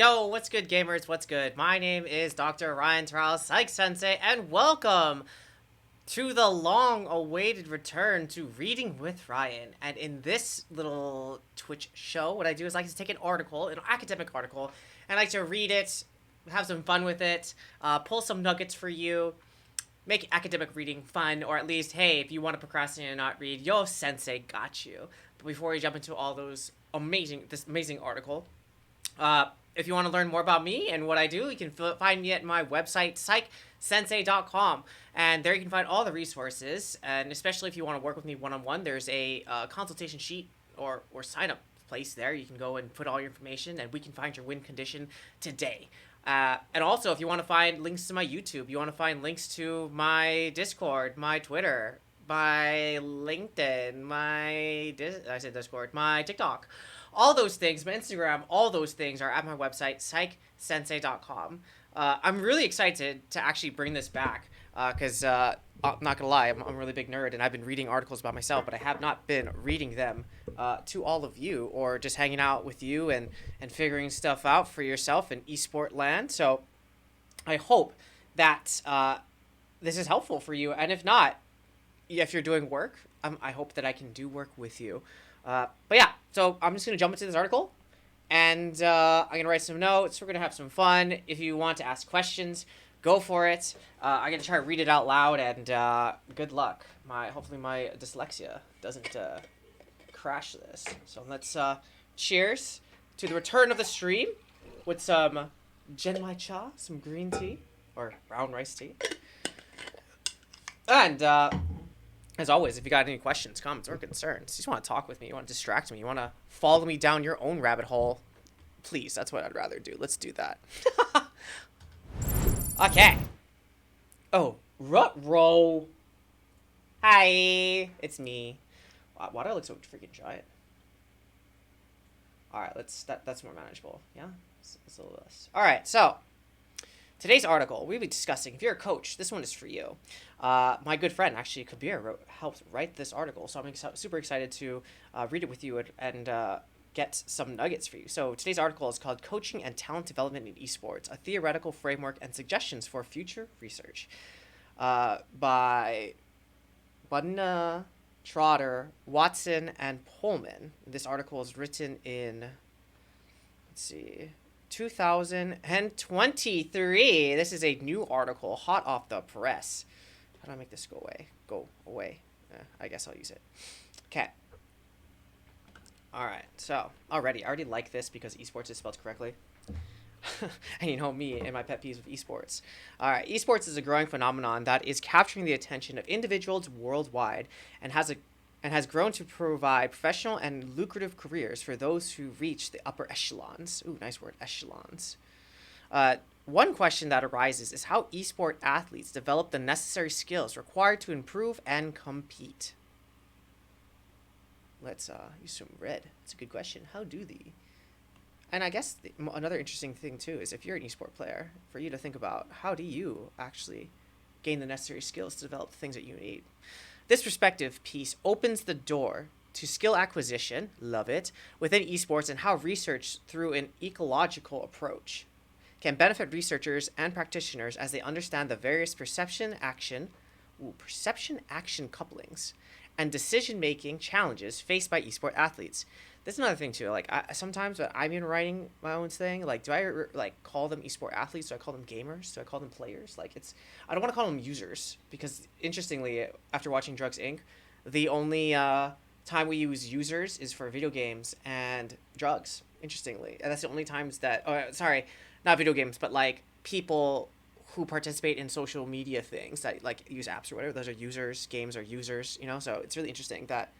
Yo, what's good, gamers? What's good? My name is Dr. Ryan Terao, PsychSensei, and welcome to the long-awaited return to Reading with Ryan. And in this little Twitch show, what I do is I like to take an article, an academic article, and I like to read it, have some fun with it, pull some nuggets for you, make academic reading fun, or at least, hey, if you want to procrastinate and not read, yo, sensei got you. But before we jump into all this amazing article, if you want to learn more about me and what I do, you can find me at my website, PsychSensei.com. And there you can find all the resources. And especially if you want to work with me one-on-one, there's a consultation sheet or sign-up place there. You can go and put all your information, and we can find your win condition today. And also, if you want to find links to my YouTube, you want to find links to my Discord, my Twitter, my LinkedIn, I said Discord, my TikTok, all those things, my Instagram, all those things are at my website, PsychSensei.com. I'm really excited to actually bring this back because I'm not gonna lie, I'm a really big nerd, and I've been reading articles about myself, but I have not been reading them to all of you, or just hanging out with you and figuring stuff out for yourself in esport land. So I hope that this is helpful for you, and if not, if you're doing work, I hope that I can do work with you. But yeah, so I'm just going to jump into this article, and I'm going to write some notes. We're going to have some fun. If you want to ask questions, go for it. I'm going to try to read it out loud, and good luck. Hopefully my dyslexia doesn't crash this. So let's cheers to the return of the stream with some genmai cha, some green tea, or brown rice tea. And as always, if you got any questions, comments, or concerns, you just want to talk with me, you want to distract me, you want to follow me down your own rabbit hole, please, that's what I'd rather do. Let's do that. Okay. Oh, Rutro. Hi, it's me. Why do I look so freaking giant? Alright, that's more manageable. Yeah? It's a little less. Alright, so today's article, we'll be discussing, if you're a coach, this one is for you. My good friend, actually, Kabir, helped write this article, so I'm super excited to read it with you and get some nuggets for you. So today's article is called Coaching and Talent Development in Esports, a Theoretical Framework and Suggestions for Future Research, by Bubna, Trotter, Watson, and Polman. This article is written in, 2023. This is a new article, hot off the press. How do I make this go away? Go away. I guess I'll use it. Okay. Alright, so I already like this because esports is spelled correctly. And you know me and my pet peeves with esports. Alright, esports is a growing phenomenon that is capturing the attention of individuals worldwide and has grown to provide professional and lucrative careers for those who reach the upper echelons. Ooh, nice word, echelons. One question that arises is how esport athletes develop the necessary skills required to improve and compete. Let's use some red. That's a good question. How do they? And I guess another interesting thing too is if you're an esport player, for you to think about how do you actually gain the necessary skills to develop the things that you need. This perspective piece opens the door to skill acquisition, love it, within esports, and how research through an ecological approach can benefit researchers and practitioners as they understand the various perception-action couplings and decision-making challenges faced by esport athletes. That's another thing too. Like sometimes when I'm even writing my own thing, like do I call them esport athletes? Do I call them gamers? Do I call them players? I don't want to call them users because interestingly, after watching Drugs Inc., the only time we use users is for video games and drugs. Interestingly, and that's the only times that. Oh, sorry, not video games, but like people who participate in social media things that like use apps or whatever. Those are users. Games are users. You know, so it's really interesting that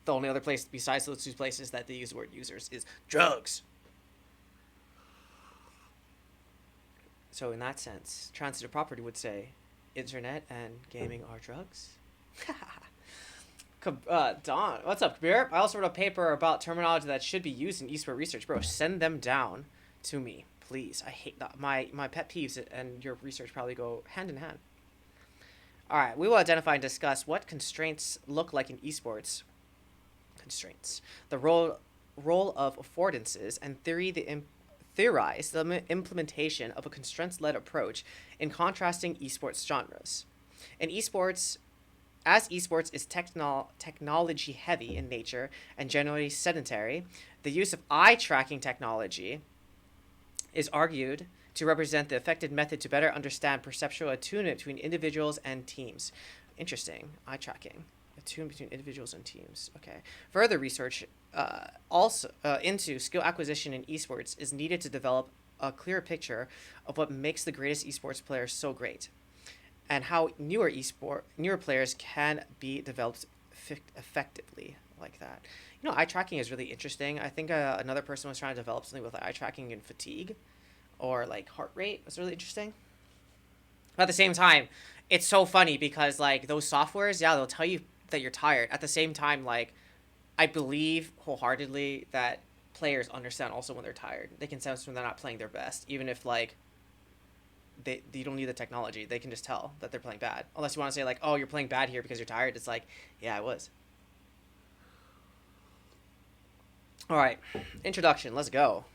the only other place besides those two places that they use the word users is drugs. So in that sense, transitive property would say internet and gaming are drugs. Don, what's up, Kabir? I also wrote a paper about terminology that should be used in esport research. Bro, send them down to me, please. I hate that. My pet peeves and your research probably go hand in hand. All right, we will identify and discuss what constraints look like in esports. Constraints. The role of affordances and theorize the implementation of a constraints-led approach in contrasting esports genres. In esports, as esports is technology heavy in nature and generally sedentary, the use of eye tracking technology is argued to represent the effective method to better understand perceptual attunement between individuals and teams. Interesting. Eye tracking. Attunement between individuals and teams. Okay. Further research also into skill acquisition in esports is needed to develop a clear picture of what makes the greatest esports players so great, and how newer players can be developed effectively like that. You know, eye tracking is really interesting. I think another person was trying to develop something with eye tracking and fatigue, or like heart rate. It's really interesting. But at the same time, it's so funny because like those softwares, yeah, they'll tell you that you're tired. At the same time, like I believe wholeheartedly that players understand also when they're tired. They can sense when they're not playing their best, even if like you don't need the technology. They can just tell that they're playing bad. Unless you want to say like, oh, you're playing bad here because you're tired. It's like, yeah, I was. All right, introduction. Let's go.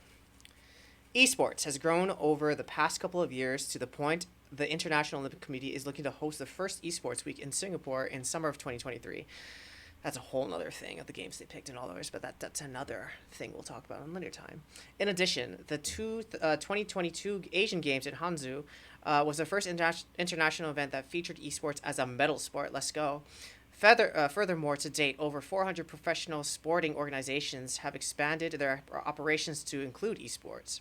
Esports has grown over the past couple of years to the point the International Olympic Committee is looking to host the first Esports Week in Singapore in summer of 2023. That's a whole nother thing of the games they picked and all those, but that's another thing we'll talk about in later time. In addition, the 2022 Asian Games in Hangzhou was the first international event that featured esports as a medal sport. Let's go. Furthermore, to date, over 400 professional sporting organizations have expanded their operations to include esports.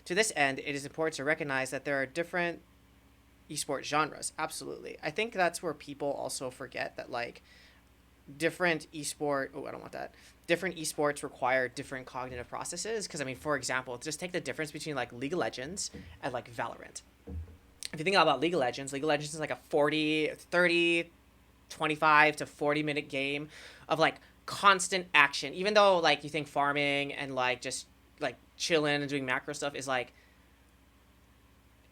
To this end, it is important to recognize that there are different esports genres. Absolutely. I think that's where people also forget that, like, different esports require different cognitive processes. Because, I mean, for example, just take the difference between, like, League of Legends and, like, Valorant. If you think about League of Legends is like a 25 to 40 minute game of like constant action. Even though like you think farming and like just like chilling and doing macro stuff is like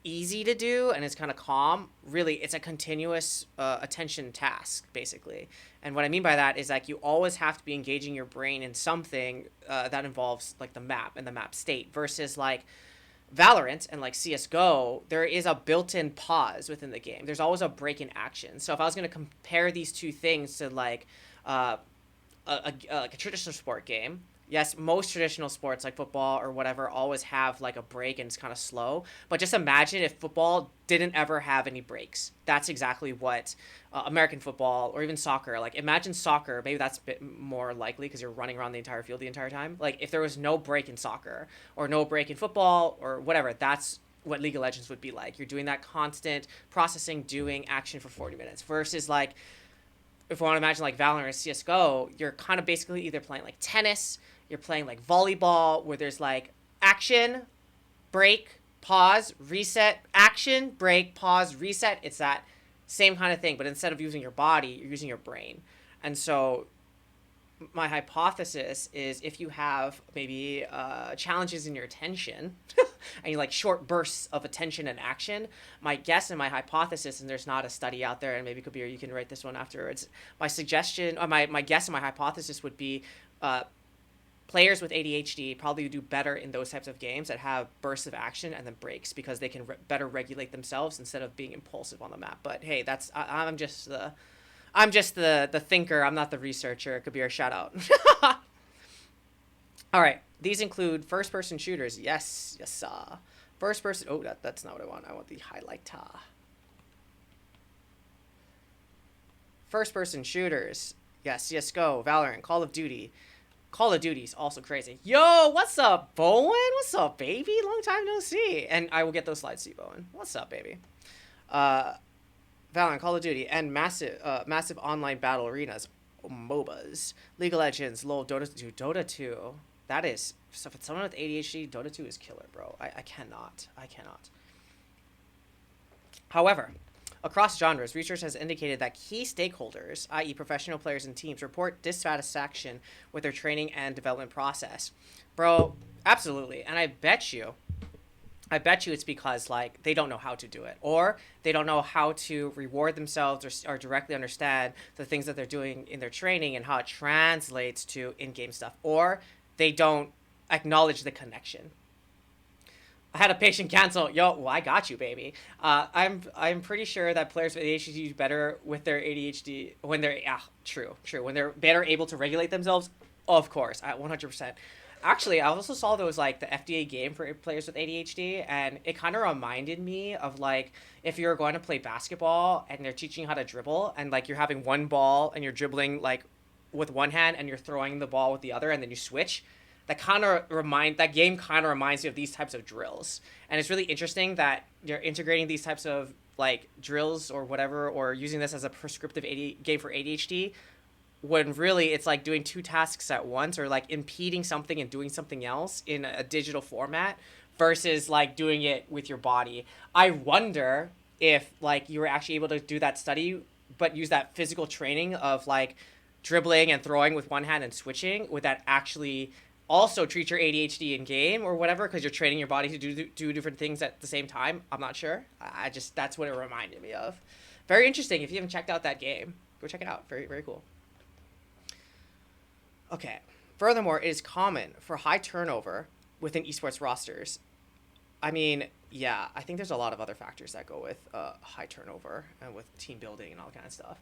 easy to do and it's kind of calm, really it's a continuous attention task basically. And what I mean by that is like you always have to be engaging your brain in something that involves like the map and the map state, versus like Valorant and like CSGO, there is a built-in pause within the game. There's always a break in action. So if I was going to compare these two things to like like a traditional sport game, yes, most traditional sports like football or whatever always have like a break and it's kind of slow. But just imagine if football didn't ever have any breaks. That's exactly what American football or even soccer, like imagine soccer, maybe that's a bit more likely because you're running around the entire field the entire time. Like if there was no break in soccer or no break in football or whatever, that's what League of Legends would be like. You're doing that constant processing, doing action for 40 minutes versus like, if we want to imagine like Valorant or CSGO, you're kind of basically either playing like tennis, you're playing like volleyball where there's like action, break, pause, reset, action, break, pause, reset. It's that same kind of thing, but instead of using your body, you're using your brain. And so my hypothesis is if you have maybe challenges in your attention and you like short bursts of attention and action, my guess and my hypothesis, and there's not a study out there, and maybe Kabir, you can write this one afterwards, my suggestion or my guess and my hypothesis would be players with ADHD probably do better in those types of games that have bursts of action and then breaks, because they can better regulate themselves instead of being impulsive on the map. But hey, that's I'm just the thinker. I'm not the researcher. Kabir, shout out. All right, these include first-person shooters. Yes, first-person. Oh, that's not what I want. I want the highlight. First-person shooters. Yes, CS:GO, Valorant, Call of Duty. Call of Duty's also crazy. Yo, what's up, Bowen? What's up, baby? Long time no see. And I will get those slides to you, Bowen. What's up, baby? Valorant, Call of Duty, and massive online battle arenas, MOBAs, League of Legends, LoL, Dota 2. Dota 2. That is, so for someone with ADHD, Dota 2 is killer, bro. I cannot. However, across genres, research has indicated that key stakeholders, i.e. professional players and teams, report dissatisfaction with their training and development process. Bro, absolutely. And I bet you it's because, like, they don't know how to do it. Or they don't know how to reward themselves or directly understand the things that they're doing in their training and how it translates to in-game stuff. Or they don't acknowledge the connection. I had a patient cancel. Yo, well, I got you, baby. I'm pretty sure that players with ADHD do better with their ADHD when they're true when they're better able to regulate themselves. Of course, at 100%. Actually, I also saw there was like the FDA game for players with ADHD, and it kind of reminded me of like if you're going to play basketball and they're teaching you how to dribble, and like you're having one ball and you're dribbling like with one hand and you're throwing the ball with the other, and then you switch. That game kind of reminds me of these types of drills, and it's really interesting that you're integrating these types of like drills or whatever, or using this as a prescriptive game for ADHD, when really it's like doing two tasks at once, or like impeding something and doing something else in a digital format versus like doing it with your body. I wonder if like you were actually able to do that study but use that physical training of like dribbling and throwing with one hand and switching, would that actually also treat your ADHD in game or whatever, because you're training your body to do different things at the same time? I'm not sure. I just, that's what it reminded me of. Very interesting. If you haven't checked out that game, go check it out. Very, very cool. Okay. Furthermore, it is common for high turnover within esports rosters. I mean, yeah, I think there's a lot of other factors that go with high turnover and with team building and all that kind of stuff.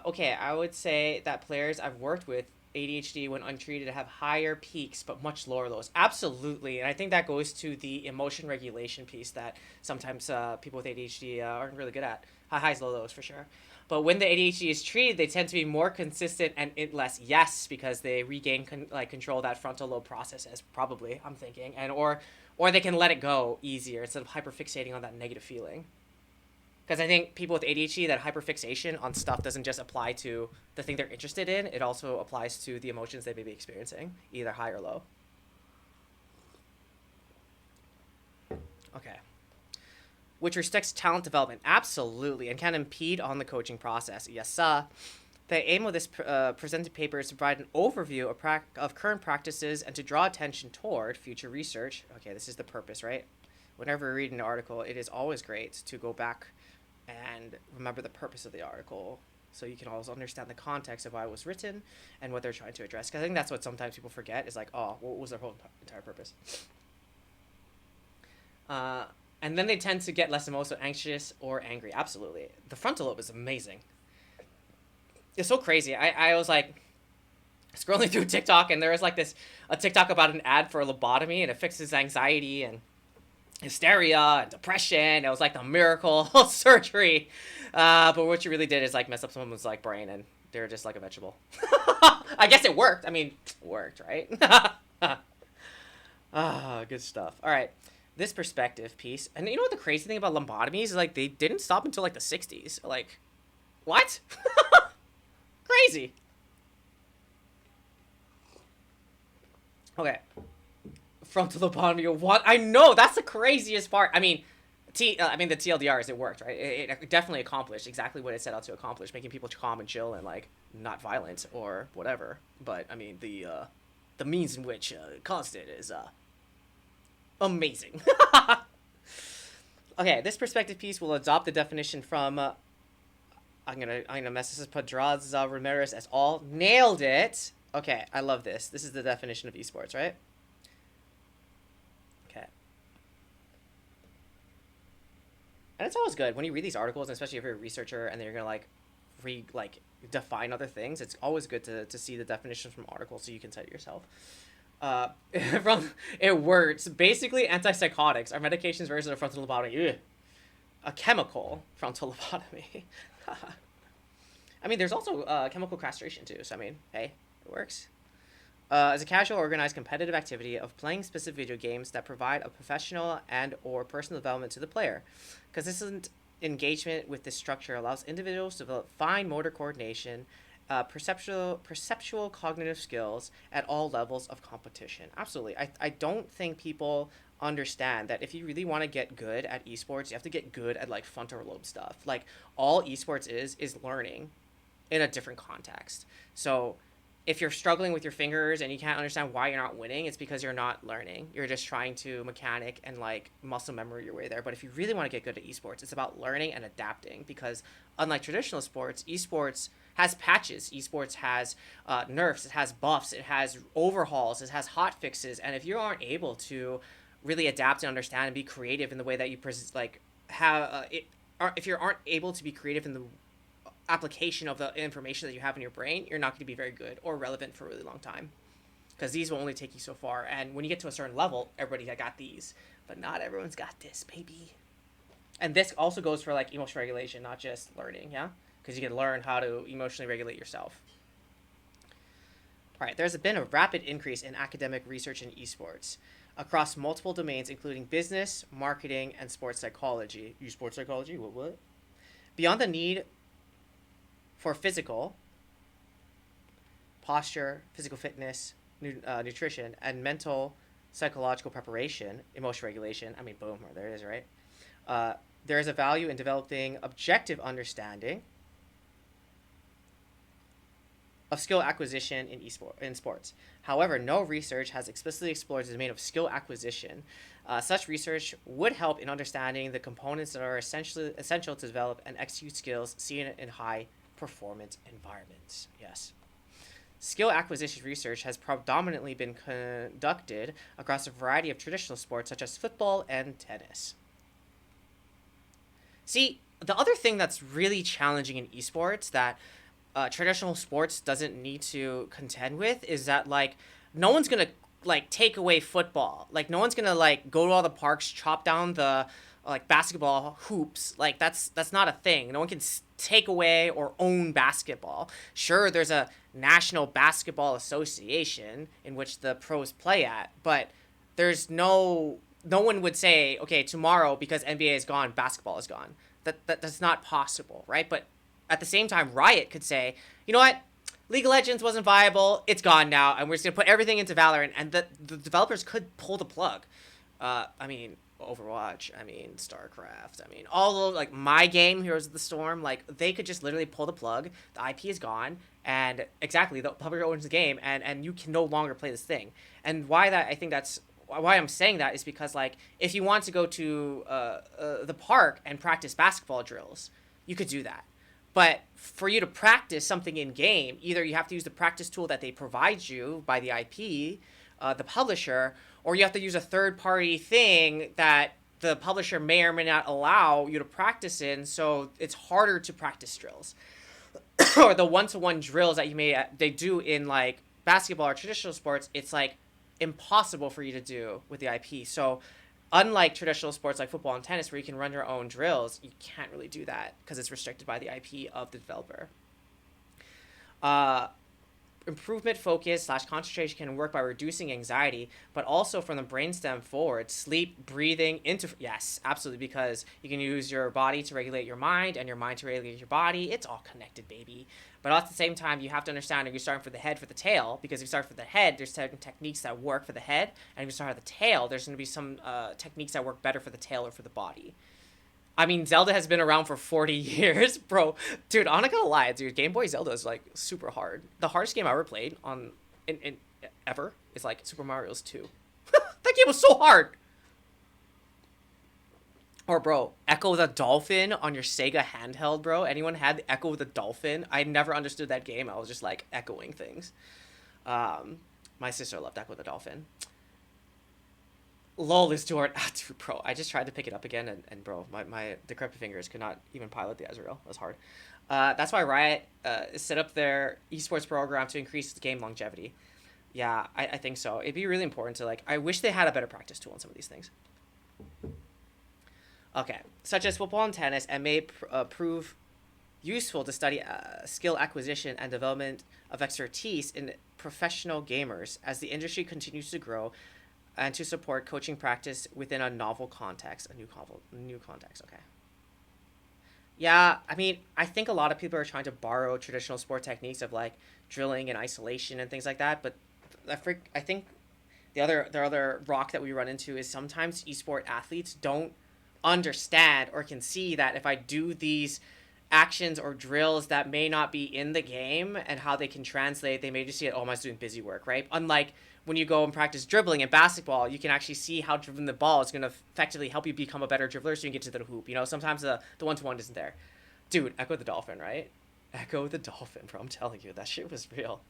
Okay, I would say that players I've worked with ADHD when untreated have higher peaks but much lower lows. Absolutely, and I think that goes to the emotion regulation piece that sometimes people with ADHD aren't really good at. High highs, low lows for sure. But when the ADHD is treated, they tend to be more consistent and less yes, because they regain control of that frontal lobe processes. Probably, I'm thinking, and or they can let it go easier instead of hyperfixating on that negative feeling. Because I think people with ADHD, that hyperfixation on stuff doesn't just apply to the thing they're interested in. It also applies to the emotions they may be experiencing, either high or low. Okay. Which restricts talent development. Absolutely. And can impede on the coaching process. Yes, sir. The aim of this presented paper is to provide an overview of current practices and to draw attention toward future research. Okay, this is the purpose, right? Whenever we read an article, it is always great to go back and remember the purpose of the article, so you can also understand the context of why it was written and what they're trying to address. Because I think that's what sometimes people forget, is like, oh, what was their whole entire purpose? And then they tend to get less emotional, anxious, or angry. Absolutely. The frontal lobe is amazing. It's so crazy. I was like scrolling through TikTok, and there was like a TikTok about an ad for a lobotomy, and it fixes anxiety and hysteria and depression. It was like the miracle surgery, but what you really did is like mess up someone's like brain, and they're just like a vegetable. I guess it worked. I mean, it worked, right? Good stuff. All right, this perspective piece, and you know what the crazy thing about lobotomies is, like, they didn't stop until like the 60s. Like, what? Crazy. Okay. Frontal lobotomy. What? I know, that's the craziest part. I mean, the TLDR is it worked, right? It definitely accomplished exactly what it set out to accomplish, making people calm and chill and like not violent or whatever. But I mean, the means in which it caused it is amazing. Okay, this perspective piece will adopt the definition from I'm gonna mess this up. Pedraza Ramirez et al. Nailed it. Okay, I love this. This is the definition of esports, right? Okay. And it's always good when you read these articles, especially if you're a researcher and then you're gonna define other things. It's always good to see the definitions from articles so you can cite yourself. It works. Basically, antipsychotics are medications versus a frontal lobotomy. Ugh. A chemical frontal lobotomy. I mean, there's also chemical castration too. So I mean, hey, it works. As a casual, organized, competitive activity of playing specific video games that provide a professional and or personal development to the player. Consistent engagement with this structure allows individuals to develop fine motor coordination, perceptual cognitive skills at all levels of competition. Absolutely. I don't think people understand that if you really want to get good at esports, you have to get good at like frontal lobe stuff. Like, all esports is learning in a different context. So if you're struggling with your fingers and you can't understand why you're not winning, it's because you're not learning. You're just trying to mechanic and like muscle memory your way there. But if you really want to get good at esports, it's about learning and adapting, because unlike traditional sports, esports has patches. Esports has nerfs, it has buffs, it has overhauls, it has hot fixes. And if you aren't able to really adapt and understand and be creative in the way that you like have if you aren't able to be creative in the application of the information that you have in your brain, you're not going to be very good or relevant for a really long time, because these will only take you so far. And when you get to a certain level, everybody got these, but not everyone's got this, baby. And this also goes for like emotional regulation, not just learning, yeah, because you can learn how to emotionally regulate yourself. All right, there's been a rapid increase in academic research in esports across multiple domains, including business, marketing, and sports psychology. You sports psychology? What? Beyond the need for physical, posture, physical fitness, nutrition, and mental, psychological preparation, emotional regulation. I mean, boom, there it is, right? There is a value in developing objective understanding of skill acquisition in sports. However, no research has explicitly explored the domain of skill acquisition. Such research would help in understanding the components that are essential to develop and execute skills seen in high performance environments. Yes. Skill acquisition research has predominantly been conducted across a variety of traditional sports such as football and tennis. See, the other thing that's really challenging in esports that traditional sports doesn't need to contend with is that, like, no one's gonna like take away football. Like, no one's gonna like go to all the parks, chop down the like basketball hoops. Like, that's not a thing. No one can take away or own basketball. Sure, there's a National Basketball Association in which the pros play at, but there's no one would say, okay, tomorrow because NBA is gone, basketball is gone. That's not possible, right? But at the same time, Riot could say, you know what? League of Legends wasn't viable. It's gone now, and we're just going to put everything into Valorant. And the developers could pull the plug. I mean, Overwatch. I mean, StarCraft. I mean, all of, like, my game, Heroes of the Storm. Like, they could just literally pull the plug. The IP is gone. And exactly, the publisher owns the game, and you can no longer play this thing. And why I'm saying that is because, like, if you want to go to the park and practice basketball drills, you could do that. But for you to practice something in game, either you have to use the practice tool that they provide you by the IP, the publisher, or you have to use a third-party thing that the publisher may or may not allow you to practice in, so it's harder to practice drills. Or the one-to-one drills that they do in, like, basketball or traditional sports, it's, like, impossible for you to do with the IP. So unlike traditional sports like football and tennis where you can run your own drills, you can't really do that because it's restricted by the IP of the developer. Improvement focus / concentration can work by reducing anxiety, but also from the brainstem forward, sleep, breathing, yes, absolutely, because you can use your body to regulate your mind and your mind to regulate your body. It's all connected, baby. But at the same time, you have to understand if you're starting for the head for the tail, because if you start for the head, there's certain techniques that work for the head, and if you start at the tail, there's going to be some techniques that work better for the tail or for the body. I mean, Zelda has been around for 40 years, bro. Dude, I'm not gonna lie, dude. Game Boy Zelda is, like, super hard. The hardest game I ever played ever is, like, Super Mario's 2. That game was so hard. Or, bro, Echo the Dolphin on your Sega handheld, bro. Anyone had Echo the Dolphin? I never understood that game. I was just, like, echoing things. My sister loved Echo the Dolphin. LOL is too hard. Dude, bro, I just tried to pick it up again, and bro, my decrepit fingers could not even pilot the Ezreal. It was hard. That's why Riot set up their esports program to increase the game longevity. Yeah, I think so. It'd be really important to, like, I wish they had a better practice tool on some of these things. Okay, such as football and tennis, and may prove useful to study skill acquisition and development of expertise in professional gamers as the industry continues to grow, and to support coaching practice within a novel context, a new context. Okay. Yeah, I mean, I think a lot of people are trying to borrow traditional sport techniques of, like, drilling and isolation and things like that, but I think the other rock that we run into is sometimes esport athletes don't understand or can see that if I do these actions or drills that may not be in the game and how they can translate, they may just see it, oh, I'm just doing busy work, right? Unlike when you go and practice dribbling in basketball, you can actually see how dribbling the ball is going to effectively help you become a better dribbler so you can get to the hoop. You know, sometimes the one-to-one isn't there. Dude, Echo the Dolphin, right? Echo the Dolphin, bro. I'm telling you, that shit was real.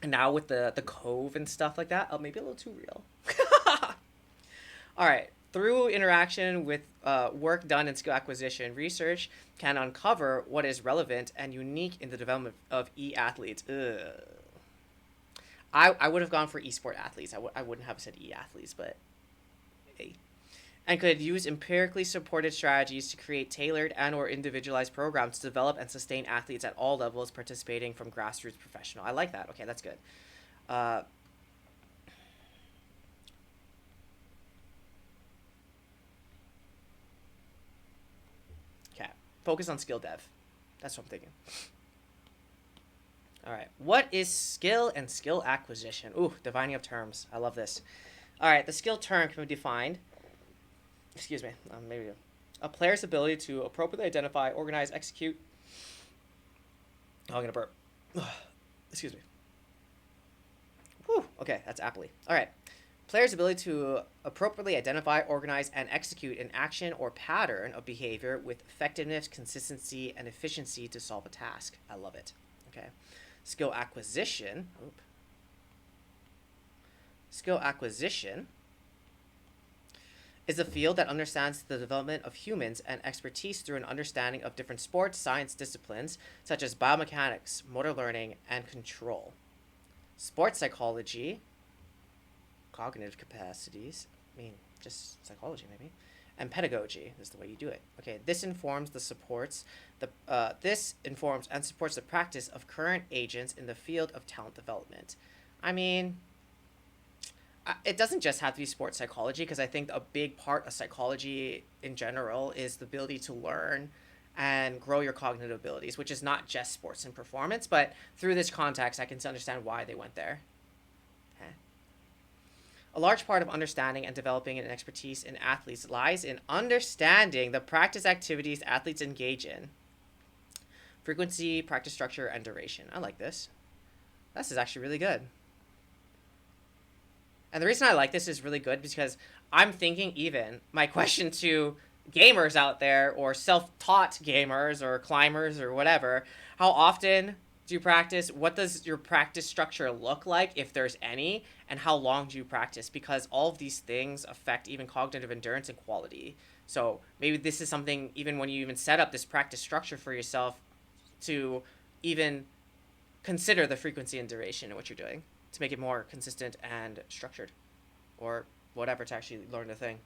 And now with the cove and stuff like that, oh, maybe a little too real. All right. Through interaction with work done in skill acquisition, research can uncover what is relevant and unique in the development of e-athletes. Ugh. I would have gone for esport athletes. I wouldn't have said e-athletes, but hey. And could use empirically supported strategies to create tailored and or individualized programs to develop and sustain athletes at all levels participating from grassroots professional. I like that. Okay, that's good. Uh, okay. Focus on skill dev. That's what I'm thinking. All right. What is skill and skill acquisition? Ooh, defining of terms. I love this. All right. The skill term can be defined. Excuse me. Maybe a player's ability to appropriately identify, organize, execute. Oh, I'm gonna burp. Excuse me. Whew. Okay, that's aptly. All right. Player's ability to appropriately identify, organize, and execute an action or pattern of behavior with effectiveness, consistency, and efficiency to solve a task. I love it. Okay. Skill acquisition. Oop. Skill acquisition is a field that understands the development of humans and expertise through an understanding of different sports science disciplines such as biomechanics, motor learning, and control. Sports psychology, cognitive capacities, just psychology maybe, and pedagogy is the way you do it. Okay, this informs and supports the practice of current agents in the field of talent development. I mean, it doesn't just have to be sports psychology, because I think a big part of psychology in general is the ability to learn and grow your cognitive abilities, which is not just sports and performance, but through this context, I can understand why they went there. Okay. A large part of understanding and developing an expertise in athletes lies in understanding the practice activities athletes engage in. Frequency, practice structure, and duration. I like this. This is actually really good. And the reason I like this is really good because I'm thinking, even my question to gamers out there, or self-taught gamers or climbers or whatever, how often do you practice? What does your practice structure look like, if there's any? And how long do you practice? Because all of these things affect even cognitive endurance and quality. So maybe this is something, even when you even set up this practice structure for yourself, to even consider the frequency and duration in what you're doing, to make it more consistent and structured, or whatever, to actually learn the thing.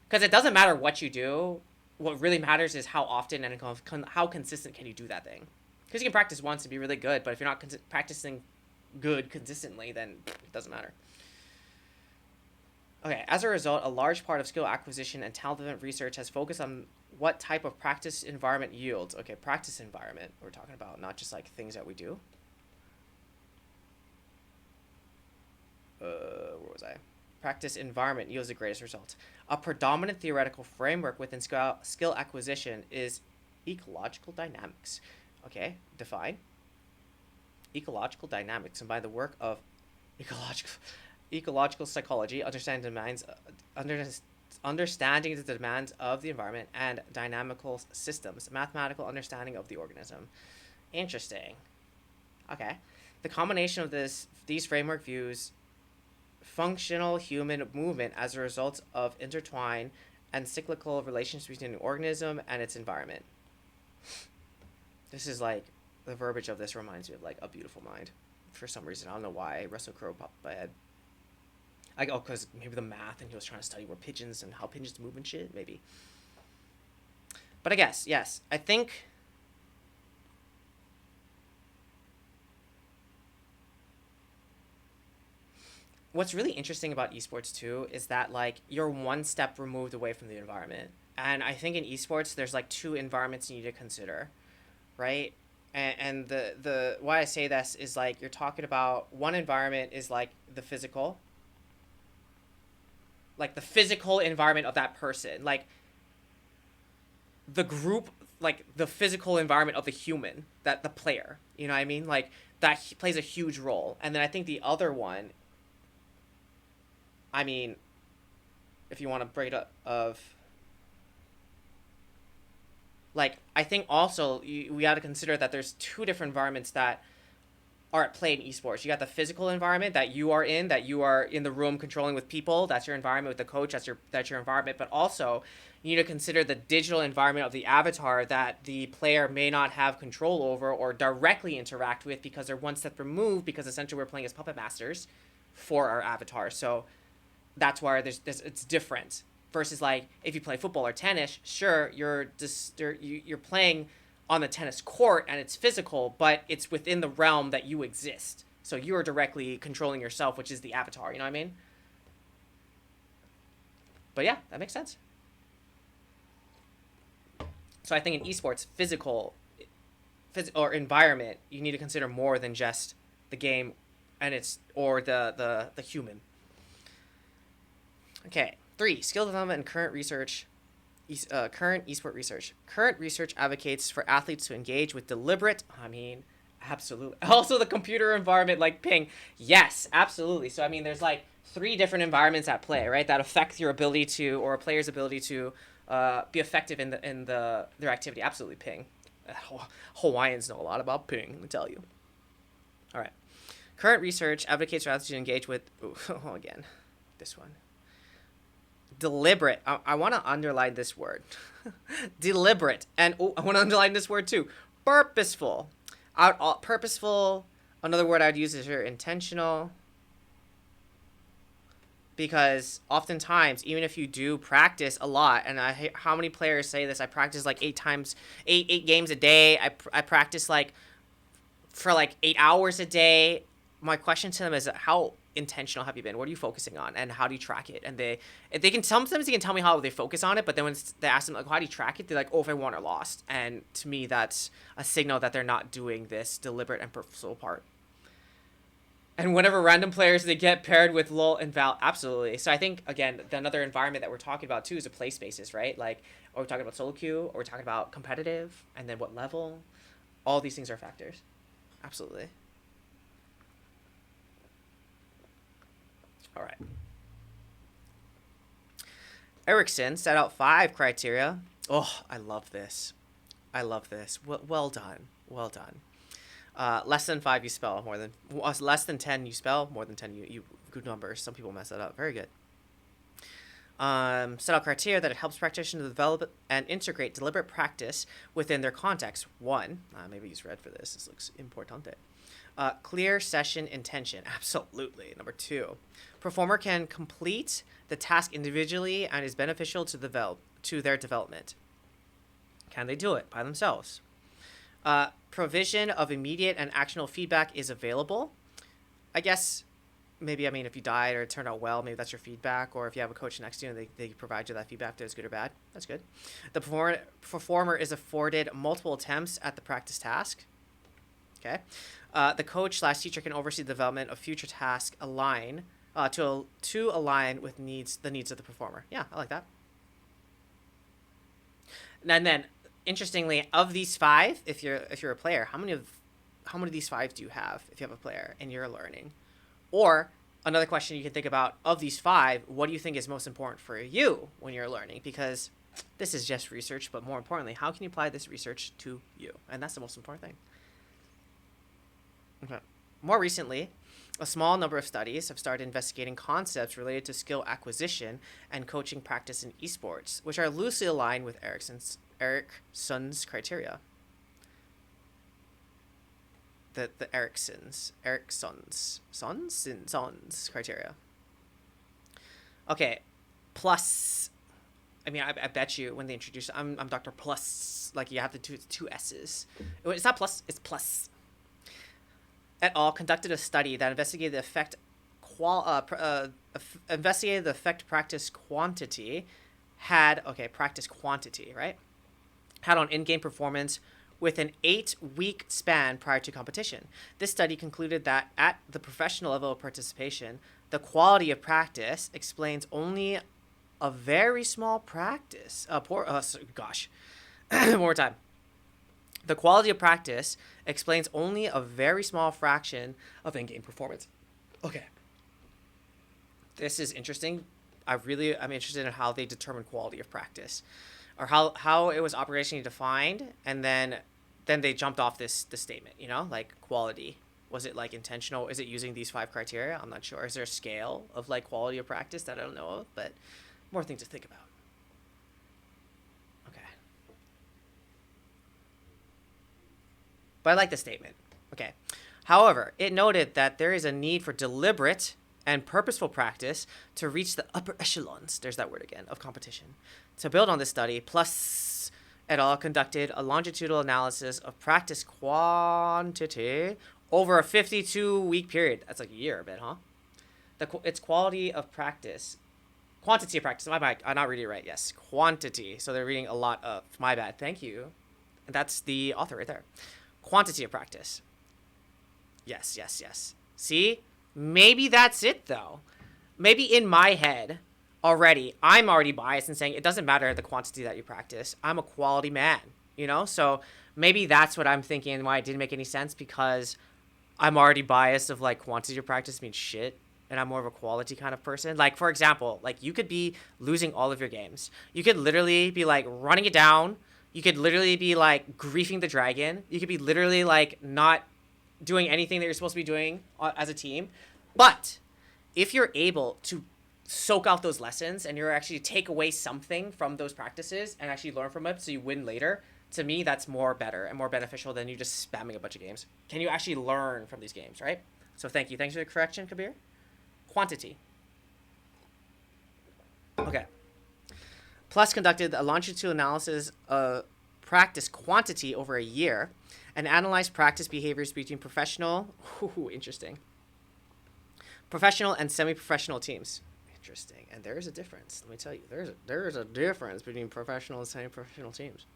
Because it doesn't matter what you do. What really matters is how often and how consistent can you do that thing. Because you can practice once and be really good, but if you're not practicing good consistently, then it doesn't matter. Okay, as a result, a large part of skill acquisition and talent development research has focused on what type of practice environment yields. Okay, practice environment we're talking about, not just like things that we do. Where was I? Practice environment yields the greatest results. A predominant theoretical framework within skill acquisition is ecological dynamics. Okay, define. Ecological dynamics, and by the work of ecological psychology, understanding the demands of the environment and dynamical systems, mathematical understanding of the organism. Interesting. Okay. The combination of these framework views functional human movement as a result of intertwined and cyclical relations between an organism and its environment. This is like, the verbiage of this reminds me of like A Beautiful Mind. For some reason, I don't know why. Russell Crowe popped in my head. Because maybe the math, and he was trying to study where pigeons and how pigeons move and shit, maybe. But I guess, yes, I think what's really interesting about esports too is that like you're one step removed away from the environment. And I think in esports there's like two environments you need to consider, right? And the why I say this is like you're talking about one environment is like the physical environment of that person, like the group, like the physical environment of the human, that the player, you know what I mean, like that plays a huge role. And then I think the other one, I mean, if you want to break it up, of like, I think also we got to consider that there's two different environments that are at play in esports. You got the physical environment that you are in the room controlling with people. That's your environment with the coach. That's your environment. But also, you need to consider the digital environment of the avatar that the player may not have control over or directly interact with because they're one step removed. Because essentially, we're playing as puppet masters for our avatar. So that's why it's different. Versus like if you play football or tennis, sure, you're playing on the tennis court and it's physical, but it's within the realm that you exist. So you're directly controlling yourself, which is the avatar. You know what I mean? But yeah, that makes sense. So I think in esports, or environment, you need to consider more than just the game and or the human. Okay, 3, skill development and current research. Current esport research. Current research advocates for athletes to engage with deliberate, absolutely. Also the computer environment like ping. Yes, absolutely. So, there's like 3 different environments at play, right? That affect your ability to, or a player's ability to be effective in their activity. Absolutely ping. Hawaiians know a lot about ping, let me tell you. All right. Current research advocates for athletes to engage with, again, this one. Deliberate. I want to underline this word. Deliberate. And I want to underline this word too. Purposeful. Purposeful. Another word I'd use is here, intentional. Because oftentimes, even if you do practice a lot, and how many players say this? I practice like 8 games a day. I practice like for like 8 hours a day. My question to them is, how intentional have you been? What are you focusing on, and how do you track it? And they can tell me how they focus on it, but then when they ask them like, how do you track it, they're like, if I won or lost. And to me, that's a signal that they're not doing this deliberate and purposeful part. And whenever random players, they get paired with lol and val, absolutely. So I think, again, another environment that we're talking about too is a play spaces, right? Like, are we talking about solo queue, or we're talking about competitive, and then what level? All these things are factors. Absolutely. All right. Erickson set out 5 criteria. Oh, I love this. Well done. Less than 5 you spell, more than less than 10 you spell, more than 10 you good numbers. Some people mess that up. Very good. Set out criteria that it helps practitioners develop and integrate deliberate practice within their context. 1, maybe use red for this. This looks importante. Clear session intention. Absolutely. Number 2, performer can complete the task individually and is beneficial to their development. Can they do it by themselves? Provision of immediate and actionable feedback is available. I guess maybe, if you died or it turned out well, maybe that's your feedback. Or if you have a coach next to you and they provide you that feedback that is good or bad, that's good. The performer is afforded multiple attempts at the practice task. Okay. The coach/teacher can oversee the development of future tasks to align with the needs of the performer. Yeah, I like that. And then, interestingly, of these 5, if you're a player, how many of these 5 do you have if you have a player and you're learning? Or another question you can think about, of these 5, what do you think is most important for you when you're learning? Because this is just research, but more importantly, how can you apply this research to you? And that's the most important thing. Okay. More recently, a small number of studies have started investigating concepts related to skill acquisition and coaching practice in esports, which are loosely aligned with Erickson's criteria. The Erickson's criteria. Okay, plus. I bet you when they introduce, I'm Dr. Plus, like you have the two S's. It's not plus, it's plus. Et al. Conducted a study that investigated the effect practice quantity had on in-game performance with an 8-week span prior to competition. This study concluded that at the professional level of participation, the quality of practice explains only a very small one more time. The quality of practice explains only a very small fraction of in-game performance. Okay. This is interesting. I'm interested in how they determine quality of practice, or how it was operationally defined, and then they jumped off this statement, like quality. Was it like intentional? Is it using these 5 criteria? I'm not sure. Is there a scale of like quality of practice that I don't know of? But more things to think about. Okay. But I like the statement. Okay. However, it noted that there is a need for deliberate and purposeful practice to reach the upper echelons, there's that word again, of competition. To build on this study, Plus et al. Conducted a longitudinal analysis of practice quantity over a 52-week period. That's like a year a bit, huh? Its quality of practice. Quantity of practice. My bad. I'm not reading it right. Yes. Quantity. So they're reading a lot of. My bad. Thank you. And that's the author right there. Quantity of practice. Yes, yes, yes. See? Maybe that's it, though. Maybe in my head, I'm already biased in saying it doesn't matter the quantity that you practice. I'm a quality man, you know? So maybe that's what I'm thinking and why it didn't make any sense, because I'm already biased of, like, quantity of practice means shit, and I'm more of a quality kind of person. Like, for example, like, you could be losing all of your games. You could literally be, like, running it down. You could literally be, like, griefing the dragon. You could be literally, like, not doing anything that you're supposed to be doing as a team. But if you're able to soak out those lessons and you're actually take away something from those practices and actually learn from it so you win later, to me, that's more better and more beneficial than you just spamming a bunch of games. Can you actually learn from these games, right? So thank you. Thanks for the correction, Kabir. Quantity. Okay. Plus conducted a longitudinal analysis of practice quantity over a year and analyzed practice behaviors between professional, professional and semi-professional teams. Interesting. And there is a difference. Let me tell you, there is a difference between professional and semi-professional teams.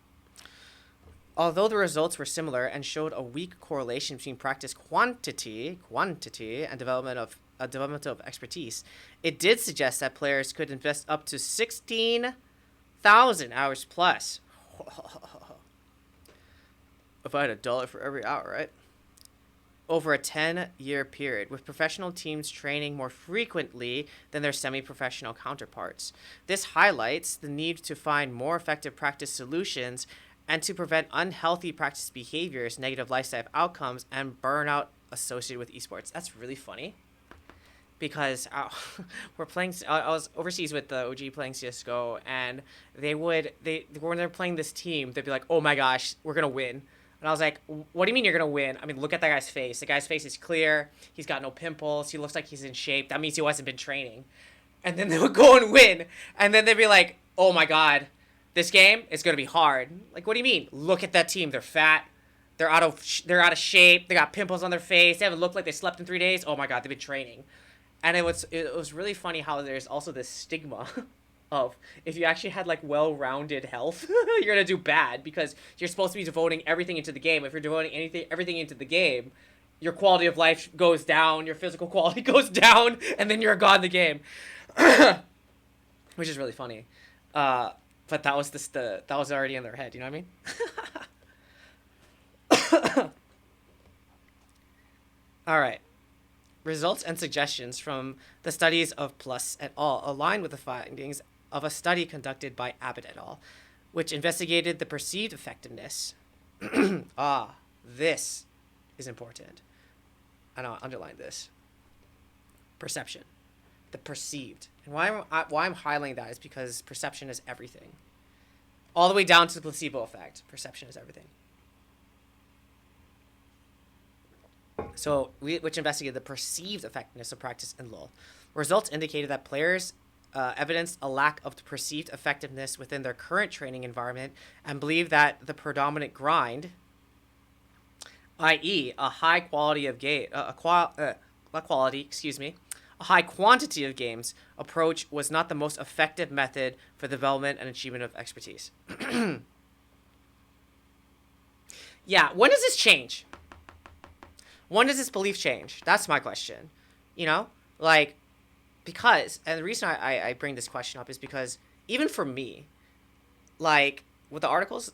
Although the results were similar and showed a weak correlation between practice quantity and development of expertise, it did suggest that players could invest up to 16,000 hours plus. If I had $1 for every hour, right? Over a 10-year period, with professional teams training more frequently than their semi-professional counterparts. This highlights the need to find more effective practice solutions and to prevent unhealthy practice behaviors, negative lifestyle outcomes, and burnout associated with esports. That's really funny, because we're playing. I was overseas with the OG playing CS:GO, and when they're playing this team, they'd be like, "Oh my gosh, we're gonna win." And I was like, what do you mean you're going to win? I mean, look at that guy's face. The guy's face is clear. He's got no pimples. He looks like he's in shape. That means he hasn't been training. And then they would go and win. And then they'd be like, oh my God, this game is going to be hard. Like, what do you mean? Look at that team. They're fat. They're out of shape. They got pimples on their face. They haven't looked like they slept in 3 days. Oh my God, they've been training. And it was really funny how there's also this stigma of if you actually had like well-rounded health, you're gonna do bad because you're supposed to be devoting everything into the game. If you're devoting everything into the game, your quality of life goes down, your physical quality goes down, and then you're a god in the game, which is really funny. But that was already in their head. You know what I mean? All right. Results and suggestions from the studies of Plus et al. Align with the findings of a study conducted by Abbott et al., which investigated the perceived effectiveness. This is important. And I'll underline this. Perception. The perceived. And why I'm highlighting that is because perception is everything. All the way down to the placebo effect. Perception is everything. So, which investigated the perceived effectiveness of practice in LoL. Results indicated that players evidenced a lack of perceived effectiveness within their current training environment and believe that the predominant grind, i.e., a high quantity of games approach was not the most effective method for the development and achievement of expertise. Yeah, when does this change? When does this belief change? That's my question. You know, like, because, and the reason I bring this question up is because even for me, like, with the articles,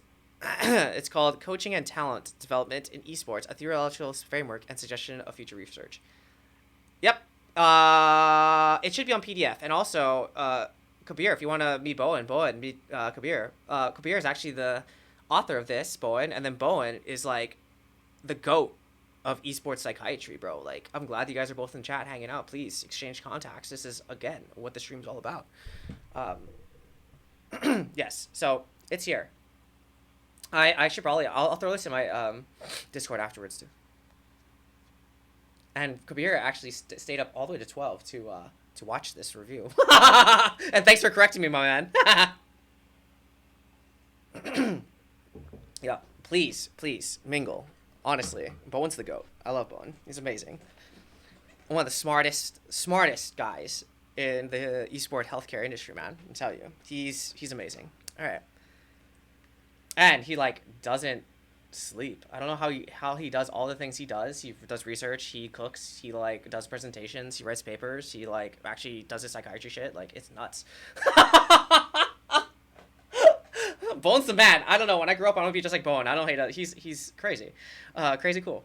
it's called Coaching and Talent Development in Esports, a Theoretical Framework and Suggestion of Future Research. Yep. It should be on PDF. And also, Kabir, if you want to meet Bowen, meet Kabir. Kabir is actually the author of this, Bowen, and then Bowen is, like, the GOAT of esports psychiatry, bro. Like, I'm glad you guys are both in chat hanging out. Please exchange contacts. This is, again, what the stream's all about. Yes, so it's here. I should probably, I'll throw this in my Discord afterwards too. And Kabir actually stayed up all the way to 12 to watch this review. And thanks for correcting me, my man. Yeah, please mingle. Honestly, Bowen's the GOAT. I love Bowen. He's amazing. One of the smartest guys in the esport healthcare industry, man. I tell you, he's amazing. All right, and he like doesn't sleep. I don't know how he does all the things he does. He does research. He cooks. He like does presentations. He writes papers. He like actually does his psychiatry shit. Like, it's nuts. Bowen's the man. I don't know. When I grew up, I don't know if he's just like Bowen. I don't hate it. He's crazy. Crazy cool.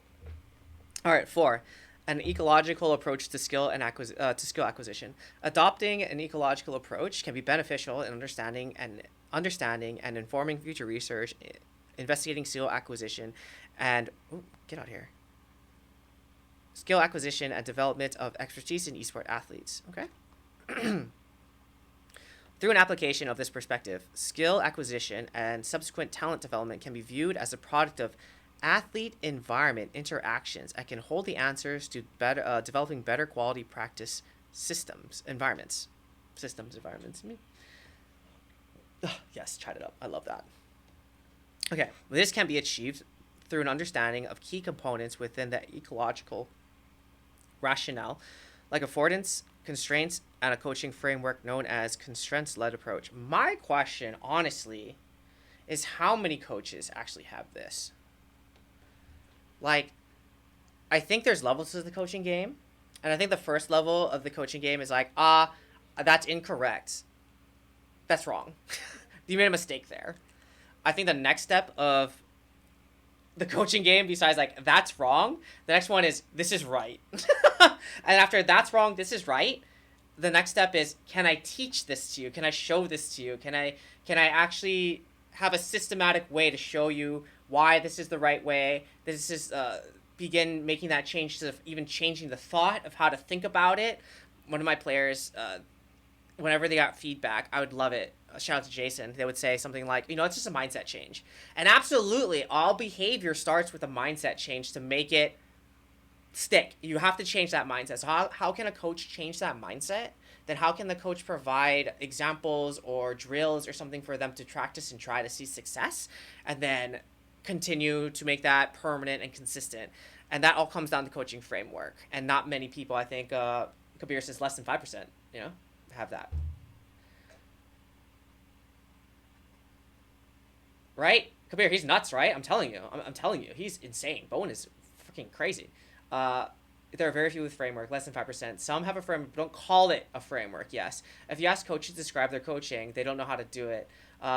All right, 4. An ecological approach to skill acquisition. Adopting an ecological approach can be beneficial in understanding and informing future research, investigating skill acquisition, and get out here. Skill acquisition and development of expertise in esport athletes. Okay. Through an application of this perspective, skill acquisition and subsequent talent development can be viewed as a product of athlete-environment interactions and can hold the answers to developing better quality practice environments. Yes, chat it up. I love that. Okay, this can be achieved through an understanding of key components within the ecological rationale, like affordance, constraints, and a coaching framework known as constraints-led approach. My question, honestly, is how many coaches actually have this? Like, I think there's levels to the coaching game, and I think the first level of the coaching game is like, that's incorrect. That's wrong. You made a mistake there. I think the next step of the coaching game, besides like, that's wrong, the next one is, this is right. And after that's wrong, this is right, the next step is, can I teach this to you? Can I show this to you? Can I actually have a systematic way to show you why this is the right way? This is begin making that change to even changing the thought of how to think about it. One of my players, whenever they got feedback, I would love it. Shout out to Jason. They would say something like, it's just a mindset change. And absolutely, all behavior starts with a mindset change to make it stick. You have to change that mindset. So how can a coach change that mindset? Then how can the coach provide examples or drills or something for them to practice and try to see success, and then continue to make that permanent and consistent? And that all comes down to coaching framework. And not many people, I think, Kabir says less than 5%, have that. Right? Kabir, he's nuts, right? I'm telling you. I'm telling you. He's insane. Bowen is freaking crazy. There are very few with framework, less than 5%. Some have a framework, but don't call it a framework, yes. If you ask coaches to describe their coaching, they don't know how to do it.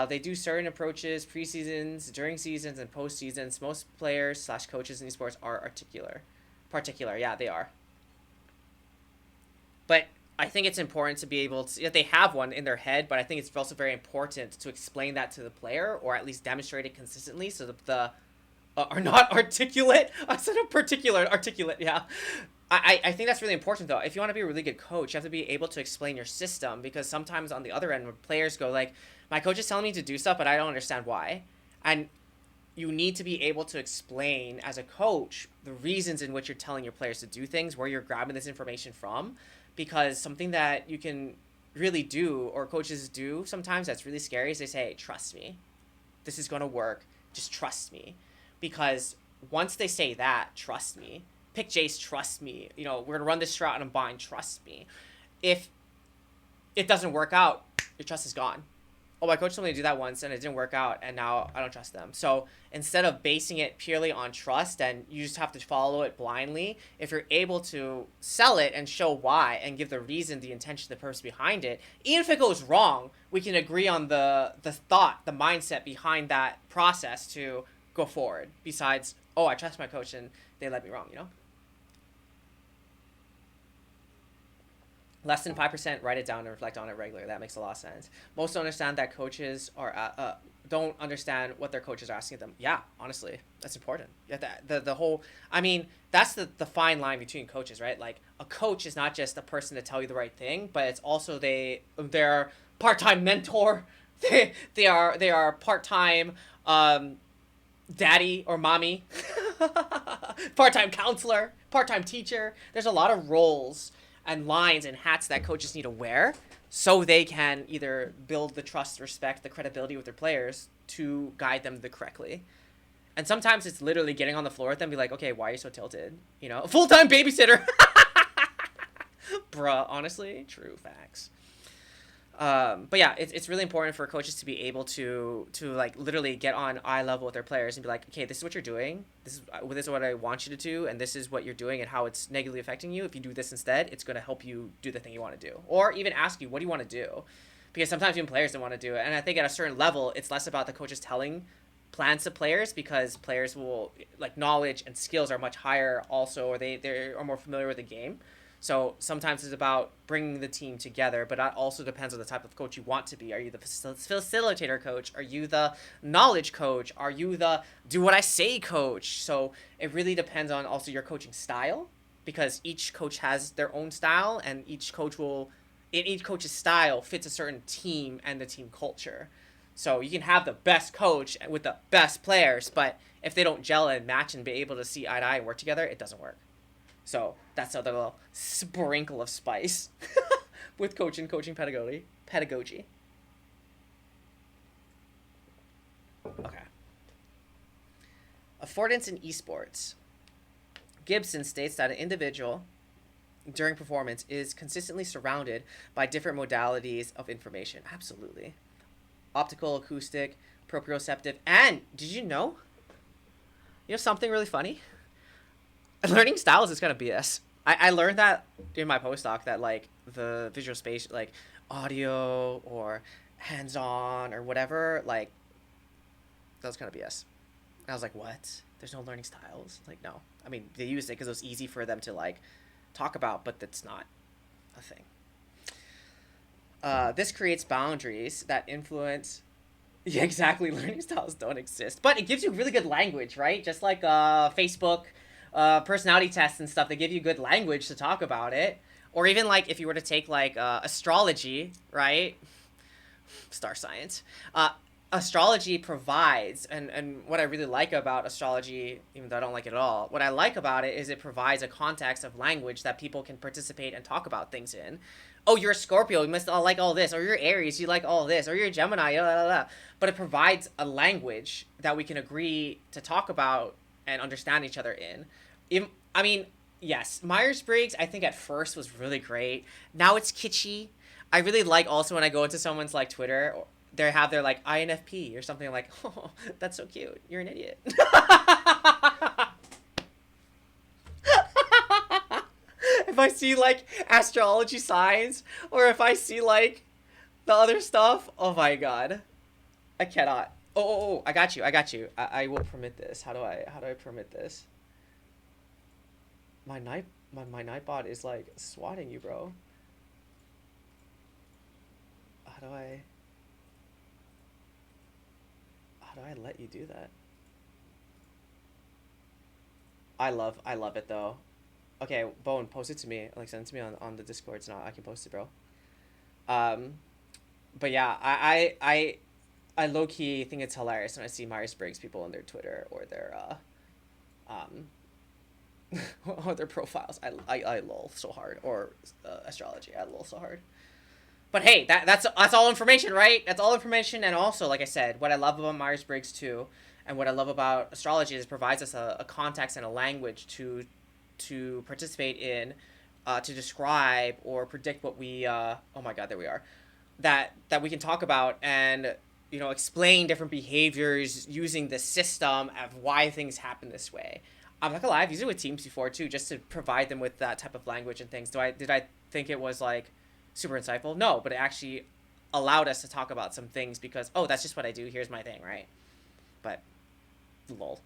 They do certain approaches, pre-seasons, during seasons, and post-seasons. Most players / coaches in esports are particular. Yeah, they are. But I think it's important to be able to, they have one in their head, but I think it's also very important to explain that to the player, or at least demonstrate it consistently so that the are not articulate. I said a particular articulate. Yeah. I think that's really important, though. If you want to be a really good coach, you have to be able to explain your system, because sometimes on the other end, when players go like, my coach is telling me to do stuff, but I don't understand why. And you need to be able to explain as a coach the reasons in which you're telling your players to do things, where you're grabbing this information from, because something that you can really do, or coaches do sometimes that's really scary, is they say, hey, trust me. This is going to work. Just trust me. Because once they say that, trust me, pick Jace, trust me, we're going to run this route and I'm buying, trust me. If it doesn't work out, your trust is gone. Oh, my coach told me to do that once and it didn't work out, and now I don't trust them. So instead of basing it purely on trust and you just have to follow it blindly, if you're able to sell it and show why and give the reason, the intention, the purpose behind it, even if it goes wrong, we can agree on the thought, the mindset behind that process to go forward, besides, oh, I trust my coach and they led me wrong, Less than 5% write it down and reflect on it regularly. That makes a lot of sense. Most don't understand that coaches are don't understand what their coaches are asking them. Yeah, honestly, that's important. Yeah, the whole. I mean, that's the fine line between coaches, right? Like a coach is not just a person to tell you the right thing, but it's also they're part-time mentor. They are part-time daddy or mommy, part-time counselor, part-time teacher. There's a lot of roles and lines and hats that coaches need to wear so they can either build the trust, respect, the credibility with their players to guide them the correctly. And sometimes it's literally getting on the floor with them and be like, okay, why are you so tilted? You know, a full-time babysitter. Bruh, honestly, true facts. But yeah, it's really important for coaches to be able to like literally get on eye level with their players and be like, okay, this is what you're doing. This is what I want you to do, and this is what you're doing and how it's negatively affecting you. If you do this instead, it's going to help you do the thing you want to do, or even ask you, what do you want to do? Because sometimes even players don't want to do it, and I think at a certain level, it's less about the coaches telling plans to players, because players will like knowledge and skills are much higher also, or they are more familiar with the game. So sometimes it's about bringing the team together, but that also depends on the type of coach you want to be. Are you the facilitator coach? Are you the knowledge coach? Are you the do what I say coach? So it really depends on also your coaching style, because each coach has their own style, and each coach's style fits a certain team and the team culture. So you can have the best coach with the best players, but if they don't gel and match and be able to see eye to eye and work together, it doesn't work. So that's another little sprinkle of spice with coaching pedagogy. Okay. Affordance in esports. Gibson states that an individual during performance is consistently surrounded by different modalities of information. Absolutely. Optical, acoustic, proprioceptive, and did you know something really funny? Learning styles is kind of BS. I learned that in my postdoc, that like the visual space, like audio or hands-on or whatever, like that was kind of BS. And I was like, what? There's no learning styles? Like, no. I mean, they used it because it was easy for them to like talk about, but that's not a thing. This creates boundaries that influence. Yeah, exactly. Learning styles don't exist, but it gives you really good language, right? Just like Facebook personality tests and stuff, they give you good language to talk about it. Or even like if you were to take like astrology, right? Star science. Astrology provides, and what I really like about astrology, even though I don't like it at all, what I like about it is it provides a context of language that people can participate and talk about things in. Oh, you're a Scorpio, you must like all this. Or you're Aries, you like all this. Or you're a Gemini, blah, blah, blah. But it provides a language that we can agree to talk about and understand each other in. I mean, yes, Myers-Briggs, I think at first was really great. Now it's kitschy. I really like also when I go into someone's like Twitter, they have their like INFP or something, like, oh, that's so cute. You're an idiot. If I see like astrology signs, or if I see like the other stuff, oh my god, I cannot. Oh, I got you. I will permit this. How do I permit this? My Nightbot is like swatting you, bro. How do I let you do that? I love it though. Okay, Bone, post it to me. Like, send it to me on the Discord, so I can post it, bro. But yeah, I low key think it's hilarious when I see Myers-Briggs people on their Twitter or their or their profiles. I lol so hard, or astrology. I lol so hard. But hey, that's all information, right? That's all information. And also, like I said, what I love about Myers-Briggs too, and what I love about astrology is it provides us a context and a language to participate in, to describe or predict what we oh my god, there we are, that we can talk about, and explain different behaviors using the system of why things happen this way. I'm not gonna lie, I've used it with teams before too, just to provide them with that type of language and things. Did I think it was like super insightful? No, but it actually allowed us to talk about some things because, oh, that's just what I do, here's my thing, right? But lol.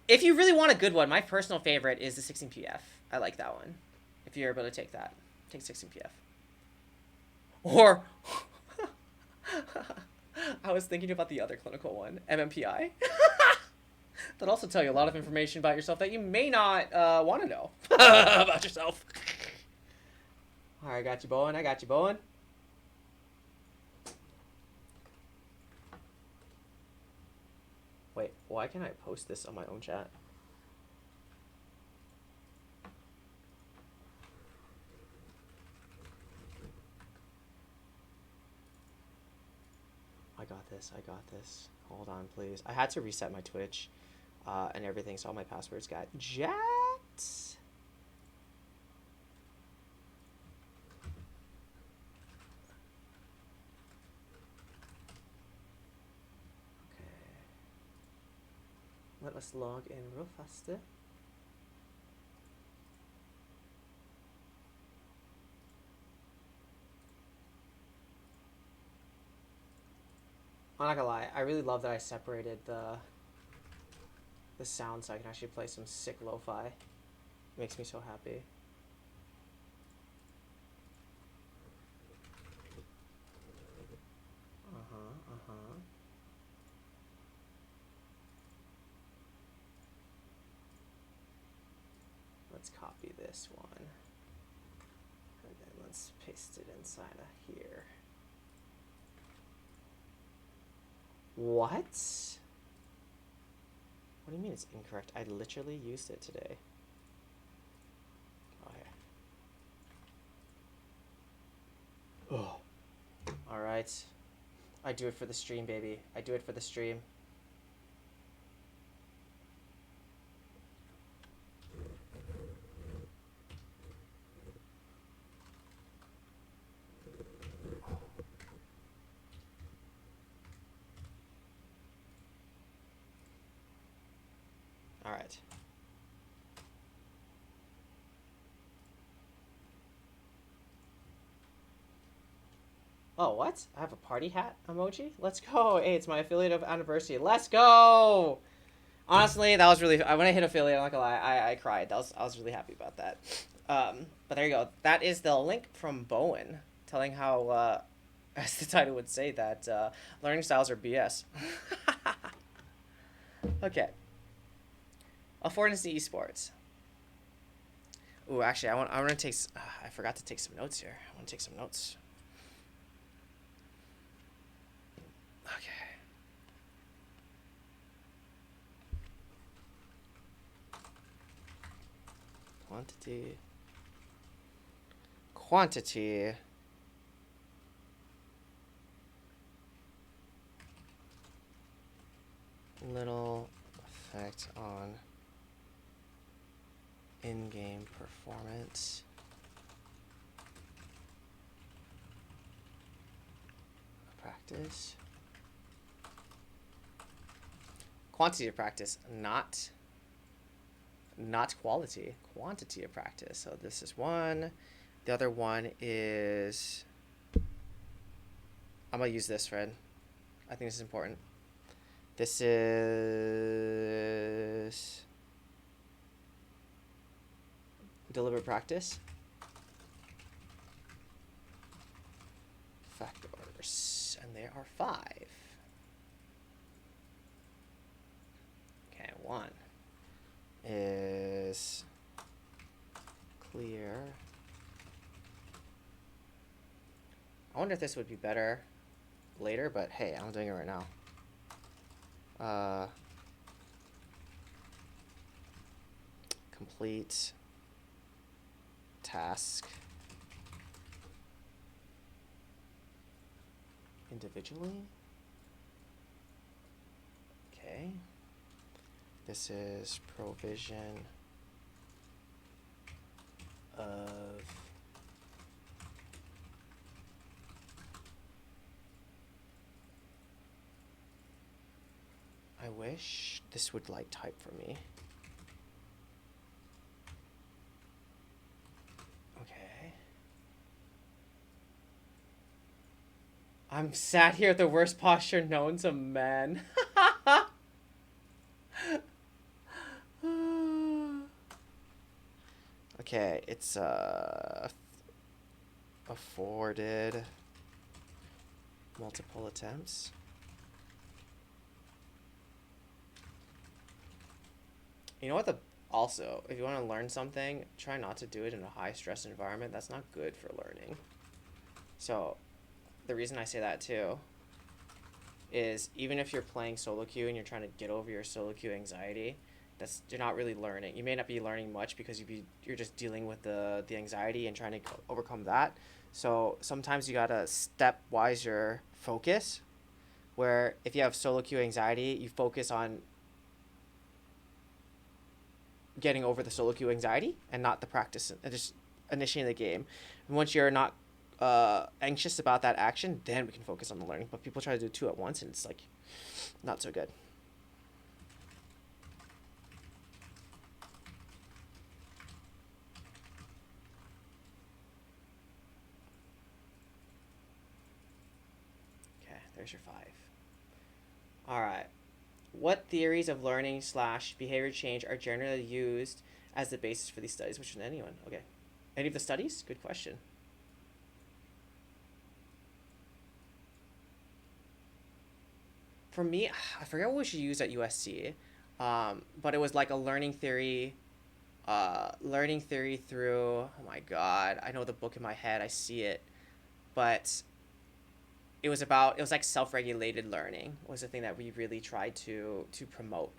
If you really want a good one, my personal favorite is the 16PF. I like that one, if you're able to take that. Take 16 PF. Or I was thinking about the other clinical one, MMPI. That'll also tell you a lot of information about yourself that you may not want to know about yourself. All right, I got you, Bowen. I got you, Bowen. Wait, why can't I post this on my own chat? I got this. I got this. Hold on, please. I had to reset my Twitch and everything, so all my passwords got jacked. Let us log in real faster. I'm not gonna lie, I really love that I separated the sound so I can actually play some sick lo-fi. It makes me so happy. Let's copy this one. And then let's paste it inside of here. What? What do you mean it's incorrect? I literally used it today. Okay. Oh. Alright. I do it for the stream, baby. I do it for the stream. Alright. Oh, what? I have a party hat emoji? Let's go. Hey, it's my affiliate of anniversary. Let's go. Honestly, that was really, when I hit affiliate, I'm not gonna lie, I cried. I was really happy about that. But there you go. That is the link from Bowen telling how, as the title would say, that learning styles are BS. Okay. Affordance to esports. Ooh, actually, I want to take. I forgot to take some notes here. I want to take some notes. Okay. Quantity. Little effect on in-game performance. Practice. Quantity of practice, not quality. Quantity of practice. So this is one. The other one is, I'm gonna use this, Fred. I think this is important. This is deliberate practice. Factors, and there are 5. Okay, 1 is clear. I wonder if this would be better later, but hey, I'm doing it right now. Complete task individually. Okay. This is provision of I wish this would like type for me. Okay. I'm sat here at the worst posture known to men. Okay, it's afforded multiple attempts. You know what also, if you want to learn something, try not to do it in a high stress environment. That's not good for learning. So the reason I say that too is even if you're playing solo queue and you're trying to get over your solo queue anxiety, you're not really learning. You may not be learning much because you're just dealing with the anxiety and trying to overcome that. So sometimes you gotta stepwise your focus, where if you have solo queue anxiety, you focus on getting over the solo queue anxiety and not the practice and just initiating the game. And once you're not anxious about that action, then we can focus on the learning. But people try to do two at once, and it's like not so good. Okay, there's your 5. All right. What theories of learning / behavior change are generally used as the basis for these studies? Which is anyone? Okay. Any of the studies? Good question. For me, I forget what we should use at USC, but it was like a learning theory through, oh my god, I know the book in my head, I see it, but it was like self-regulated learning was the thing that we really tried to promote.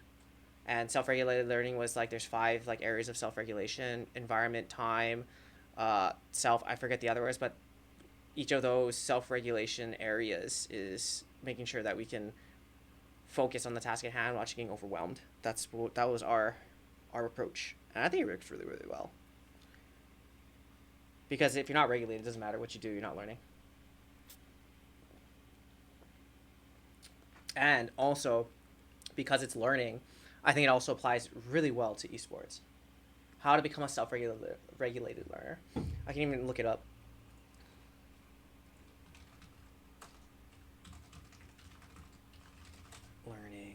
And self-regulated learning was like there's 5 like areas of self-regulation: environment, time, I forget the other words, but each of those self-regulation areas is making sure that we can focus on the task at hand without getting overwhelmed. That was our approach, and I think it worked really, really well. Because if you're not regulated, it doesn't matter what you do, you're not learning. And also, because it's learning, I think it also applies really well to esports. How to become a self-regulated learner. I can even look it up. Learning.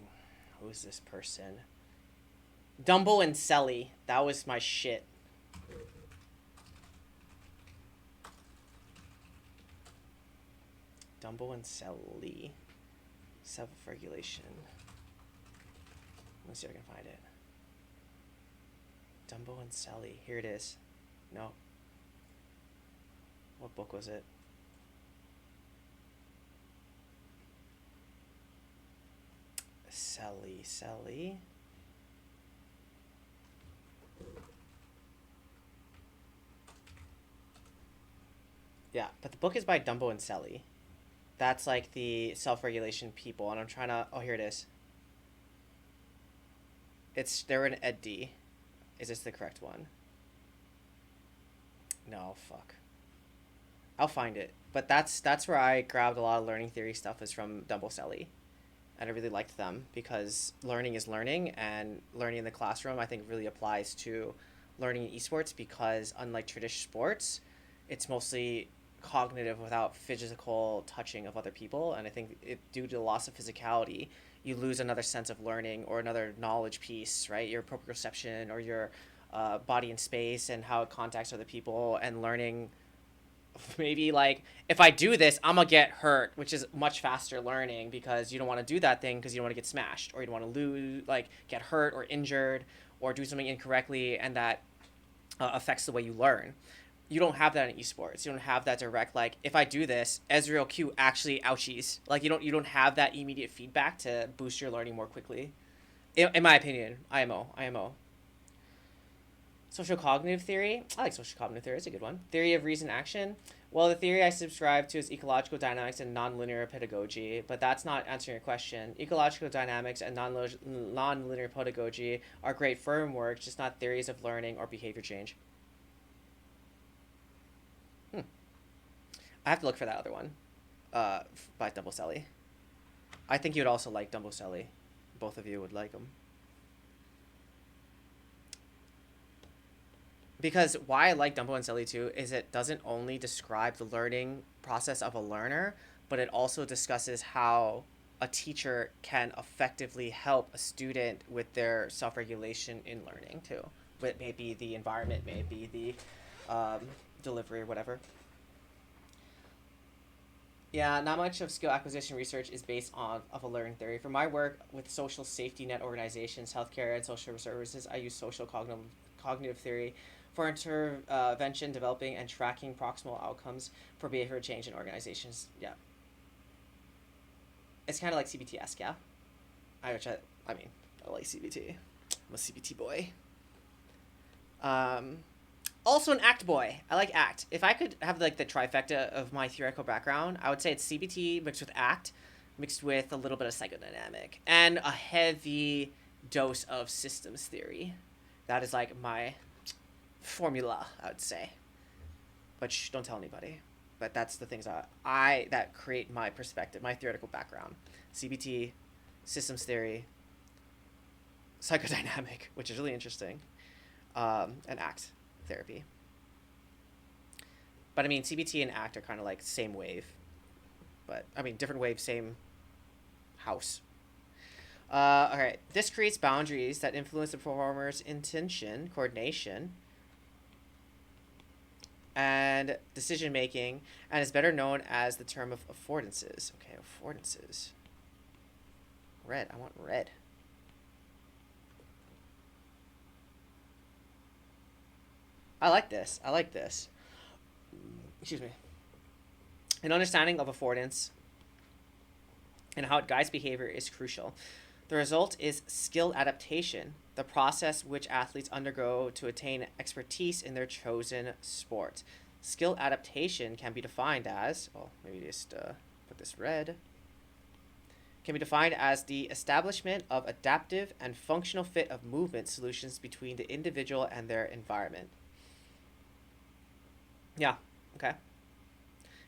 Who's this person? Dumbo and Selly. That was my shit. Dumbo and Selly. Self-regulation. Let's see if I can find it. Dumbo and Selly. Here it is. No. What book was it? Selly. Yeah, but the book is by Dumbo and Selly. That's like the self-regulation people, and I'm trying to... Oh, here it is. They're in Ed D. Is this the correct one? No, fuck. I'll find it. But that's where I grabbed a lot of learning theory stuff, is from Dumbo Selly. And I really liked them because learning is learning, and learning in the classroom I think really applies to learning in esports, because unlike traditional sports, it's mostly cognitive without physical touching of other people. And I think due to the loss of physicality, you lose another sense of learning or another knowledge piece, right? Your proprioception or your body in space and how it contacts other people, and learning maybe like, if I do this, I'm gonna get hurt, which is much faster learning, because you don't want to do that thing because you don't want to get smashed, or you don't want to lose, like get hurt or injured or do something incorrectly, and that affects the way you learn. You don't have that in esports. You don't have that direct, like, if I do this, Ezreal Q actually ouchies. Like, you don't have that immediate feedback to boost your learning more quickly. In my opinion, IMO. Social cognitive theory. I like social cognitive theory. It's a good one. Theory of reason action. Well, the theory I subscribe to is ecological dynamics and nonlinear pedagogy, but that's not answering your question. Ecological dynamics and nonlinear pedagogy are great frameworks, just not theories of learning or behavior change. I have to look for that other one, by Dumbo Selly. I think you would also like Dumbo Selly. Both of you would like them. Because why I like Dumbo and Selly too is it doesn't only describe the learning process of a learner, but it also discusses how a teacher can effectively help a student with their self-regulation in learning too. But maybe the environment, maybe the delivery or whatever. Yeah, not much of skill acquisition research is based on of a learning theory. For my work with social safety net organizations, healthcare, and social services, I use social cognitive theory for intervention, developing, and tracking proximal outcomes for behavior change in organizations. Yeah, it's kind of like CBT-esque, yeah. I mean, I like CBT. I'm a CBT boy. Um, Also an act boy. I like act. If I could have like the trifecta of my theoretical background, I would say it's CBT mixed with act, mixed with a little bit of psychodynamic, and a heavy dose of systems theory. That is like my formula, I would say. But shh, don't tell anybody. But that's the things that create my perspective, my theoretical background. CBT, systems theory, psychodynamic, which is really interesting, and act therapy. But I mean, CBT and ACT are kind of like same wave, but I mean, different wave, same house. All right, this creates boundaries that influence the performer's intention, coordination, and decision making, and is better known as the term of affordances. Okay, affordances. Red. I want red. I like this. I like this. Excuse me. An understanding of affordance and how it guides behavior is crucial. The result is skill adaptation, the process which athletes undergo to attain expertise in their chosen sport. Skill adaptation can be defined as, well, maybe just put this red, can be defined as the establishment of adaptive and functional fit of movement solutions between the individual and their environment. Yeah, okay.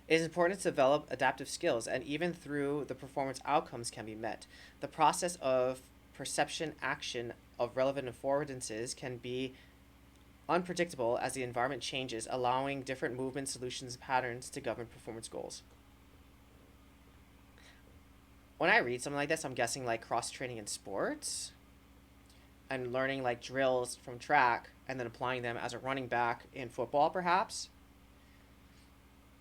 It is important to develop adaptive skills, and even through the performance outcomes can be met. The process of perception action of relevant affordances can be unpredictable as the environment changes, allowing different movement solutions and patterns to govern performance goals. When I read something like this, I'm guessing like cross training in sports and learning like drills from track and then applying them as a running back in football, perhaps.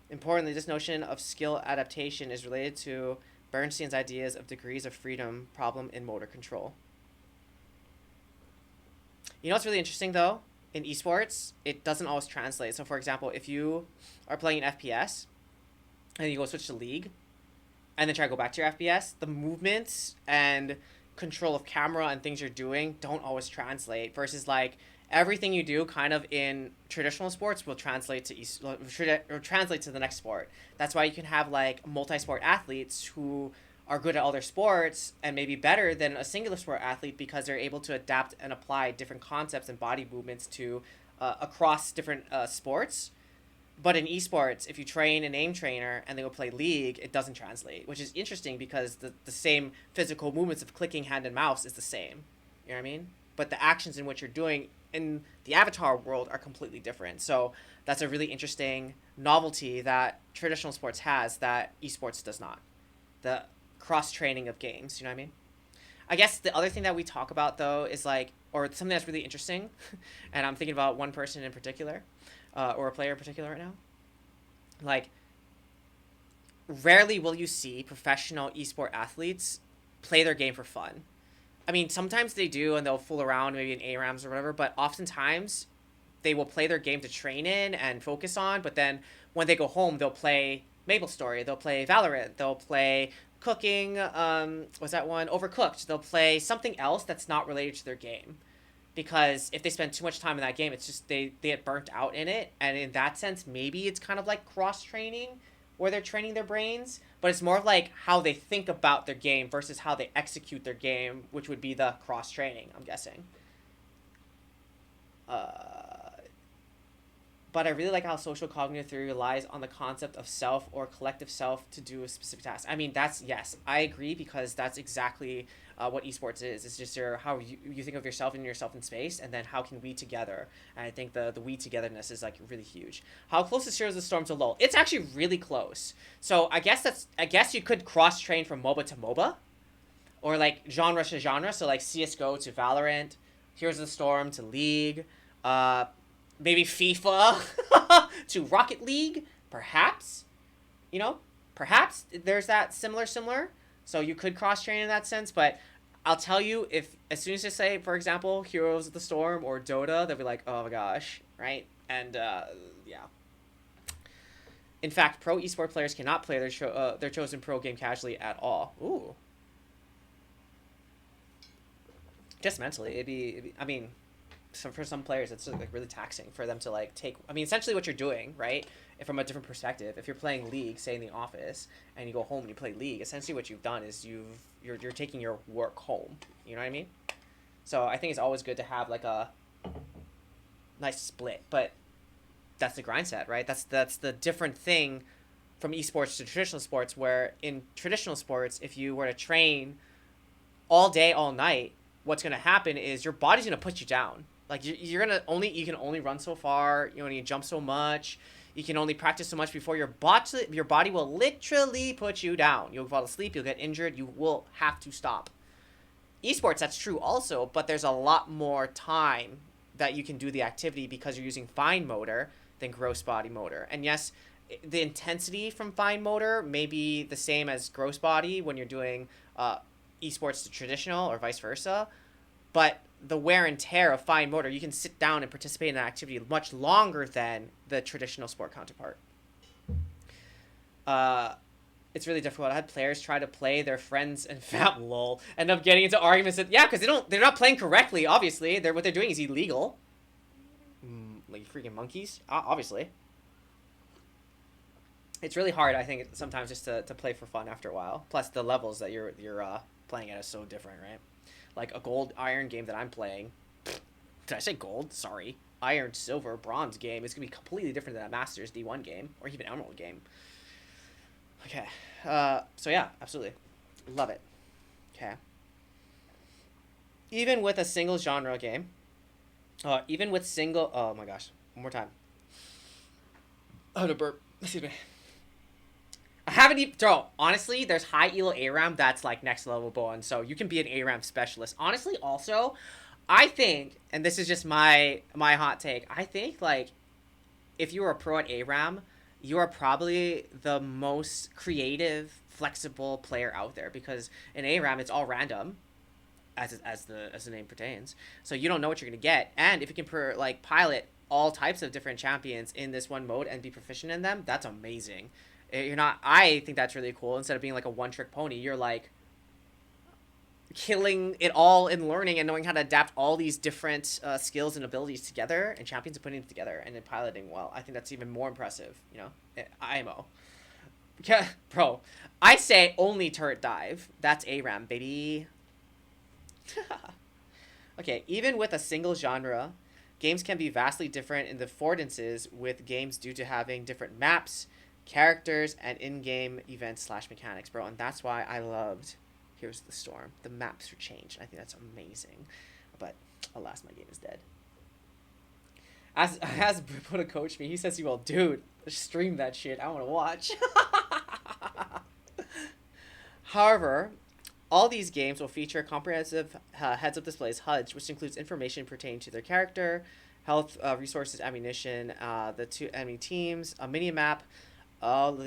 Importantly, this notion of skill adaptation is related to Bernstein's ideas of degrees of freedom problem in motor control. You know what's really interesting though? In esports, it doesn't always translate. So, for example, if you are playing an FPS and you go switch to League and then try to go back to your FPS, the movements and control of camera and things you're doing don't always translate. Versus like everything you do kind of in traditional sports will translate to or translate to the next sport. That's why you can have like multi-sport athletes who are good at other sports and maybe better than a singular sport athlete because they're able to adapt and apply different concepts and body movements to across different sports. But in esports, if you train an aim trainer and they go play League, it doesn't translate, which is interesting because the same physical movements of clicking hand and mouse is the same. You know what I mean? But the actions in what you're doing in the avatar world are completely different. So that's a really interesting novelty that traditional sports has that esports does not. The cross training of games, you know what I mean? I guess the other thing that we talk about though is like, or something that's really interesting, and I'm thinking about one person in particular, or a player in particular right now. Like, rarely will you see professional esport athletes play their game for fun. I mean, sometimes they do and they'll fool around maybe in ARAMs or whatever, but oftentimes they will play their game to train in and focus on, but then when they go home, they'll play MapleStory, they'll play Valorant, they'll play cooking, what's that one? Overcooked. They'll play something else that's not related to their game. Because if they spend too much time in that game, it's just they get burnt out in it. And in that sense, maybe it's kind of like cross-training where they're training their brains, but it's more of like how they think about their game versus how they execute their game, which would be the cross-training, I'm guessing. But I really like how social cognitive theory relies on the concept of self or collective self to do a specific task. I mean, yes, I agree because that's exactly what esports is. It's just how you think of yourself and yourself in space, and then how can we together. And I think the we togetherness is like really huge. How close is Heroes of the Storm to LoL? It's actually really close. So I guess you could cross train from MOBA to MOBA, or like genre to genre. So like CS:GO to Valorant, Heroes of the Storm to League. Maybe FIFA to Rocket League, perhaps. You know, perhaps there's that similar. So you could cross train in that sense, but I'll tell you, if as soon as you say, for example, Heroes of the Storm or Dota, they'll be like, oh my gosh, right? And yeah. In fact, pro esport players cannot play their chosen pro game casually at all. Ooh. Just mentally, I mean, for some players, it's like really taxing for them to like take. I mean, essentially, what you're doing, right? From a different perspective, if you're playing League, say in the office, and you go home and you play League, essentially what you've done is you're taking your work home. You know what I mean? So I think it's always good to have like a nice split, but that's the grind set, right? That's the different thing from esports to traditional sports, where in traditional sports, if you were to train all day, all night, what's going to happen is your body's going to put you down. Like you can only run so far, you only jump so much, you can only practice so much before your body will literally put you down. You'll fall asleep, you'll get injured, you will have to stop. Esports, that's true also, but there's a lot more time that you can do the activity because you're using fine motor than gross body motor. And yes, the intensity from fine motor may be the same as gross body when you're doing esports to traditional or vice versa, but the wear and tear of fine motor, you can sit down and participate in an activity much longer than the traditional sport counterpart. It's really difficult. I had players try to play their friends and lol, end up getting into arguments that, yeah, because they're not playing correctly, obviously. What they're doing is illegal. Like freaking monkeys, obviously. It's really hard, I think, sometimes just to play for fun after a while. Plus, the levels that you're playing at is so different, right? Like a gold, iron game that I'm playing. Did I say gold? Sorry. Iron, silver, bronze game is going to be completely different than a Masters D1 game or even Emerald game. Okay. So yeah, absolutely. Love it. Okay. Even with a single genre game, oh my gosh, one more time. Oh, no, burp. Excuse me. I haven't even, honestly, there's high elo ARAM that's like next level bone, so you can be an ARAM specialist. Honestly, also, I think, and this is just my hot take, I think like if you were a pro at ARAM, you are probably the most creative, flexible player out there, because in ARAM it's all random, as the name pertains. So you don't know what you're gonna get, and if you can pilot all types of different champions in this one mode and be proficient in them, that's amazing. I think that's really cool. Instead of being like a one-trick pony, you're like killing it all in learning and knowing how to adapt all these different skills and abilities together, and champions and putting it together and then piloting well. I think that's even more impressive, you know? IMO. Yeah, bro. I say only turret dive. That's ARAM, baby. Okay, even with a single genre, games can be vastly different in the affordances with games due to having different maps, characters, and in-game events / mechanics, bro. And that's why I loved Heroes of the Storm. The maps were changed. I think that's amazing. But alas, my game is dead. As Buddha coached me, he says he will, dude, stream that shit. I want to watch. However, all these games will feature comprehensive heads-up displays (HUDs), which includes information pertaining to their character, health, resources, ammunition, the two enemy teams, a mini-map, all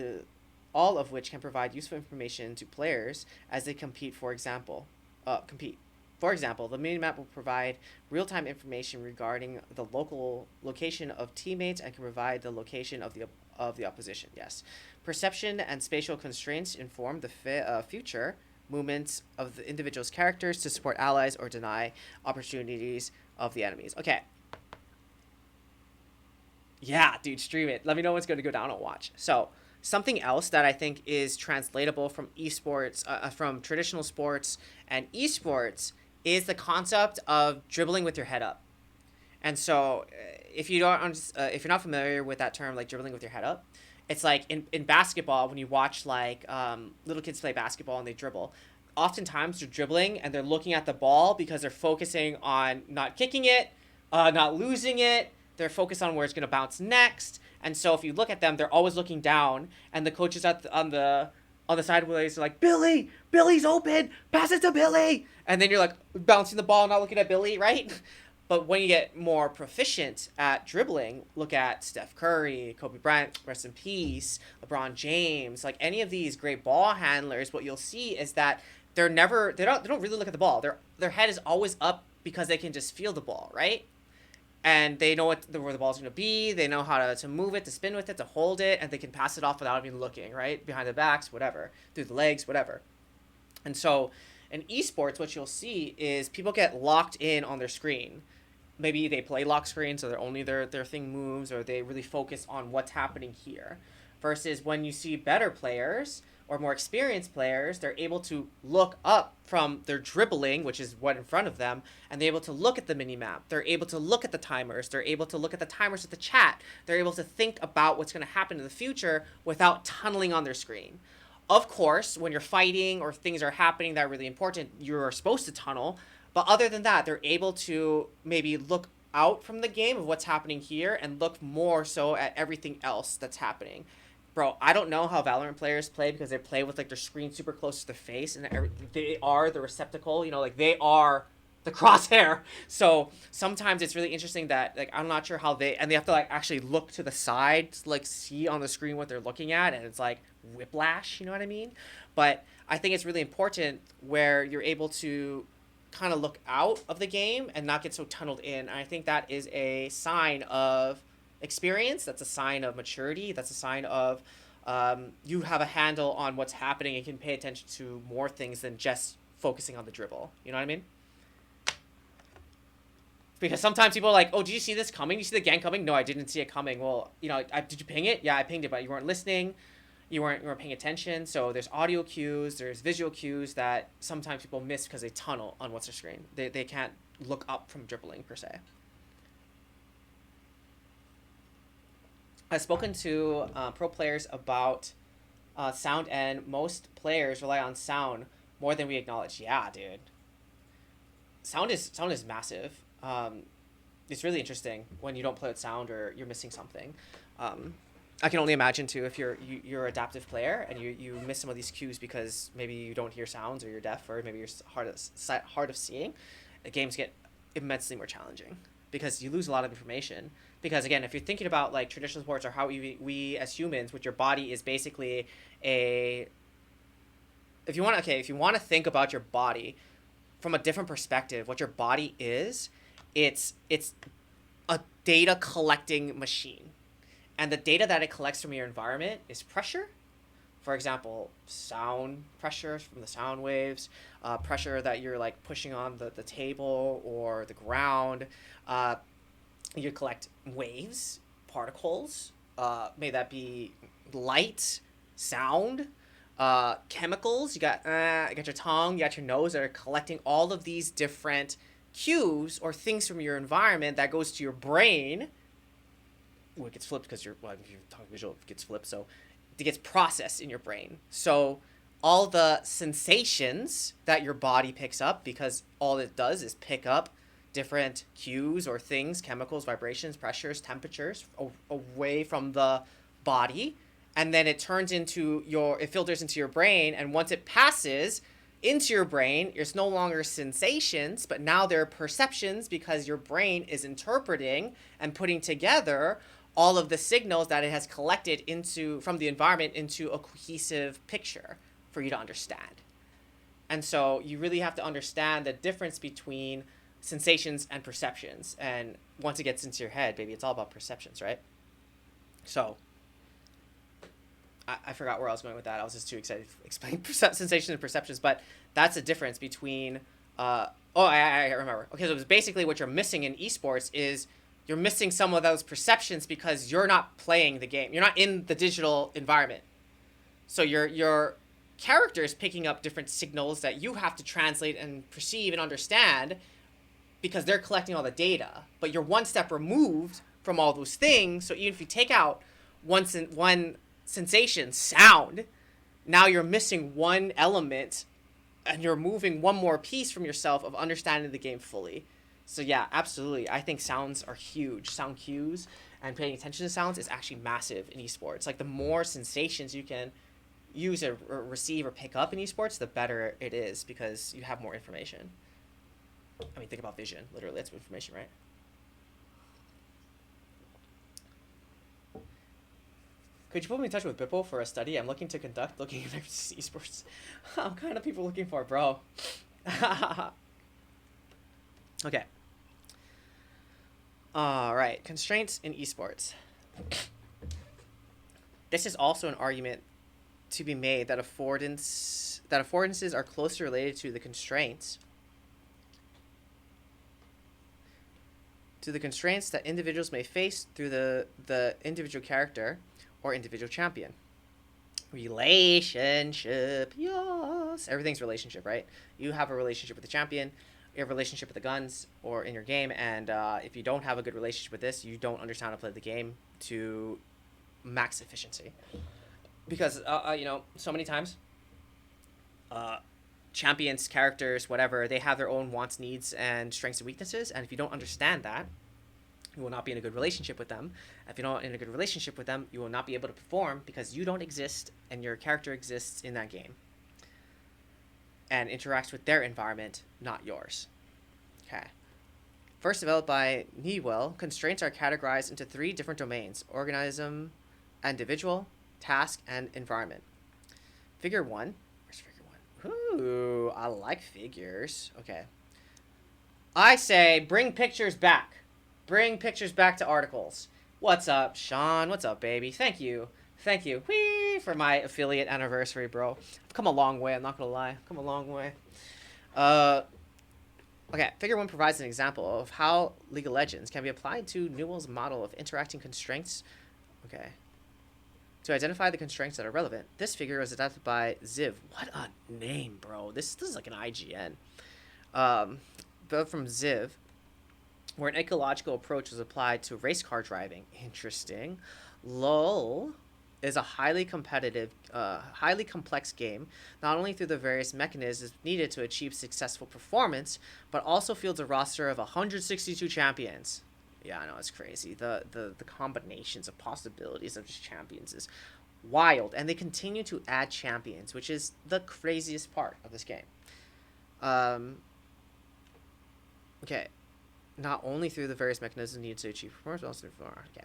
of which can provide useful information to players as they compete. For example, the mini-map will provide real-time information regarding the local location of teammates and can provide the location of the opposition. Yes, perception and spatial constraints inform the future movements of the individual's characters to support allies or deny opportunities of the enemies. Okay. Yeah, dude, stream it. Let me know what's going to go down and watch. So, something else that I think is translatable from esports, from traditional sports and esports, is the concept of dribbling with your head up. And so, if you're not familiar with that term, like dribbling with your head up, it's like in basketball, when you watch like little kids play basketball and they dribble, oftentimes they're dribbling and they're looking at the ball because they're focusing on not kicking it, not losing it. They're focused on where it's going to bounce next. And so if you look at them, they're always looking down, and the coaches on the sideways are like, Billy's open, pass it to Billy. And then you're like bouncing the ball, not looking at Billy, right? But when you get more proficient at dribbling, look at Steph Curry, Kobe Bryant, rest in peace, LeBron James, like any of these great ball handlers, what you'll see is that they don't really look at the ball. Their head is always up because they can just feel the ball, right? And they know where the ball's going to be. They know how to move it, to spin with it, to hold it, and they can pass it off without even looking, right? Behind the backs, whatever, through the legs, whatever. And so in esports, what you'll see is people get locked in on their screen. Maybe they play lock screen, so their thing moves, or they really focus on what's happening here. Versus when you see better players or more experienced players, they're able to look up from their dribbling, which is what in front of them, and they're able to look at the mini map. They're able to look at the timers. They're able to look at the timers of the chat. They're able to think about what's going to happen in the future without tunneling on their screen. Of course, when you're fighting or things are happening that are really important, you're supposed to tunnel. But other than that, they're able to maybe look out from the game of what's happening here and look more so at everything else that's happening. Bro, I don't know how Valorant players play because they play with like their screen super close to their face, and they are the receptacle, like they are the crosshair. So sometimes it's really interesting that like I'm not sure how they have to like actually look to the side to like see on the screen what they're looking at, and it's like whiplash, you know what I mean? But I think it's really important where you're able to kind of look out of the game and not get so tunneled in. And I think that is a sign of experience. That's a sign of maturity. That's a sign of you have a handle on what's happening and can pay attention to more things than just focusing on the dribble. You know what I mean? Because sometimes people are like, oh, did you see this coming? Did you see the gang coming? No, I didn't see it coming. Well, did you ping it? Yeah, I pinged it, but you weren't listening. You weren't paying attention. So there's audio cues, there's visual cues that sometimes people miss because they tunnel on what's their screen. They can't look up from dribbling per se. I've spoken to pro players about sound, and most players rely on sound more than we acknowledge. Yeah, dude. Sound is massive. It's really interesting when you don't play with sound or you're missing something. I can only imagine too if you're an adaptive player and you miss some of these cues because maybe you don't hear sounds or you're deaf or maybe you're hard of seeing. The games get immensely more challenging because you lose a lot of information. Because again, if you're thinking about like traditional sports or how we as humans, with your body is basically if you want to think about your body from a different perspective, what your body is, it's a data collecting machine. And the data that it collects from your environment is pressure. For example, sound pressure from the sound waves, pressure that you're like pushing on the table or the ground. You collect waves, particles, may that be light, sound, chemicals. You got your tongue, you got your nose that are collecting all of these different cues or things from your environment that goes to your brain. Well, it gets flipped because your tongue visual gets flipped, so it gets processed in your brain. So all the sensations that your body picks up, because all it does is pick up different cues or things, chemicals, vibrations, pressures, temperatures away from the body, and then it filters into your brain, and once it passes into your brain, it's no longer sensations, but now they're perceptions because your brain is interpreting and putting together all of the signals that it has collected from the environment into a cohesive picture for you to understand. And so you really have to understand the difference between sensations and perceptions. And once it gets into your head, baby, it's all about perceptions, right? So I forgot where I was going with that. I was just too excited to explain sensations and perceptions, but that's the difference between I remember. Okay, so it's basically what you're missing in esports is you're missing some of those perceptions because you're not playing the game. You're not in the digital environment. So your character is picking up different signals that you have to translate and perceive and understand because they're collecting all the data. But you're one step removed from all those things. So even if you take out one sensation, sound, now you're missing one element and you're moving one more piece from yourself of understanding the game fully. So yeah, absolutely. I think sounds are huge. Sound cues and paying attention to sounds is actually massive in esports. Like the more sensations you can use or receive or pick up in esports, the better it is because you have more information. I mean, think about vision. Literally, that's information, right? Could you put me in touch with Bippo for a study I'm looking to conduct looking at esports? What kind of people looking for, bro? Okay. Alright, constraints in esports. This is also an argument to be made that affordances are closely related to the constraints that individuals may face through the individual character or individual champion. Relationship, yes. Everything's relationship, right? You have a relationship with the champion, you have a relationship with the guns, or in your game, and if you don't have a good relationship with this, you don't understand how to play the game to max efficiency. Because, so many times, champions, characters, whatever, they have their own wants, needs, and strengths and weaknesses, and if you don't understand that, you will not be in a good relationship with them. If you're not in a good relationship with them, you will not be able to perform because you don't exist and your character exists in that game and interacts with their environment, not yours. Okay. First developed by Newell, constraints are categorized into 3 different domains: organism, individual, task, and environment. Figure 1. Where's figure 1? Ooh, I like figures. Okay. I say bring pictures back. Bring pictures back to articles. What's up, Sean? What's up, baby? Thank you. Thank you. Whee! For my affiliate anniversary, bro. I've come a long way, I'm not gonna lie. I've come a long way. Okay, figure 1 provides an example of how League of Legends can be applied to Newell's model of interacting constraints. Okay. To identify the constraints that are relevant. This figure was adapted by Ziv. What a name, bro. This is like an IGN. But from Ziv, where an ecological approach was applied to race car driving. Interesting. LOL is a highly competitive, highly complex game, not only through the various mechanisms needed to achieve successful performance, but also fields a roster of 162 champions. Yeah, I know, it's crazy. The combinations of possibilities of just champions is wild, and they continue to add champions, which is the craziest part of this game. Okay. Not only through the various mechanisms needed to achieve performance, but also through... Okay.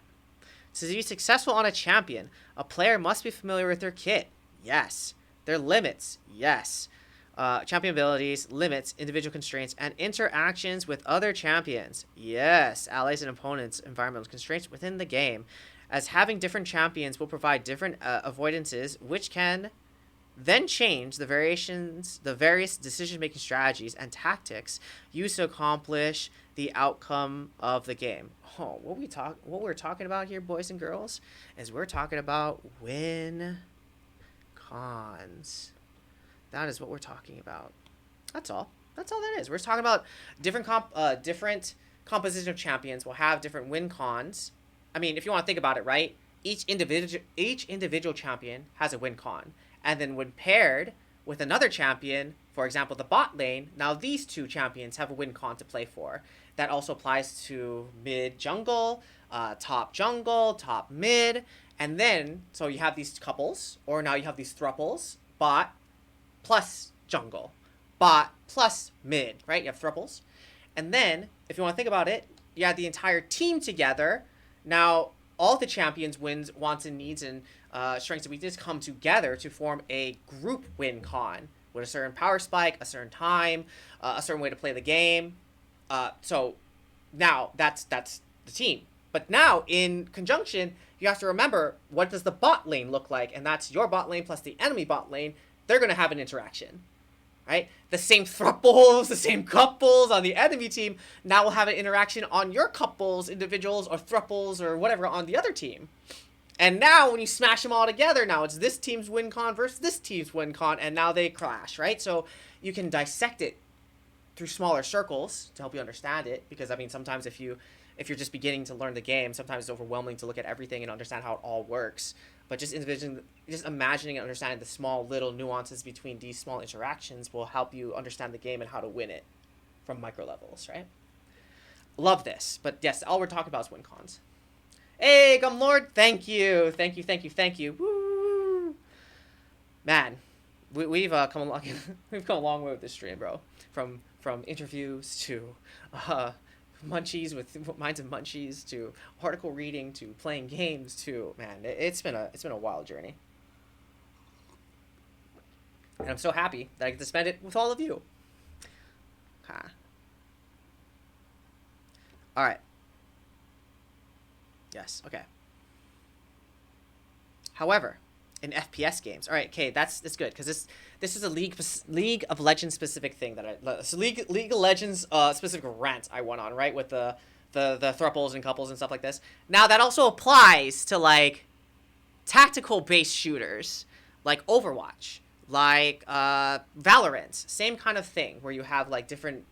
So to be successful on a champion, a player must be familiar with their kit. Yes. Their limits. Yes. Champion abilities, limits, individual constraints, and interactions with other champions. Yes. Allies and opponents, environmental constraints within the game. As having different champions will provide different avoidances, which can then change the various decision-making strategies and tactics used to accomplish the outcome of the game. Oh, what we're talking about here, boys and girls, is we're talking about win cons. That is what we're talking about. That's all. That's all that is. We're talking about different composition of champions will have different win cons. I mean, if you want to think about it, right? Each individual champion has a win con. And then when paired with another champion, for example, the bot lane, now these 2 champions have a win con to play for. That also applies to mid jungle, top mid, and then, so you have these couples, or now you have these thruples, bot plus jungle, bot plus mid, right? You have thruples. And then, if you want to think about it, you have the entire team together. Now, all the champions' wins, wants, and needs, and strengths and weaknesses come together to form a group win con with a certain power spike, a certain time, a certain way to play the game. So now that's the team. But now in conjunction, you have to remember, what does the bot lane look like? And that's your bot lane plus the enemy bot lane. They're going to have an interaction, right? The same thruples, the same couples on the enemy team now will have an interaction on your couples, individuals, or thruples, or whatever on the other team. And now when you smash them all together, now it's this team's win con versus this team's win con, and now they clash, right? So you can dissect it through smaller circles to help you understand it, because I mean, sometimes if you're just beginning to learn the game, sometimes it's overwhelming to look at everything and understand how it all works. But just imagining and understanding the small little nuances between these small interactions will help you understand the game and how to win it from micro levels, right? Love this. But yes, all we're talking about is win cons. Hey, Gum Lord, thank you. Woo! Man, we've come a long way with this stream, bro. From from interviews to munchies with minds of munchies to article reading to playing games to, man, it's been a wild journey. And I'm so happy that I get to spend it with all of you. Ha. All right. Yes. Okay. However, in FPS games, all right, okay, that's good because this is a League of Legends specific thing that League of Legends specific rant I went on, right, with the thruples and couples and stuff like this. Now that also applies to like tactical based shooters like Overwatch, like Valorant, same kind of thing where you have like different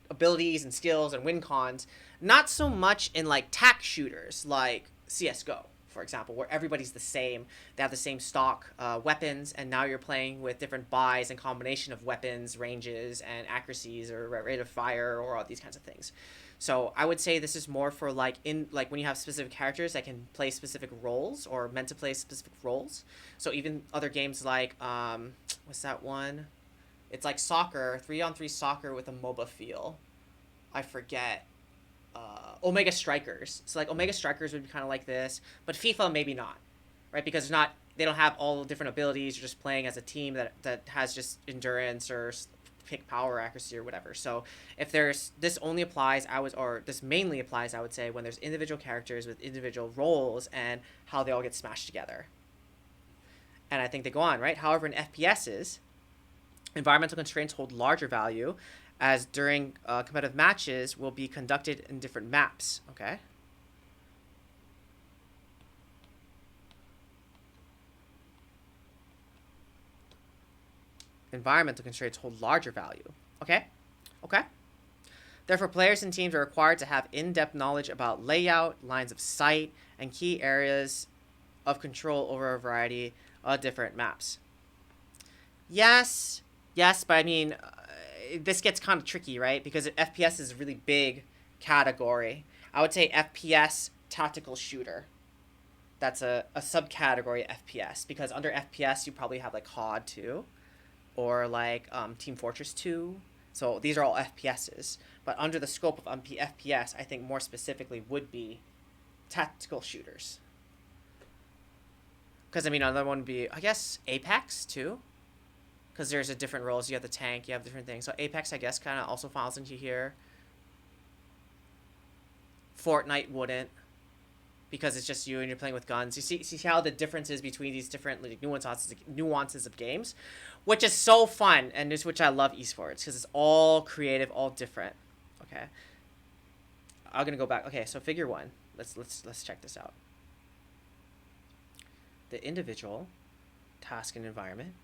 abilities and skills and win cons. Not so much in like tac shooters like CS:GO, for example, where everybody's the same. They have the same stock weapons, and now you're playing with different buys and combination of weapons, ranges, and accuracies, or rate of fire, or all these kinds of things. So I would say this is more for like when you have specific characters that can play specific roles or meant to play specific roles. So even other games like what's that one? It's like soccer, 3-on-3 soccer with a MOBA feel. I forget. Omega Strikers. So like Omega Strikers would be kind of like this, but FIFA maybe not, right? Because they don't have all the different abilities. You're just playing as a team that has just endurance or pick power, accuracy, or whatever. So if this mainly applies, I would say, when there's individual characters with individual roles and how they all get smashed together. And I think they go on, right? However, in FPSs, environmental constraints hold larger value, as during competitive matches will be conducted in different maps. Okay. Environmental constraints hold larger value. Okay. Okay. Therefore, players and teams are required to have in-depth knowledge about layout, lines of sight, and key areas of control over a variety of different maps. Yes, but I mean, this gets kind of tricky, right? Because FPS is a really big category. I would say FPS tactical shooter. That's a subcategory of FPS, because under FPS you probably have like COD 2 or like Team Fortress 2. So these are all FPSs. But under the scope of FPS, I think more specifically would be tactical shooters. Because I mean, another one would be, I guess, Apex too. Because there's a different roles. You have the tank, you have different things. So Apex, I guess, kind of also falls into here. Fortnite wouldn't, because it's just you and you're playing with guns. You see how the difference is between these different like, nuances of games, which is so fun, and which I love esports, because it's all creative, all different. Okay. I'm gonna go back. Okay, so figure 1. Let's check this out. The individual task and environment.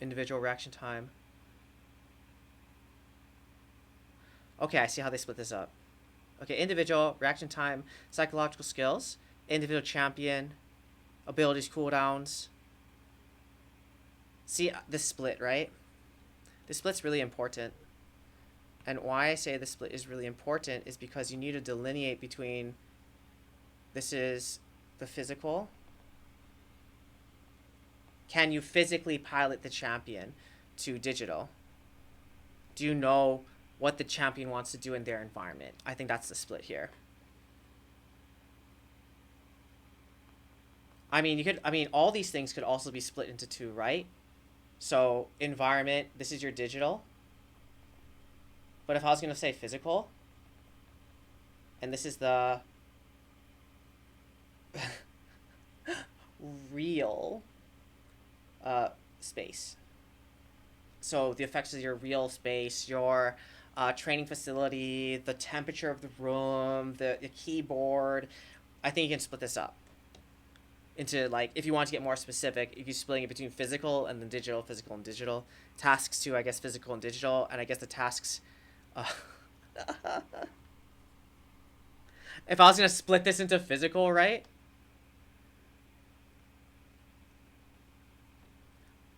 Individual reaction time. Okay, I see how they split this up. Okay, individual reaction time, psychological skills, individual champion, abilities cooldowns. See this split, right? This split's really important. And why I say the split is really important is because you need to delineate between, this is the physical. Can you physically pilot the champion to digital? Do you know what the champion wants to do in their environment? I think that's the split here. I mean, all these things could also be split into 2, right? So environment, this is your digital. But if I was going to say physical, and this is the real space. So the effects of your real space, your training facility, the temperature of the room, the keyboard. I think you can split this up into, like, if you want to get more specific, if you're splitting it between physical and then digital, physical and digital. Tasks too, I guess, physical and digital. And I guess the tasks... if I was going to split this into physical, right?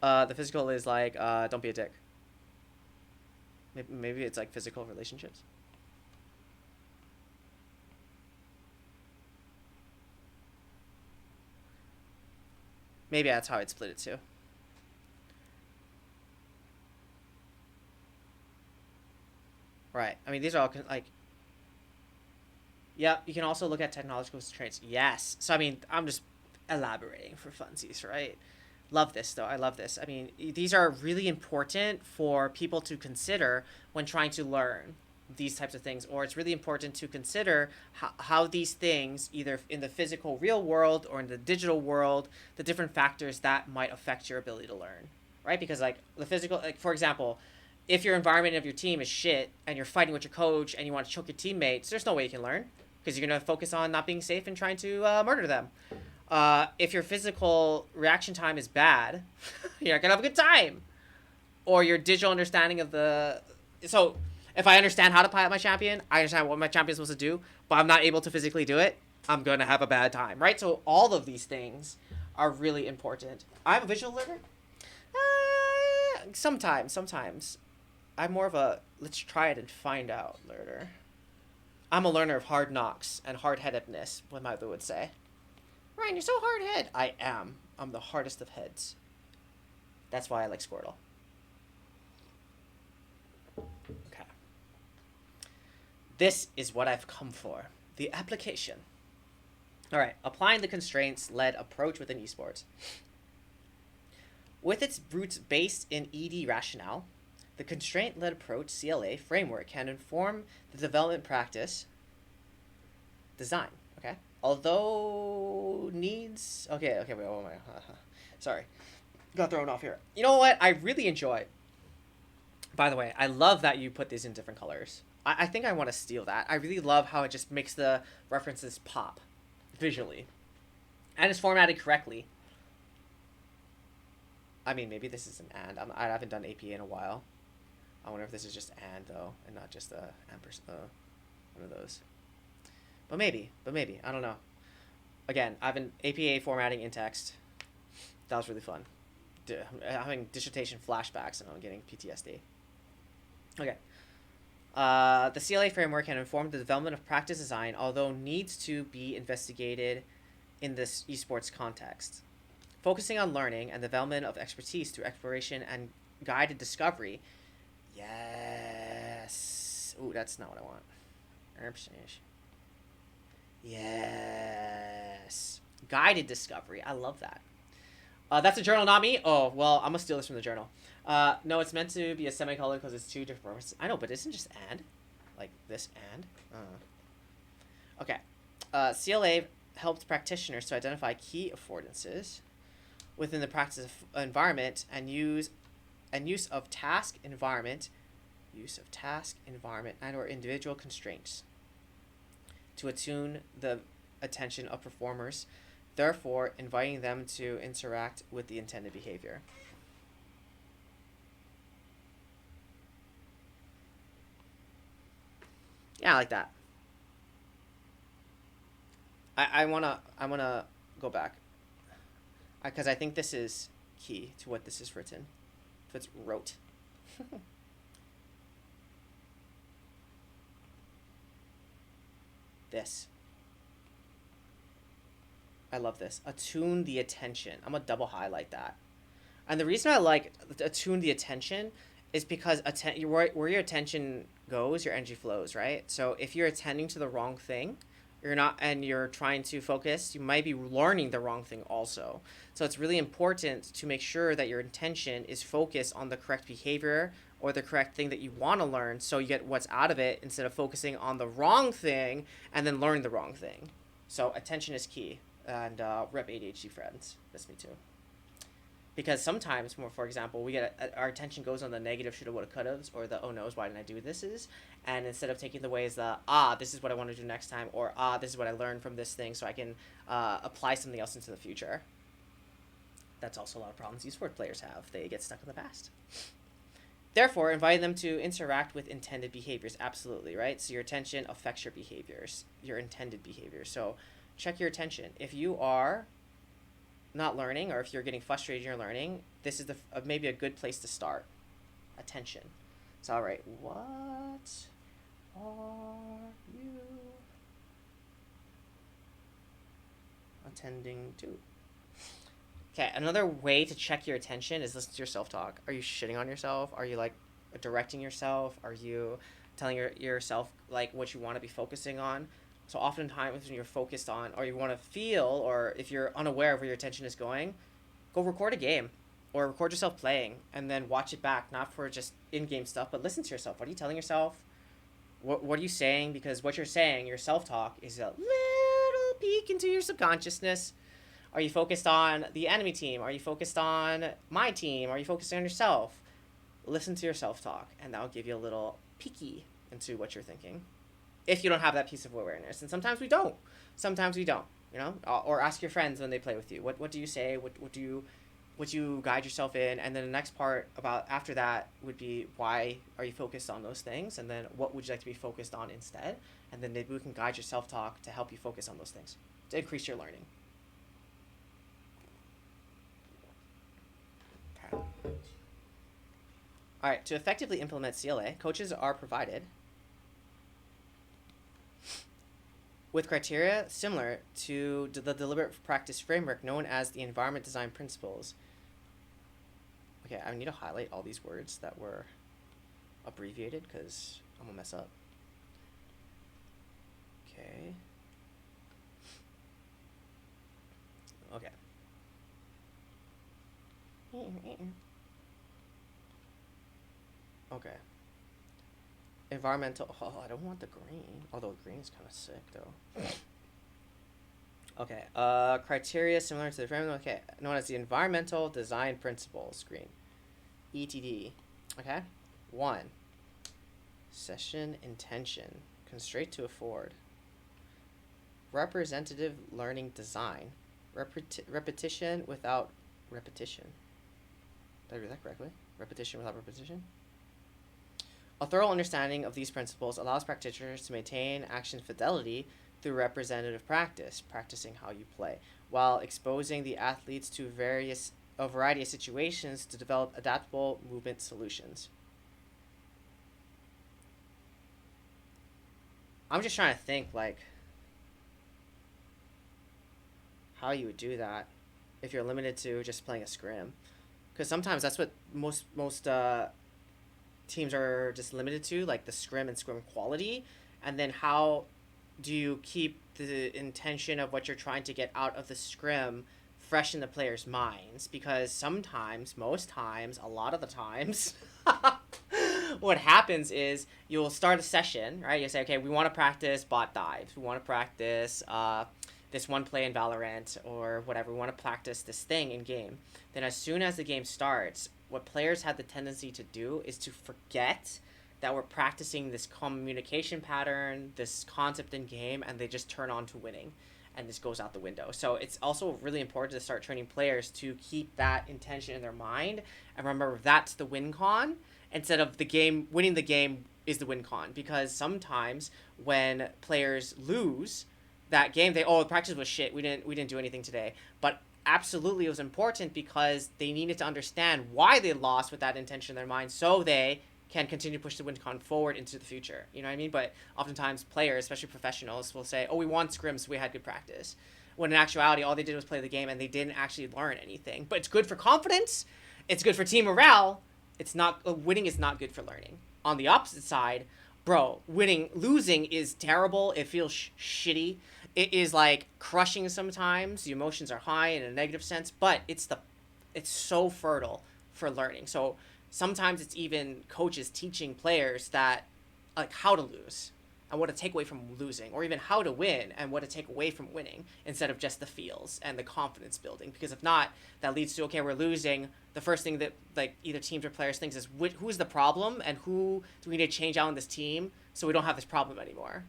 The physical is like, don't be a dick. Maybe it's like physical relationships. Maybe that's how I'd split it too. I mean, these are all like, yeah, you can also look at technological constraints. Yes. So, I mean, I'm just elaborating for funsies, right? Love this, though. I love this. I mean, these are really important for people to consider when trying to learn these types of things, or it's really important to consider how these things, either in the physical real world or in the digital world, the different factors that might affect your ability to learn, right? Because, like, the physical, like, for example, if your environment of your team is shit and you're fighting with your coach and you want to choke your teammates, there's no way you can learn because you're going to focus on not being safe and trying to murder them. If your physical reaction time is bad, you're not going to have a good time. Or your digital understanding of the... So, if I understand how to pilot my champion, I understand what my champion's supposed to do, but I'm not able to physically do it, I'm going to have a bad time, right? So, all of these things are really important. I'm a visual learner. Sometimes. I'm more of a let's try it and find out learner. I'm a learner of hard knocks and hard-headedness, what my mother would say. Ryan, you're so hard-headed. I am. I'm the hardest of heads. That's why I like Squirtle. Okay. This is what I've come for. The application. Alright, applying the constraints-led approach within esports. With its roots based in ED rationale, the constraint-led approach (CLA) framework can inform the development practice design. Okay, although needs. Okay. Wait. Oh my. Sorry, got thrown off here. You know what? I really enjoy. By the way, I love that you put these in different colors. I think I want to steal that. I really love how it just makes the references pop visually, and it's formatted correctly. I mean, maybe this is an and. I haven't done APA in a while. I wonder if this is just and, though, and not just a ampersand, one of those. But maybe. I don't know. Again, I've been APA formatting in text. That was really fun. Having dissertation flashbacks and I'm getting PTSD. Okay. The CLA framework can inform the development of practice design, although needs to be investigated in this esports context. Focusing on learning and development of expertise through exploration and guided discovery. Yes. Ooh, that's not what I want. Yes. Guided discovery. I love that. That's a journal, not me? Oh, well, I'm going to steal this from the journal. No, it's meant to be a semicolon because it's two different purposes. I know, but isn't it just and? Like this and? Okay. CLA helps practitioners to identify key affordances within the practice environment and use of task environment and or individual constraints to attune the attention of performers, therefore inviting them to interact with the intended behavior. Yeah, I like that. I wanna go back because I think this is key to what this is written. If it's wrote. This. I love this. Attune the attention. I'm gonna double highlight that. And the reason I like attune the attention is because where your attention goes, your energy flows, right? So if you're attending to the wrong thing, you're not, and you're trying to focus, you might be learning the wrong thing also. So it's really important to make sure that your intention is focused on the correct behavior or the correct thing that you want to learn, so you get what's out of it instead of focusing on the wrong thing and then learning the wrong thing. So attention is key. And rep ADHD friends. That's me too. Because sometimes, for example, we get our attention goes on the negative shoulda, woulda, couldas, or the oh no's, why didn't I do this? And instead of taking the ways the this is what I want to do next time, or this is what I learned from this thing, so I can apply something else into the future. That's also a lot of problems esports players have. They get stuck in the past. Therefore, inviting them to interact with intended behaviors. Absolutely, right? So your attention affects your behaviors, your intended behaviors. So check your attention. If you are not learning, or if you're getting frustrated in your learning, this is maybe a good place to start. Attention. So, all right, what are you attending to? Okay, another way to check your attention is listen to your self-talk. Are you shitting on yourself? Are you, like, directing yourself? Are you telling yourself like what you want to be focusing on. So oftentimes when you're focused on, or you want to feel, or if you're unaware of where your attention is going, go record a game or record yourself playing and then watch it back, not for just in-game stuff, but listen to yourself. What are you telling yourself? What are you saying? Because what you're saying, your self-talk, is a little peek into your subconsciousness. Are you focused on the enemy team? Are you focused on my team? Are you focusing on yourself? Listen to your self-talk, and that'll give you a little peeky into what you're thinking. If you don't have that piece of awareness. And sometimes we don't. Sometimes we don't, you know? Or ask your friends when they play with you. What do you say? What do you guide yourself in? And then the next part about after that would be, why are you focused on those things? And then what would you like to be focused on instead? And then maybe we can guide your self-talk to help you focus on those things, to increase your learning. Okay. All right, to effectively implement CLA, coaches are provided with criteria similar to the deliberate practice framework known as the environment design principles. Okay, I need to highlight all these words that were abbreviated because I'm gonna mess up. Okay. Okay. Okay. Environmental. Oh, I don't want the green. Although green is kind of sick, though. Okay. Criteria similar to the framework. Okay. Known as the environmental design principles. Green. ETD. Okay. 1. Session intention. Constraint to afford. Representative learning design. Repetition without repetition. Did I read that correctly? Repetition without repetition? A thorough understanding of these principles allows practitioners to maintain action fidelity through representative practice, practicing how you play, while exposing the athletes to a variety of situations to develop adaptable movement solutions. I'm just trying to think, like, how you would do that if you're limited to just playing a scrim. Because sometimes that's what most teams are just limited to, like the scrim and scrim quality. And then how do you keep the intention of what you're trying to get out of the scrim fresh in the players' minds? Because sometimes, most times, a lot of the times, what happens is you'll start a session, right? You say, okay, we want to practice bot dives. We want to practice this one play in Valorant or whatever. We want to practice this thing in game. Then as soon as the game starts, what players have the tendency to do is to forget that we're practicing this communication pattern, this concept in game, and they just turn on to winning, and this goes out the window. So it's also really important to start training players to keep that intention in their mind and remember that's the win con instead of the game. Winning the game is the win con, because sometimes when players lose that game, the practice was shit. We didn't do anything today, but absolutely it was important because they needed to understand why they lost with that intention in their mind so they can continue to push the win con forward into the future. You know what I mean? But oftentimes players, especially professionals, will say, oh, we won scrims, so we had good practice. When in actuality, all they did was play the game and they didn't actually learn anything. But it's good for confidence. It's good for team morale. It's not winning is not good for learning. On the opposite side, bro, losing is terrible. It feels shitty. It is like crushing sometimes. The emotions are high in a negative sense, but it's so fertile for learning. So sometimes it's even coaches teaching players that, like, how to lose and what to take away from losing, or even how to win and what to take away from winning, instead of just the feels and the confidence building. Because if not, that leads to, okay, we're losing. The first thing that, like, either teams or players thinks is, who's the problem and who do we need to change out on this team so we don't have this problem anymore.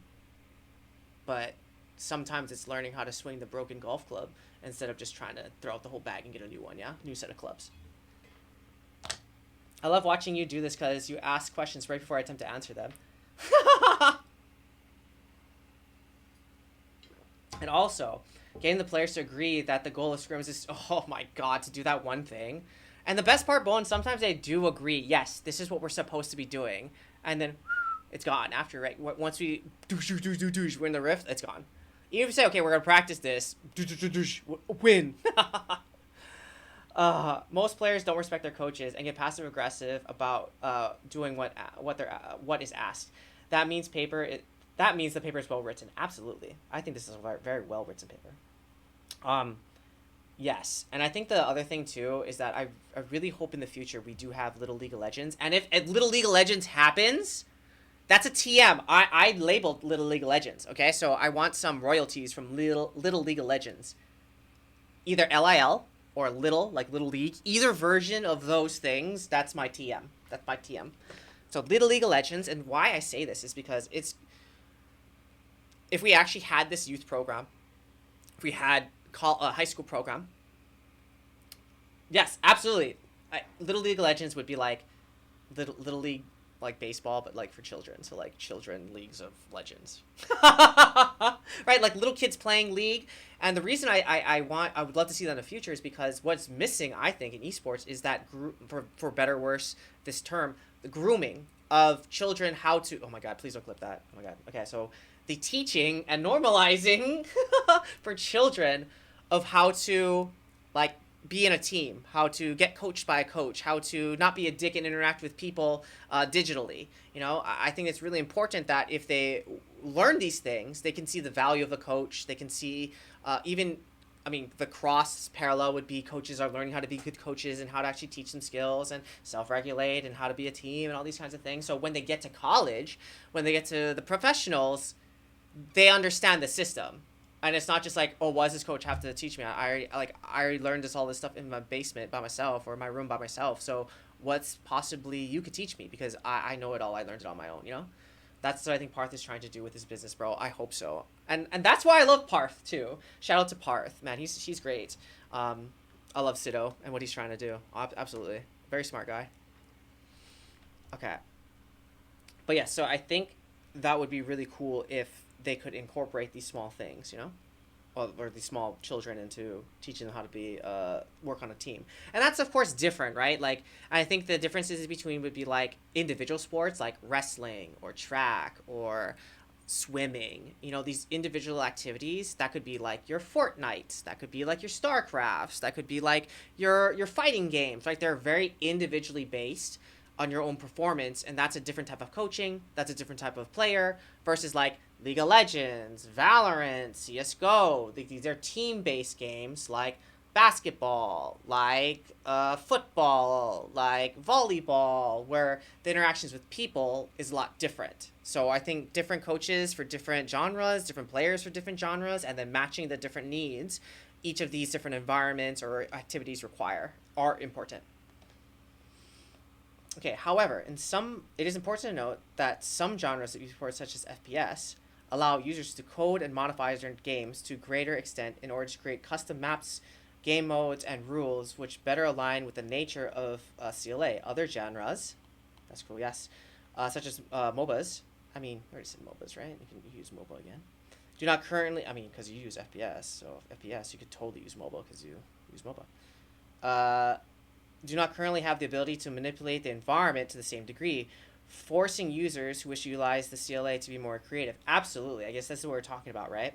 But sometimes it's learning how to swing the broken golf club instead of just trying to throw out the whole bag and get a new one, new set of clubs. I love watching you do this because you ask questions right before I attempt to answer them. And also, getting the players to agree that the goal of scrims is, oh my god, to do that one thing. And the best part, Bowen, sometimes they do agree, yes, this is what we're supposed to be doing. And then it's gone after, right? Once we win the rift, it's gone. Even if you say, okay, we're going to practice this, win. Most players don't respect their coaches and get passive aggressive about doing what is asked. that means that means the paper is well written. Absolutely, I think this is a very, very well written paper. Um, yes, and I think the other thing too is that I really hope in the future we do have Little League of Legends, and if Little League of Legends happens, that's a TM. I labeled Little League of Legends. Okay, so I want some royalties from Little League of Legends, either LIL or Little, like Little League, either version of those things. That's my TM. That's my TM. So Little League of Legends, and why I say this is because it's, if we actually had this youth program, if we had a high school program, yes, absolutely. Little League of Legends would be like Little League, like baseball, but like for children. So like children leagues of legends, right? Like little kids playing league. And the reason I would love to see that in the future is because what's missing, I think, in esports is that for better or worse, this term, the grooming of children, how to, oh my God, please don't clip that. Oh my God. Okay. So the teaching and normalizing for children of how to like be in a team, how to get coached by a coach, how to not be a dick and interact with people digitally. You know, I think it's really important that if they learn these things, they can see the value of a coach. They can see even, I mean, the cross parallel would be coaches are learning how to be good coaches and how to actually teach them skills and self-regulate and how to be a team and all these kinds of things. So when they get to college, when they get to the professionals, they understand the system. And it's not just like, oh, why does this coach have to teach me? I already learned all this stuff in my basement by myself or my room by myself. So what's possibly you could teach me, because I know it all. I learned it on my own, you know? That's what I think Parth is trying to do with his business, bro. I hope so. And that's why I love Parth too. Shout out to Parth, man. He's great. I love Sido and what he's trying to do. Absolutely. Very smart guy. Okay. But yeah, so I think that would be really cool if they could incorporate these small things, you know, or these small children into teaching them how to be work on a team. And that's of course different, right? Like I think the differences between would be like individual sports like wrestling or track or swimming, you know, these individual activities that could be like your Fortnite, that could be like your StarCrafts, that could be like your fighting games, right? They're very individually based on your own performance, and that's a different type of coaching, that's a different type of player versus like League of Legends, Valorant, CSGO. These are team-based games like basketball, like football, like volleyball, where the interactions with people is a lot different. So I think different coaches for different genres, different players for different genres, and then matching the different needs each of these different environments or activities require are important. Okay, however, it is important to note that some genres of esports, such as FPS, allow users to code and modify their games to greater extent in order to create custom maps, game modes, and rules which better align with the nature of CLA. Other genres, that's cool, yes, such as MOBAs. I mean, I already said MOBAs, right? You can use MOBA again. Do not currently, I mean, because you use FPS, so FPS, you could totally use MOBA because you use MOBA. Do not currently have the ability to manipulate the environment to the same degree, forcing users who wish to utilize the CLA to be more creative. Absolutely. I guess that's what we're talking about, right?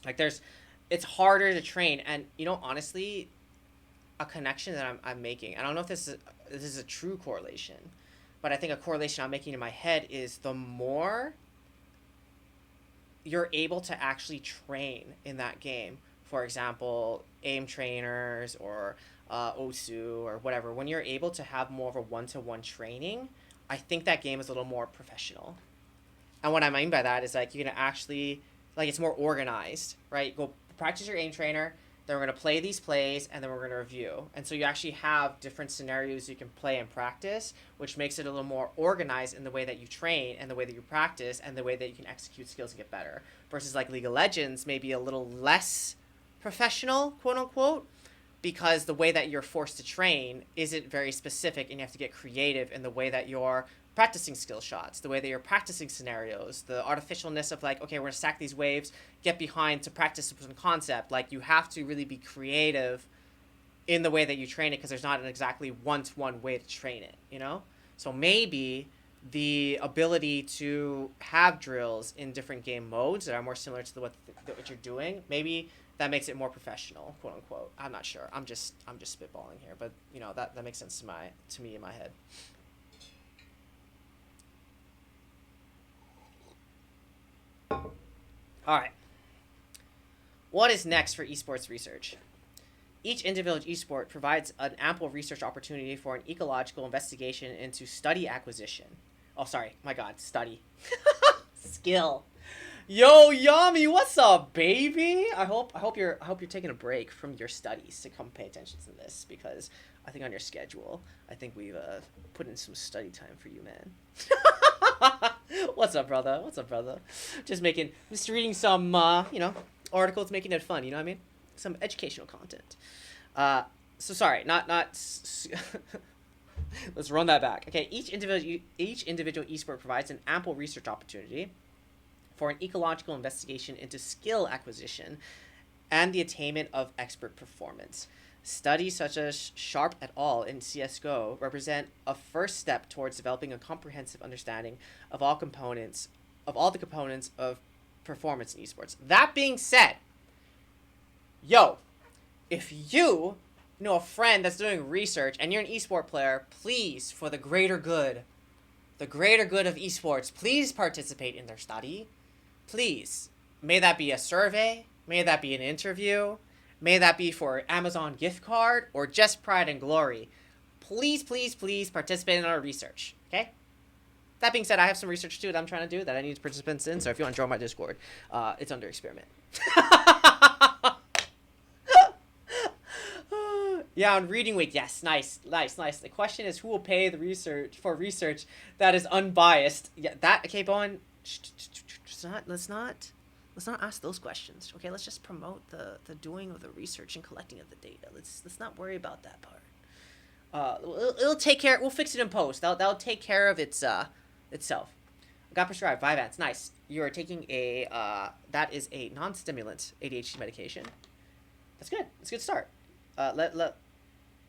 Like it's harder to train. And, you know, honestly, a connection that I'm making, I don't know if this is a true correlation, but I think a correlation I'm making in my head is the more you're able to actually train in that game, for example, aim trainers or Osu or whatever, when you're able to have more of a one-to-one training, I think that game is a little more professional. And what I mean by that is like you're gonna actually, like, it's more organized, right? Go practice your aim trainer, then we're gonna play these plays, and then we're gonna review. And so you actually have different scenarios you can play and practice, which makes it a little more organized in the way that you train and the way that you practice and the way that you can execute skills and get better. Versus like League of Legends, maybe a little less professional, quote unquote, because the way that you're forced to train isn't very specific, and you have to get creative in the way that you're practicing skill shots, the way that you're practicing scenarios, the artificialness of like, okay, we're gonna stack these waves, get behind to practice some concept. Like you have to really be creative in the way that you train it, because there's not an exactly one-to-one way to train it, you know? So maybe the ability to have drills in different game modes that are more similar to what you're doing, maybe that makes it more professional, quote unquote. I'm not sure. I'm just spitballing here, but you know that makes sense to me in my head. All right. What is next for esports research? Each individual esport provides an ample research opportunity for an ecological investigation into study acquisition. Oh, sorry. My God, study. Skill. Yo, Yami, what's up, baby? I hope you're taking a break from your studies to come pay attention to this, because I think on your schedule, I think we've put in some study time for you, man. What's up, brother? What's up, brother? Just reading some articles, making it fun. You know what I mean? Some educational content. So sorry, not. Let's run that back. Okay, each individual esport provides an ample research opportunity for an ecological investigation into skill acquisition and the attainment of expert performance. Studies such as Sharp et al. In CSGO represent a first step towards developing a comprehensive understanding of all the components of performance in esports. That being said, yo, if you know a friend that's doing research and you're an esport player, please, for the greater good of esports, please participate in their study. Please. May that be a survey, may that be an interview, may that be for Amazon gift card, or just pride and glory. Please, please, please participate in our research, okay? That being said, I have some research too that I'm trying to do that I need participants in, so if you want to join my Discord, it's under experiment. Yeah, on reading week, yes, nice. The question is, who will pay the research that is unbiased? Yeah, okay, Bowen. Let's not ask those questions. Okay, let's just promote the doing of the research and collecting of the data. Let's not worry about that part. It'll take care. We'll fix it in post. That'll take care of itself. I got prescribed Vyvanse. Nice. You are taking that is a non-stimulant ADHD medication. That's good. It's a good start.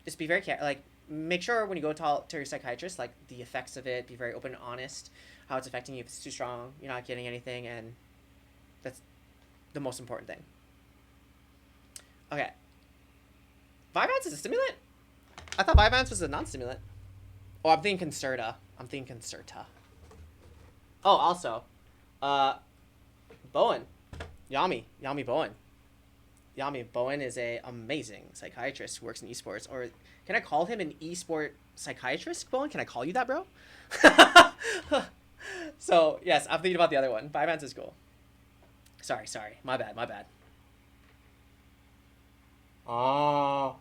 Just be very careful. Like, make sure when you go to your psychiatrist, like, the effects of it, be very open and honest, how it's affecting you. If it's too strong, you're not getting anything, and that's the most important thing. Okay. Vyvanse is a stimulant? I thought Vyvanse was a non-stimulant. Oh, I'm thinking Concerta. Oh, also, Bowen. Yami Bowen. Yami Bowen is a amazing psychiatrist who works in esports. Or can I call him an esport psychiatrist, Bowen? Can I call you that, bro? So, yes, I'm thinking about the other one. Vyvanse is cool. Sorry. My bad. Oh.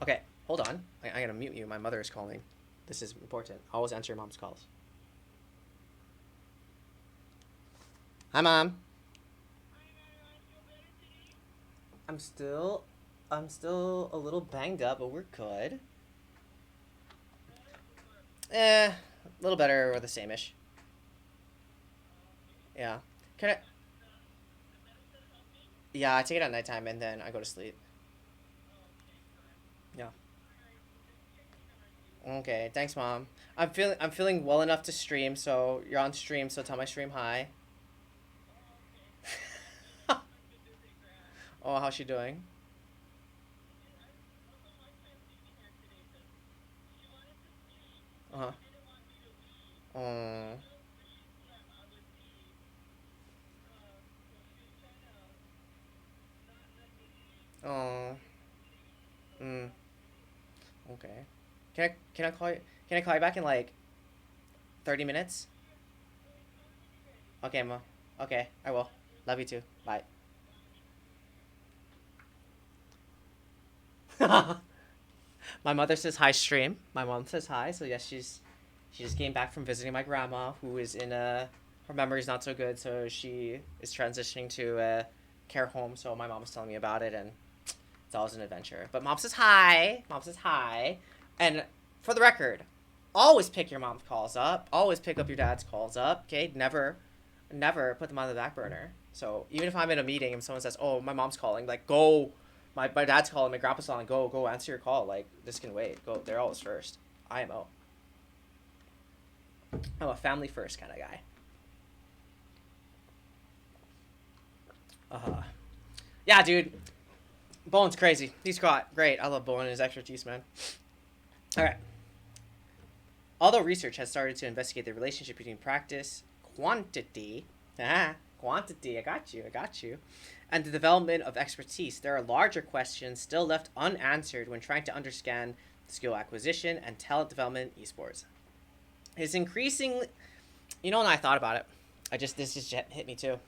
Okay, hold on. I'm going to mute you. My mother is calling. This is important. Always answer your mom's calls. Hi, Mom. I'm still a little banged up, but we're good. A little better or the same-ish. Yeah. Yeah, I take it at nighttime and then I go to sleep. Yeah. Okay, thanks, Mom. I'm feeling well enough to stream, so you're on stream, so tell my stream hi. Oh, how's she doing? Uh-huh. Oh. Oh. Mm. Okay. Can I call you back in like 30 minutes? Okay, Ma. Okay, I will. Love you too. Bye. My mother says hi stream. My mom says hi. So yes, she just came back from visiting my grandma, who is in a her memory's not so good, so she is transitioning to a care home. So my mom was telling me about it, and it's always an adventure. But mom says hi. Mom says hi. And for the record, always pick your mom's calls up. Always pick up your dad's calls up. Okay, never put them on the back burner. So even if I'm in a meeting and someone says, "Oh, my mom's calling," like go. My dad's calling, my grandpa's calling. Go answer your call. Like this can wait. Go. They're always first. IMO. I'm a family first kind of guy. Yeah, dude. Bowen's crazy. He's great. I love Bowen and his expertise, man. All right. Although research has started to investigate the relationship between practice, quantity, quantity, I got you, and the development of expertise, there are larger questions still left unanswered when trying to understand skill acquisition and talent development in esports. It's increasing, when I thought about it, this just hit me too.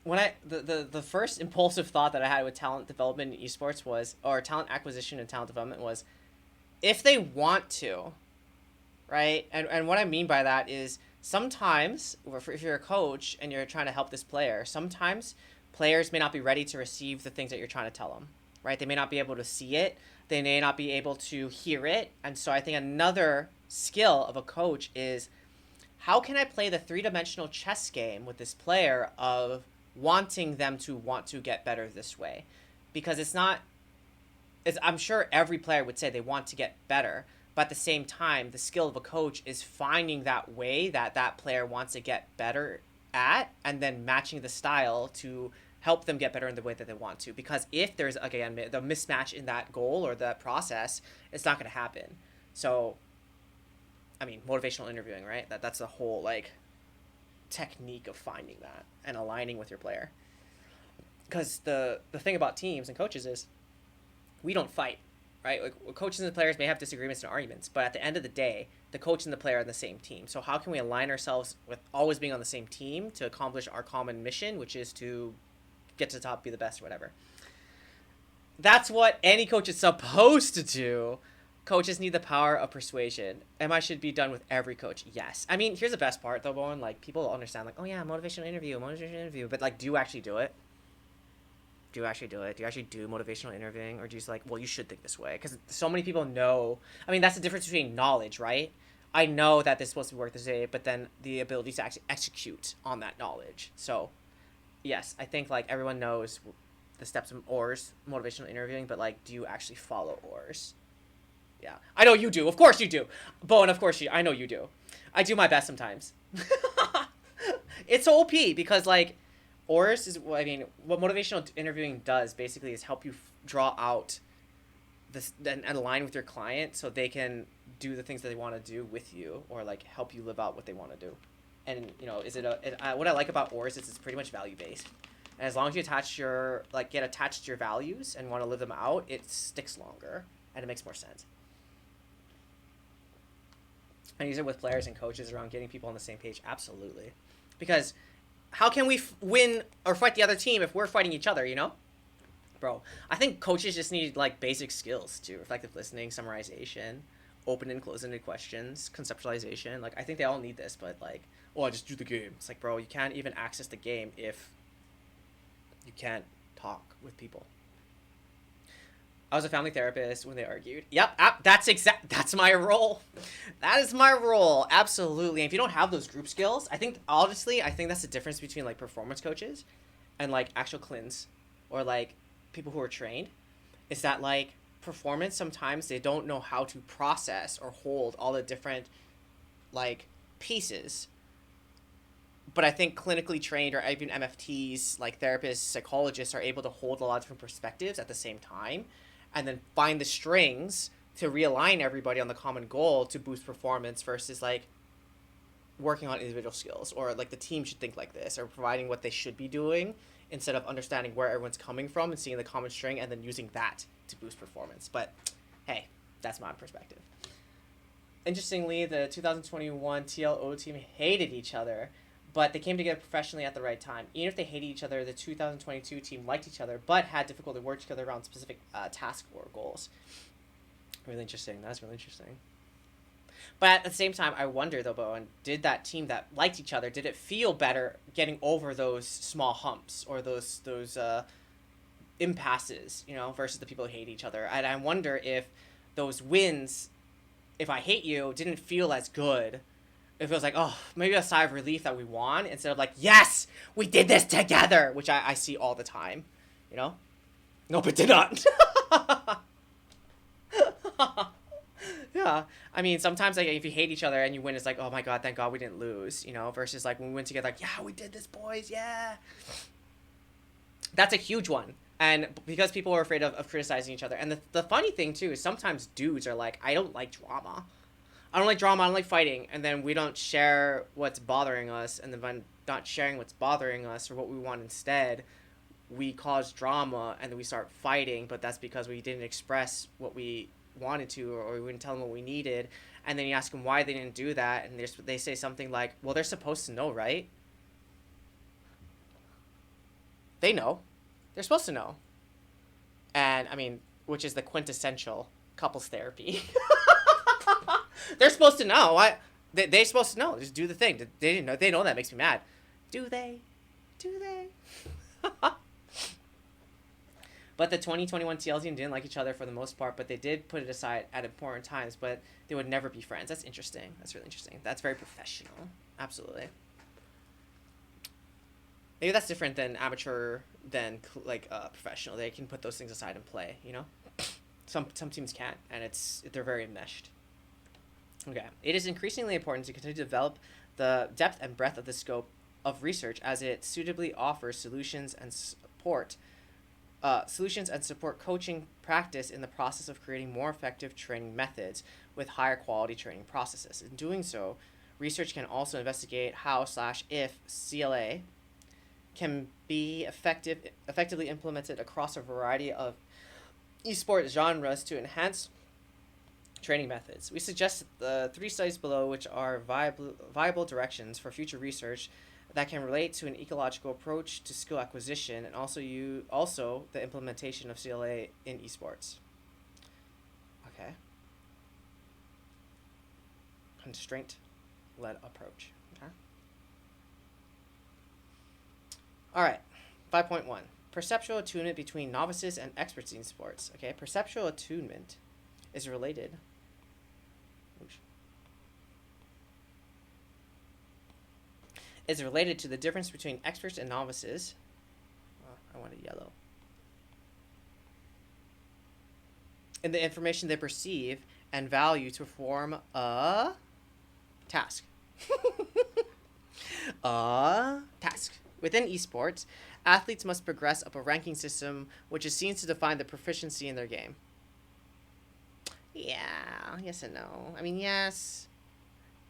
When the first impulsive thought that I had with talent development in esports was, or talent acquisition and talent development was, if they want to, right? And what I mean by that is sometimes, if you're a coach and you're trying to help this player, sometimes players may not be ready to receive the things that you're trying to tell them, right? They may not be able to see it. They may not be able to hear it. And so I think another skill of a coach is, how can I play the three-dimensional chess game with this player of wanting them to want to get better this way? Because I'm sure every player would say they want to get better, but at the same time, the skill of a coach is finding that way that player wants to get better at, and then matching the style to help them get better in the way that they want to. Because if there's, again, the mismatch in that goal or that process, it's not going to happen. So, I mean, motivational interviewing, right? That's the whole, technique of finding that and aligning with your player. Because the thing about teams and coaches is, we don't fight, right? Like, coaches and the players may have disagreements and arguments, but at the end of the day, the coach and the player are on the same team. So how can we align ourselves with always being on the same team to accomplish our common mission, which is to get to the top, be the best, or whatever? That's what any coach is supposed to do. Coaches need the power of persuasion. I should be done with every coach. Yes. I mean, here's the best part, though, Bowen. People understand, oh, yeah, motivational interview. But, do you actually do it? Do you actually do it? Do you actually do motivational interviewing? Or do you just well, you should think this way? Because so many people know. I mean, that's the difference between knowledge, right? I know that this is supposed to work this way, but then the ability to actually execute on that knowledge. So, yes, I think, everyone knows the steps of ORS, motivational interviewing, but, do you actually follow ORS? Yeah. I know you do. Of course you do. Bowen, of course I know you do. I do my best sometimes. It's OP because, ORS is, what motivational interviewing does basically is help you draw out this and align with your client so they can do the things that they want to do with you, or help you live out what they want to do. And what I like about ORS is it's pretty much value based, and as long as you get attached to your values and want to live them out, it sticks longer and it makes more sense. And use it with players and coaches around getting people on the same page. Absolutely, because how can we win or fight the other team if we're fighting each other, Bro, I think coaches just need, basic skills to reflective listening, summarization, open and close-ended questions, conceptualization. I think they all need this, but, I just do the game. It's bro, you can't even access the game if you can't talk with people. I was a family therapist when they argued. Yep, that's my role. That is my role, absolutely. And if you don't have those group skills, honestly, that's the difference between, performance coaches and, actual clins or, people who are trained, is that, performance, sometimes they don't know how to process or hold all the different, pieces. But I think clinically trained, or even MFTs, therapists, psychologists, are able to hold a lot of different perspectives at the same time, and then find the strings to realign everybody on the common goal to boost performance versus, working on individual skills, or, the team should think like this, or providing what they should be doing instead of understanding where everyone's coming from and seeing the common string and then using that to boost performance. But, hey, that's my perspective. Interestingly, the 2021 TLO team hated each other, but they came together professionally at the right time. Even if they hated each other, the 2022 team liked each other, but had difficulty working together around specific tasks or goals. Really interesting. That's really interesting. But at the same time, I wonder, though, Bowen, did that team that liked each other, did it feel better getting over those small humps or those impasses, versus the people who hate each other? And I wonder if those wins, if I hate you, didn't feel as good. It feels maybe a sigh of relief that we won instead of yes, we did this together, which I see all the time, Nope, it did not. Yeah, I mean, sometimes if you hate each other and you win, it's oh my god, thank god we didn't lose, versus when we win together, yeah, we did this, boys, yeah. That's a huge one. And because people were afraid of criticizing each other. And the funny thing too is sometimes dudes are like, I don't like drama. I don't like drama. I don't like fighting. And then we don't share what's bothering us. And then by not sharing what's bothering us or what we want instead, we cause drama and then we start fighting. But that's because we didn't express what we wanted to, or we wouldn't tell them what we needed. And then you ask them why they didn't do that. And they say something like, well, they're supposed to know, right? They know. They're supposed to know. And, I mean, which is the quintessential couples therapy. They're supposed to know. They're supposed to know. Just do the thing. They didn't know. They know that makes me mad. Do they? Do they? But the 2021 TL team didn't like each other for the most part, but they did put it aside at important times, but they would never be friends. That's interesting. That's really interesting. That's very professional. Absolutely. Maybe that's different than amateur than professional. They can put those things aside and play, you know? Some teams can't, and they're very enmeshed. Okay. It is increasingly important to continue to develop the depth and breadth of the scope of research as it suitably offers solutions and support coaching practice in the process of creating more effective training methods with higher quality training processes. In doing so, research can also investigate how/if CLA can be effectively implemented across a variety of esports genres to enhance training methods. We suggest the 3 studies below, which are viable directions for future research that can relate to an ecological approach to skill acquisition and also the implementation of CLA in esports. Okay. Constraint-led approach. Okay. All right. 5.1. Perceptual attunement between novices and experts in sports. Okay. Perceptual attunement is related. Is related to the difference between experts and novices. Oh, I wanted yellow. In the information they perceive and value to perform a task. A task. Within esports, athletes must progress up a ranking system which is seen to define the proficiency in their game. Yeah, yes and no. I mean, yes.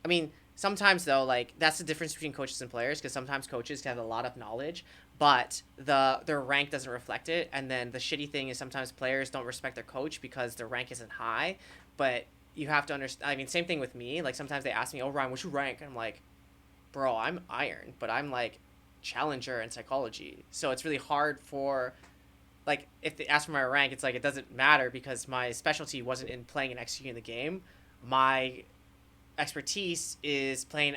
I mean, sometimes though, like, that's the difference between coaches and players, because sometimes coaches can have a lot of knowledge, but their rank doesn't reflect it. And then the shitty thing is sometimes players don't respect their coach because their rank isn't high. But you have to understand. I mean, same thing with me. Like, sometimes they ask me, "Oh, Ryan, what's your rank?" And I'm like, "Bro, I'm iron, but I'm like challenger in psychology." So it's really hard for, like, if they ask for my rank, it's like it doesn't matter because my specialty wasn't in playing and executing the game. My expertise is playing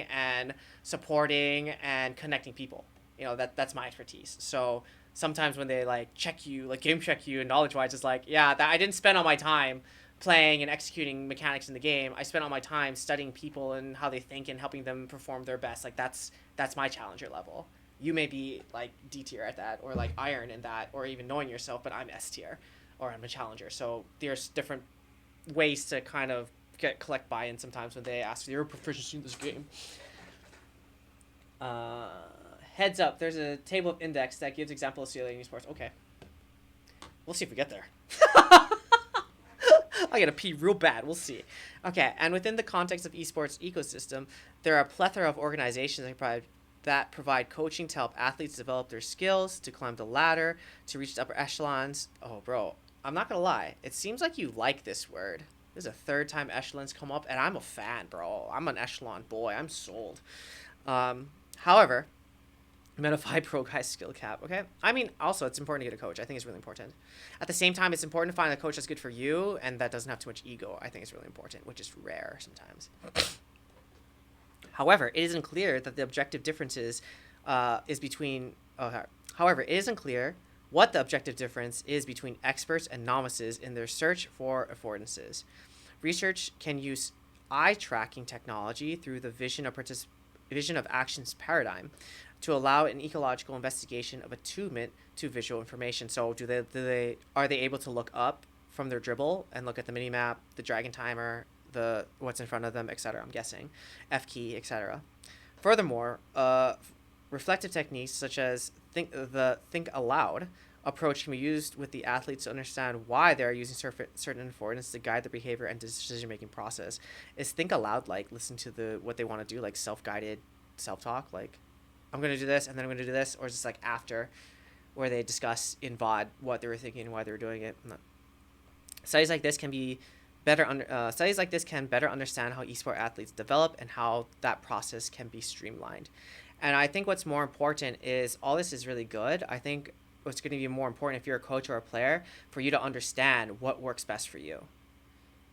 and supporting and connecting people. You know, that's my expertise. So sometimes when they like check you, like game check you and knowledge wise, it's like, yeah, that I didn't spend all my time playing and executing mechanics in the game. I spent all my time studying people and how they think and helping them perform their best. Like that's my challenger level. You may be like D tier at that, or like iron in that, or even knowing yourself, but I'm S tier, or I'm a challenger. So there's different ways to kind of collect buy-in sometimes when they ask your proficiency in this game. Heads up, there's a table of index that gives example of CLA in esports. Okay. We'll see if we get there. I gotta pee real bad. We'll see. Okay, and within the context of esports ecosystem, there are a plethora of organizations that provide coaching to help athletes develop their skills, to climb the ladder, to reach the upper echelons. Oh, bro, I'm not gonna lie. It seems like you like this word. This is a third time echelons come up, and I'm a fan, bro. I'm an echelon boy. I'm sold. However, Metafy Pro Guy skill cap, okay? I mean, also, it's important to get a coach. I think it's really important. At the same time, it's important to find a coach that's good for you and that doesn't have too much ego. I think it's really important, which is rare sometimes. However, it isn't clear that the objective differences is between... However, it isn't clear what the objective difference is between experts and novices in their search for affordances. Research can use eye tracking technology through the vision of actions paradigm to allow an ecological investigation of attunement to visual information. So are they able to look up from their dribble and look at the mini map, the dragon timer, the what's in front of them, etc. I'm guessing, F key, etc. Furthermore, Reflective techniques such as think aloud approach can be used with the athletes to understand why they are using certain affordance to guide their behavior and decision making process. Is think aloud like listen to what they want to do, like self-guided self-talk, like I'm gonna do this and then I'm gonna do this, or is this like after, where they discuss in VOD what they were thinking and why they were doing it? Studies like this can be studies like this can better understand how esport athletes develop and how that process can be streamlined. And I think what's more important is all this is really good. I think what's going to be more important if you're a coach or a player for you to understand what works best for you,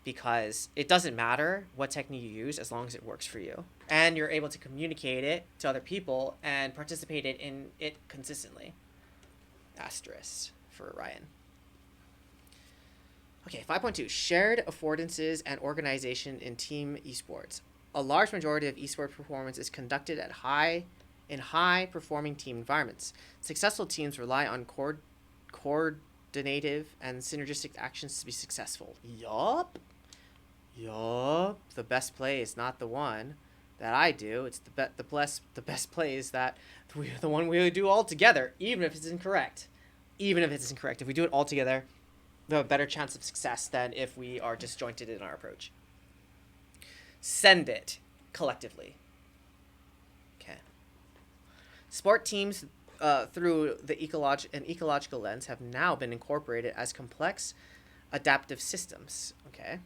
because it doesn't matter what technique you use as long as it works for you and you're able to communicate it to other people and participate in it consistently. Asterisk for Ryan. Okay, 5.2, shared affordances and organization in team esports. A large majority of esports performance is conducted at high-performing team environments. Successful teams rely on coordinative and synergistic actions to be successful. Yup. The best play is not the one that I do. It's the best play is the one we do all together, even if it's incorrect. If we do it all together, we have a better chance of success than if we are disjointed in our approach. Send it collectively. Okay. Sport teams through an ecological lens have now been incorporated as complex adaptive systems. Okay.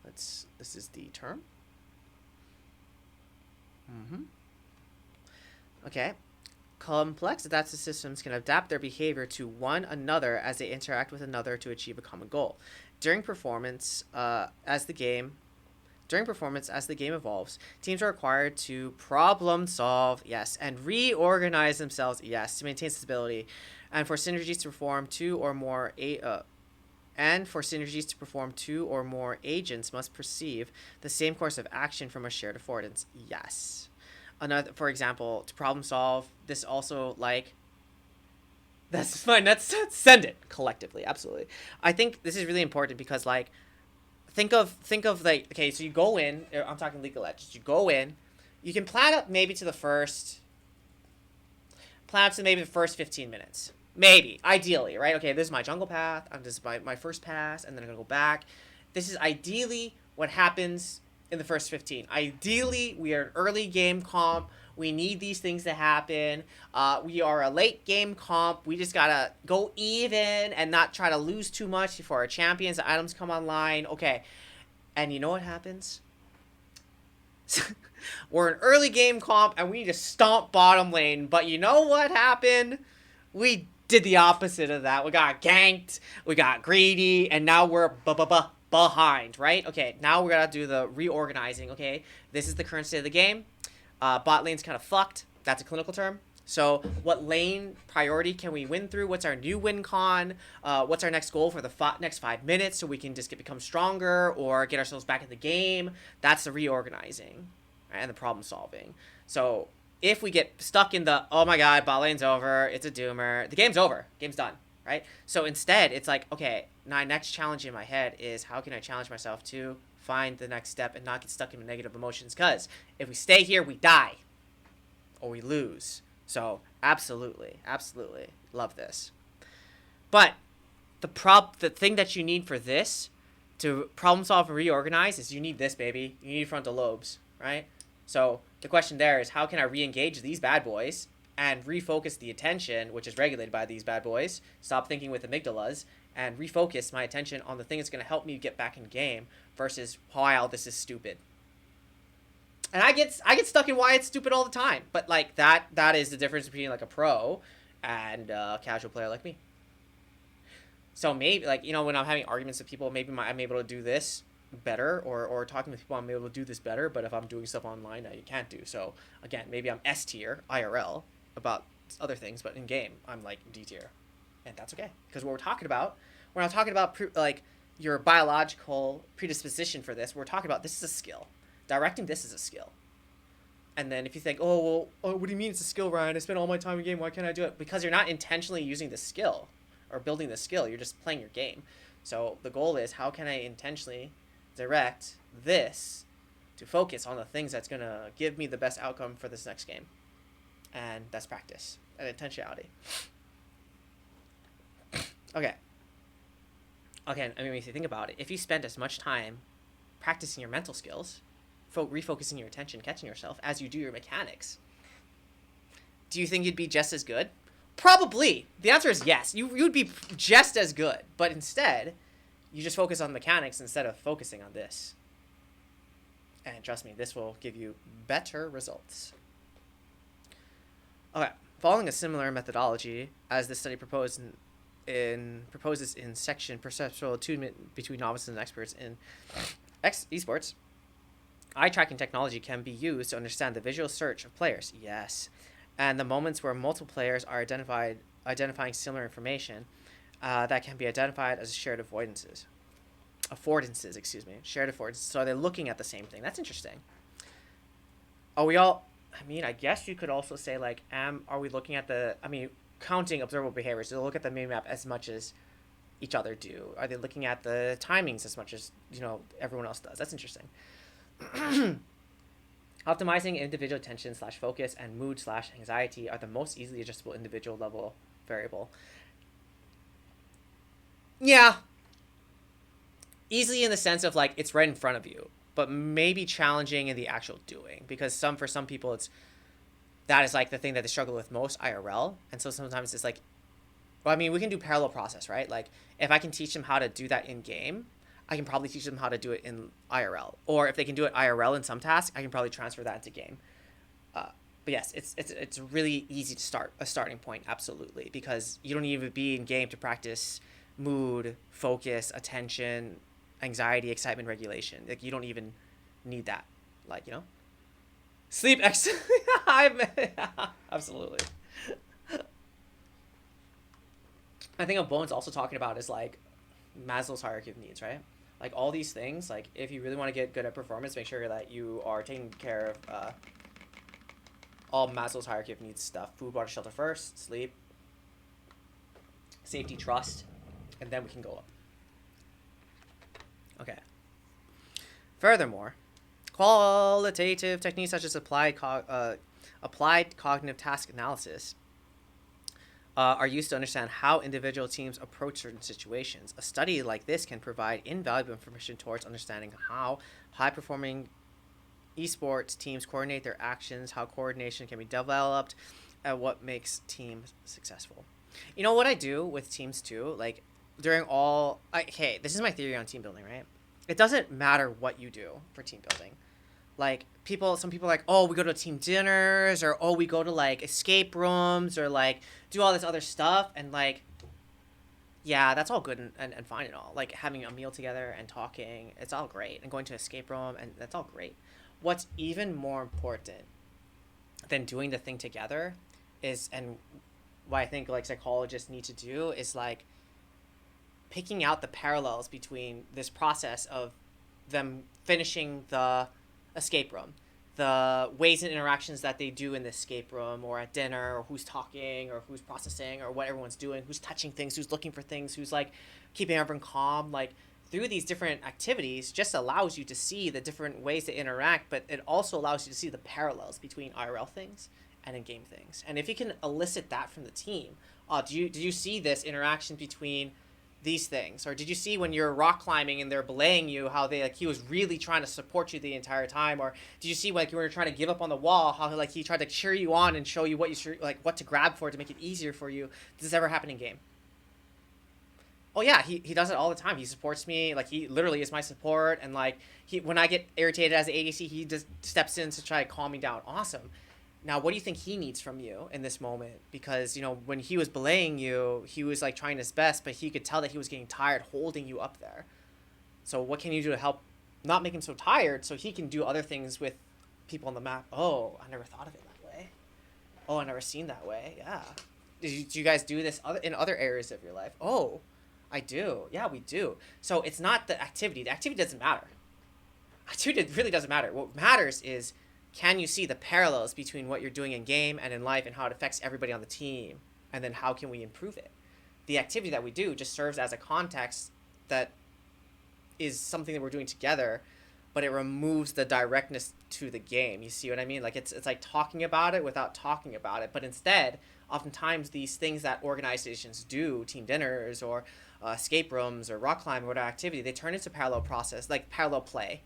This is the term. Okay. Complex adaptive systems can adapt their behavior to one another as they interact with another to achieve a common goal. During performance, as the game evolves, teams are required to problem solve, yes, and reorganize themselves, yes, to maintain stability, and for synergies to perform two or more agents must perceive the same course of action from a shared affordance, yes. Another, for example, to problem solve, this also like, that's fine, let's send it collectively, absolutely. I think this is really important because like, think of like, okay, so you go in, I'm talking League of Legends, you go in, you can plan up maybe to the first 15 minutes. Maybe, ideally, right? Okay, this is my jungle path, this is my first pass, and then I'm gonna go back. This is ideally what happens in the first 15. Ideally, we are an early game comp. We need these things to happen. We are a late game comp. We just gotta go even and not try to lose too much before our champions and items come online. Okay, and you know what happens? We're an early game comp and we need to stomp bottom lane. But you know what happened? We did the opposite of that. We got ganked. We got greedy, and now we're behind, right? Okay, now we're gonna do the reorganizing. Okay, this is the current state of the game. Bot lane's kind of fucked. That's a clinical term. So what lane priority can we win through? What's our new win con? What's our next goal for the next 5 minutes so we can just become stronger or get ourselves back in the game? That's the reorganizing, right? And the problem solving. So if we get stuck in the, oh my god, bot lane's over, it's a doomer, the game's over, game's done, right? So instead, it's like, okay, my next challenge in my head is how can I challenge myself to find the next step and not get stuck in negative emotions? Because if we stay here, we die or we lose. So absolutely love this. But the thing that you need for this to problem solve and reorganize is you need this, baby. You need frontal lobes, right? So the question there is, how can I re-engage these bad boys and refocus the attention, which is regulated by these bad boys, stop thinking with amygdalas, and refocus my attention on the thing that's going to help me get back in game versus, wow, this is stupid. And I get stuck in why it's stupid all the time. But like that is the difference between like a pro and a casual player like me. So maybe, like, you know, when I'm having arguments with people, maybe I'm able to do this better, or talking with people, I'm able to do this better. But if I'm doing stuff online, you can't do. So again, maybe I'm S tier IRL about other things, but in game I'm like D tier, and that's okay, because what we're not talking about like your biological predisposition for this. We're talking about this is a skill. Directing this is a skill. And then if you think, what do you mean it's a skill, Ryan? I spent all my time in game. Why can't I do it? Because you're not intentionally using the skill or building the skill. You're just playing your game. So the goal is, how can I intentionally direct this to focus on the things that's going to give me the best outcome for this next game? And that's practice and intentionality. Okay. I mean, if you think about it, if you spend as much time practicing your mental skills, refocusing your attention, catching yourself, as you do your mechanics, do you think you'd be just as good? Probably. The answer is yes. You would be just as good, but instead, you just focus on mechanics instead of focusing on this. And trust me, this will give you better results. Okay, following a similar methodology as this study proposes in section perceptual attunement between novices and experts in esports, eye tracking technology can be used to understand the visual search of players. Yes. And the moments where multiple players are identifying similar information that can be identified as shared affordances, shared affordances. So they're looking at the same thing. That's interesting. Are we all? I mean, I guess you could also say like, are we looking at counting observable behaviors? Do they look at the mini-map as much as each other do? Are they looking at the timings as much as everyone else does? That's interesting. Optimizing individual attention / focus and mood / anxiety are the most easily adjustable individual level variable. Yeah. Easily in the sense of like it's right in front of you, but maybe challenging in the actual doing, because for some people that is like the thing that they struggle with most IRL. And so sometimes it's like, well, I mean, we can do parallel process, right? Like if I can teach them how to do that in game, I can probably teach them how to do it in IRL. Or if they can do it IRL in some task, I can probably transfer that into game. But yes, it's really easy to start a starting point, absolutely, because you don't even be in game to practice mood, focus, attention, anxiety, excitement regulation. Like you don't even need that. Like, sleep excellent. Absolutely. I think what Bowen's also talking about is like Maslow's hierarchy of needs, right? Like all these things, like if you really want to get good at performance, make sure that you are taking care of all Maslow's hierarchy of needs stuff. Food, water, shelter first, sleep, safety, trust, and then we can go up. Okay. Furthermore, qualitative techniques such as applied cognitive task analysis are used to understand how individual teams approach certain situations. A study like this can provide invaluable information towards understanding how high-performing esports teams coordinate their actions, how coordination can be developed, and what makes teams successful. You know what I do with teams too? Like during this is my theory on team building, right? It doesn't matter what you do for team building. Like some people are like, oh, we go to team dinners, or oh, we go to like escape rooms, or like do all this other stuff, and like, yeah, that's all good and fine and all. Like having a meal together and talking, it's all great, and going to an escape room, and that's all great. What's even more important than doing the thing together is, and what I think like psychologists need to do is like picking out the parallels between this process of them finishing the escape room, the ways and interactions that they do in the escape room or at dinner, or who's talking or who's processing or what everyone's doing, who's touching things, who's looking for things, who's like keeping everyone calm. Like through these different activities just allows you to see the different ways to interact, but it also allows you to see the parallels between IRL things and in-game things. And if you can elicit that from the team, did you see this interaction between these things? Or did you see when you're rock climbing and they're belaying you, how he was really trying to support you the entire time? Or did you see like you were trying to give up on the wall, how like he tried to cheer you on and show you what to grab for to make it easier for you? Does this ever happen in game? Oh yeah, he does it all the time. He supports me, like he literally is my support, and like when I get irritated as an ADC, he just steps in to try to calm me down. Awesome. Now, what do you think he needs from you in this moment? Because, when he was belaying you, he was, like, trying his best, but he could tell that he was getting tired holding you up there. So what can you do to help not make him so tired so he can do other things with people on the map? Oh, I never thought of it that way. Oh, I never seen that way. Yeah. Do you guys do this in other areas of your life? Oh, I do. Yeah, we do. So it's not the activity. The activity doesn't matter. Activity really doesn't matter. What matters is, can you see the parallels between what you're doing in game and in life and how it affects everybody on the team? And then how can we improve it? The activity that we do just serves as a context that is something that we're doing together, but it removes the directness to the game. You see what I mean? Like it's like talking about it without talking about it. But instead, oftentimes these things that organizations do, team dinners or escape rooms or rock climbing or whatever activity, they turn into parallel process, like parallel play,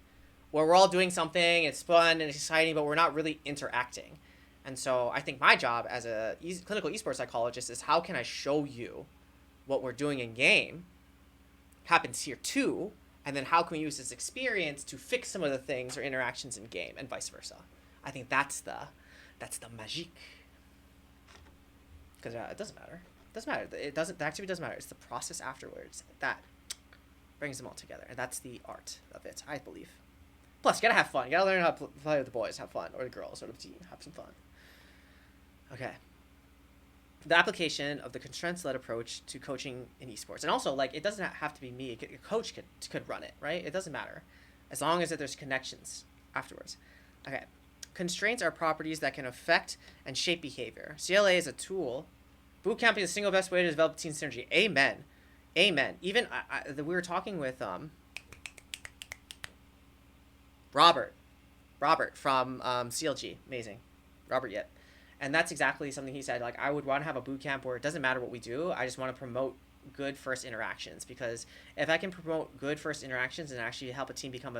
where we're all doing something, it's fun and exciting, but we're not really interacting. And so I think my job as a clinical esports psychologist is how can I show you what we're doing in game happens here too, and then how can we use this experience to fix some of the things or interactions in game and vice versa. I think that's the magique. Because it doesn't matter. It doesn't matter. The activity doesn't matter. It's the process afterwards that brings them all together, and that's the art of it, I believe. Plus, you gotta have fun. You gotta learn how to play with the boys, have fun, or the girls, or the team, have some fun. Okay. The application of the constraints-led approach to coaching in esports, and also like it doesn't have to be me. A coach could run it, right? It doesn't matter, as long as there's connections afterwards. Okay. Constraints are properties that can affect and shape behavior. CLA is a tool. Bootcamping is the single best way to develop team synergy. Amen. Amen. Even we were talking with Robert from CLG. Amazing. Robert Yet. And that's exactly something he said. Like, I would want to have a boot camp where it doesn't matter what we do. I just want to promote good first interactions, because if I can promote good first interactions and actually help a team become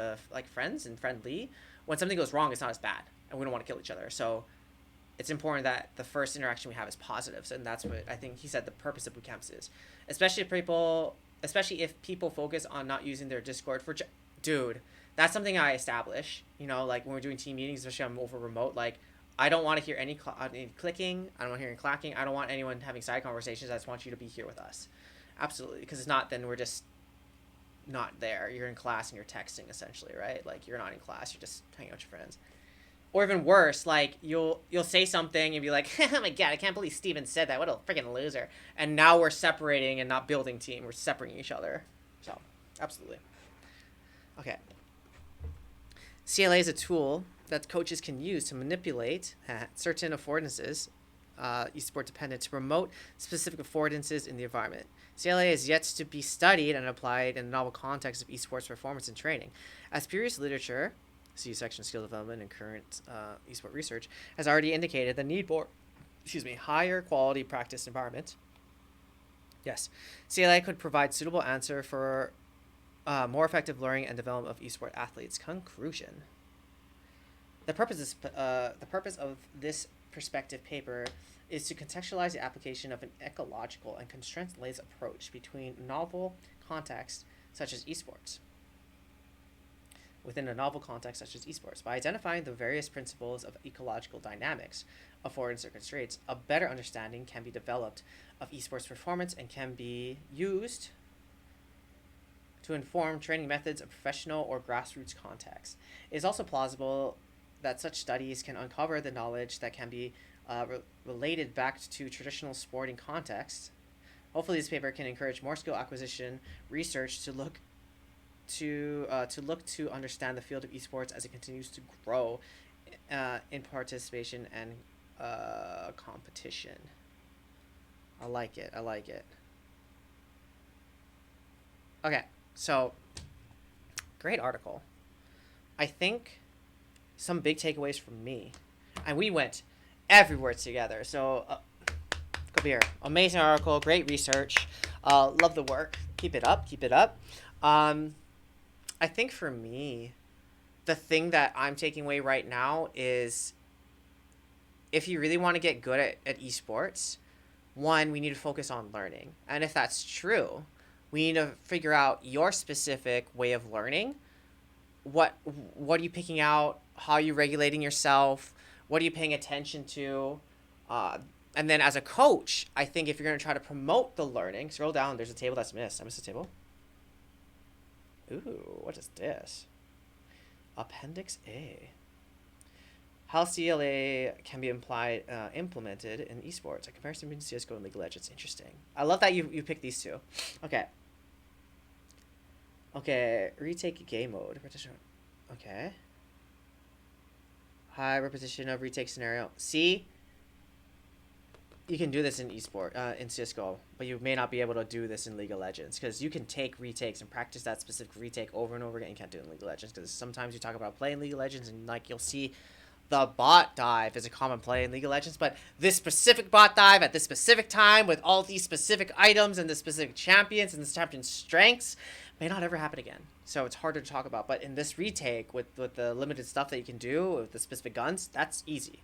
friends and friendly, when something goes wrong, it's not as bad, and we don't want to kill each other. So it's important that the first interaction we have is positive. And that's what I think he said the purpose of boot camps is, especially if people focus on not using their Discord for dude. That's something I establish. You know, like when we're doing team meetings, especially I'm over remote, like I don't want to hear any clicking. I don't want to hear any clacking. I don't want anyone having side conversations. I just want you to be here with us. Absolutely. Because if not, then we're just not there. You're in class and you're texting essentially, right? Like you're not in class. You're just hanging out with your friends. Or even worse, like you'll say something and be like, oh my God, I can't believe Steven said that. What a freaking loser. And now we're separating and not building team. We're separating each other. So, absolutely. Okay. CLA is a tool that coaches can use to manipulate certain affordances, esport dependent, to promote specific affordances in the environment. CLA is yet to be studied and applied in the novel context of esports performance and training. As previous literature, see section skill development and current esport research, has already indicated the need for, higher quality practice environment. Yes, CLA could provide suitable answer for more effective learning and development of esport athletes. Conclusion. The purpose of this perspective paper is to contextualize the application of an ecological and constraint-led approach between novel contexts such as esports. Within a novel context such as esports, by identifying the various principles of ecological dynamics, affordance or constraints, a better understanding can be developed of esports performance and can be used to inform training methods of professional or grassroots contexts. It is also plausible that such studies can uncover the knowledge that can be related back to traditional sporting contexts. Hopefully, this paper can encourage more skill acquisition research to look to understand the field of esports as it continues to grow in participation and competition. I like it. Okay, so great article. I think some big takeaways from me, and we went everywhere together. So, Kabir, amazing article, great research. Love the work. Keep it up. I think for me, the thing that I'm taking away right now is if you really want to get good at esports, one, we need to focus on learning. And if that's true, we need to figure out your specific way of learning. What are you picking out? How are you regulating yourself? What are you paying attention to? And then as a coach, I think if you're going to try to promote the learning, scroll down, there's a table that's missed. I missed a table. Ooh, what is this? Appendix A. How CLA can be implemented in esports. A comparison between CSGO and League of Legends. Interesting. I love that you picked these two. Okay, retake game mode. Okay. High repetition of retake scenario. See? you can do this in in CSGO, but you may not be able to do this in League of Legends because you can take retakes and practice that specific retake over and over again. You can't do it in League of Legends because sometimes you talk about playing League of Legends and like you'll see the bot dive is a common play in League of Legends, but this specific bot dive at this specific time with all these specific items and the specific champions and the champion's strengths may not ever happen again. So it's harder to talk about. But in this retake with the limited stuff that you can do with the specific guns, that's easy.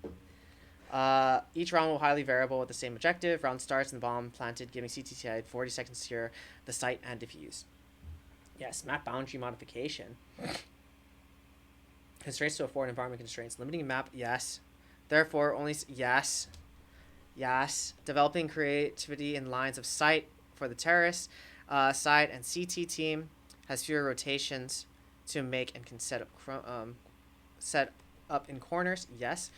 Each round will highly variable with the same objective. Round starts and the bomb planted, giving CTTI 40 seconds to secure the site and defuse. Yes, map boundary modification. Constraints to afford environment constraints. Limiting map, yes. Therefore, only, yes. Yes. Developing creativity in lines of sight for the terrorists. Side and CT team has fewer rotations to make and can set up in corners, yes.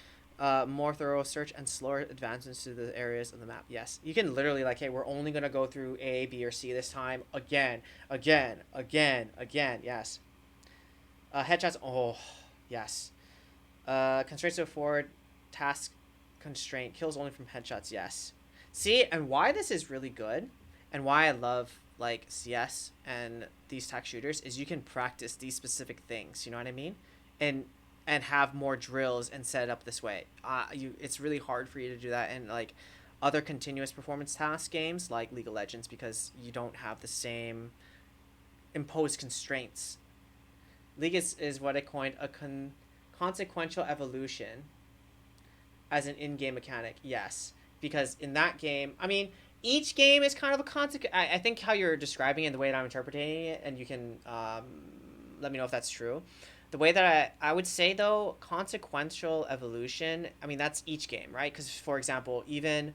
More thorough search and slower advancements to the areas of the map. Yes, you can literally like, hey, we're only gonna go through A, B, or C this time. Again. Yes. Headshots. Oh, yes. Constraints to afford task constraint. Kills only from headshots. Yes. See, and why this is really good, and why I love like CS and these tech shooters is you can practice these specific things. You know what I mean? And have more drills and set it up this way. It's really hard for you to do that in like other continuous performance task games like League of Legends because you don't have the same imposed constraints. League is what I coined a consequential evolution as an in-game mechanic. Yes, because in that game, I mean, each game is kind of a consequence. I think how you're describing it and the way that I'm interpreting it, and you can let me know if that's true. The way that I would say, though, consequential evolution, I mean, that's each game, right? Because, for example, even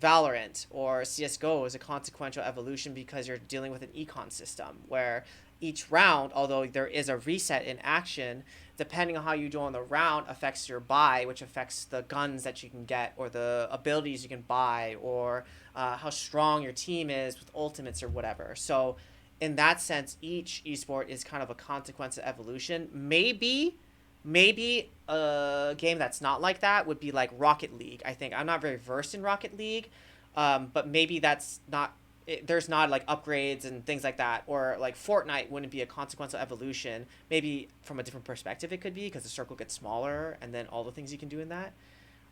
Valorant or CSGO is a consequential evolution because you're dealing with an econ system where each round, although there is a reset in action, depending on how you do on the round affects your buy, which affects the guns that you can get or the abilities you can buy or how strong your team is with ultimates or whatever. So in that sense, each esport is kind of a consequence of evolution. Maybe a game that's not like that would be like Rocket League. I think I'm not very versed in Rocket League, but maybe that's not. There's not like upgrades and things like that, or like Fortnite wouldn't be a consequential evolution. Maybe from a different perspective it could be because the circle gets smaller and then all the things you can do in that.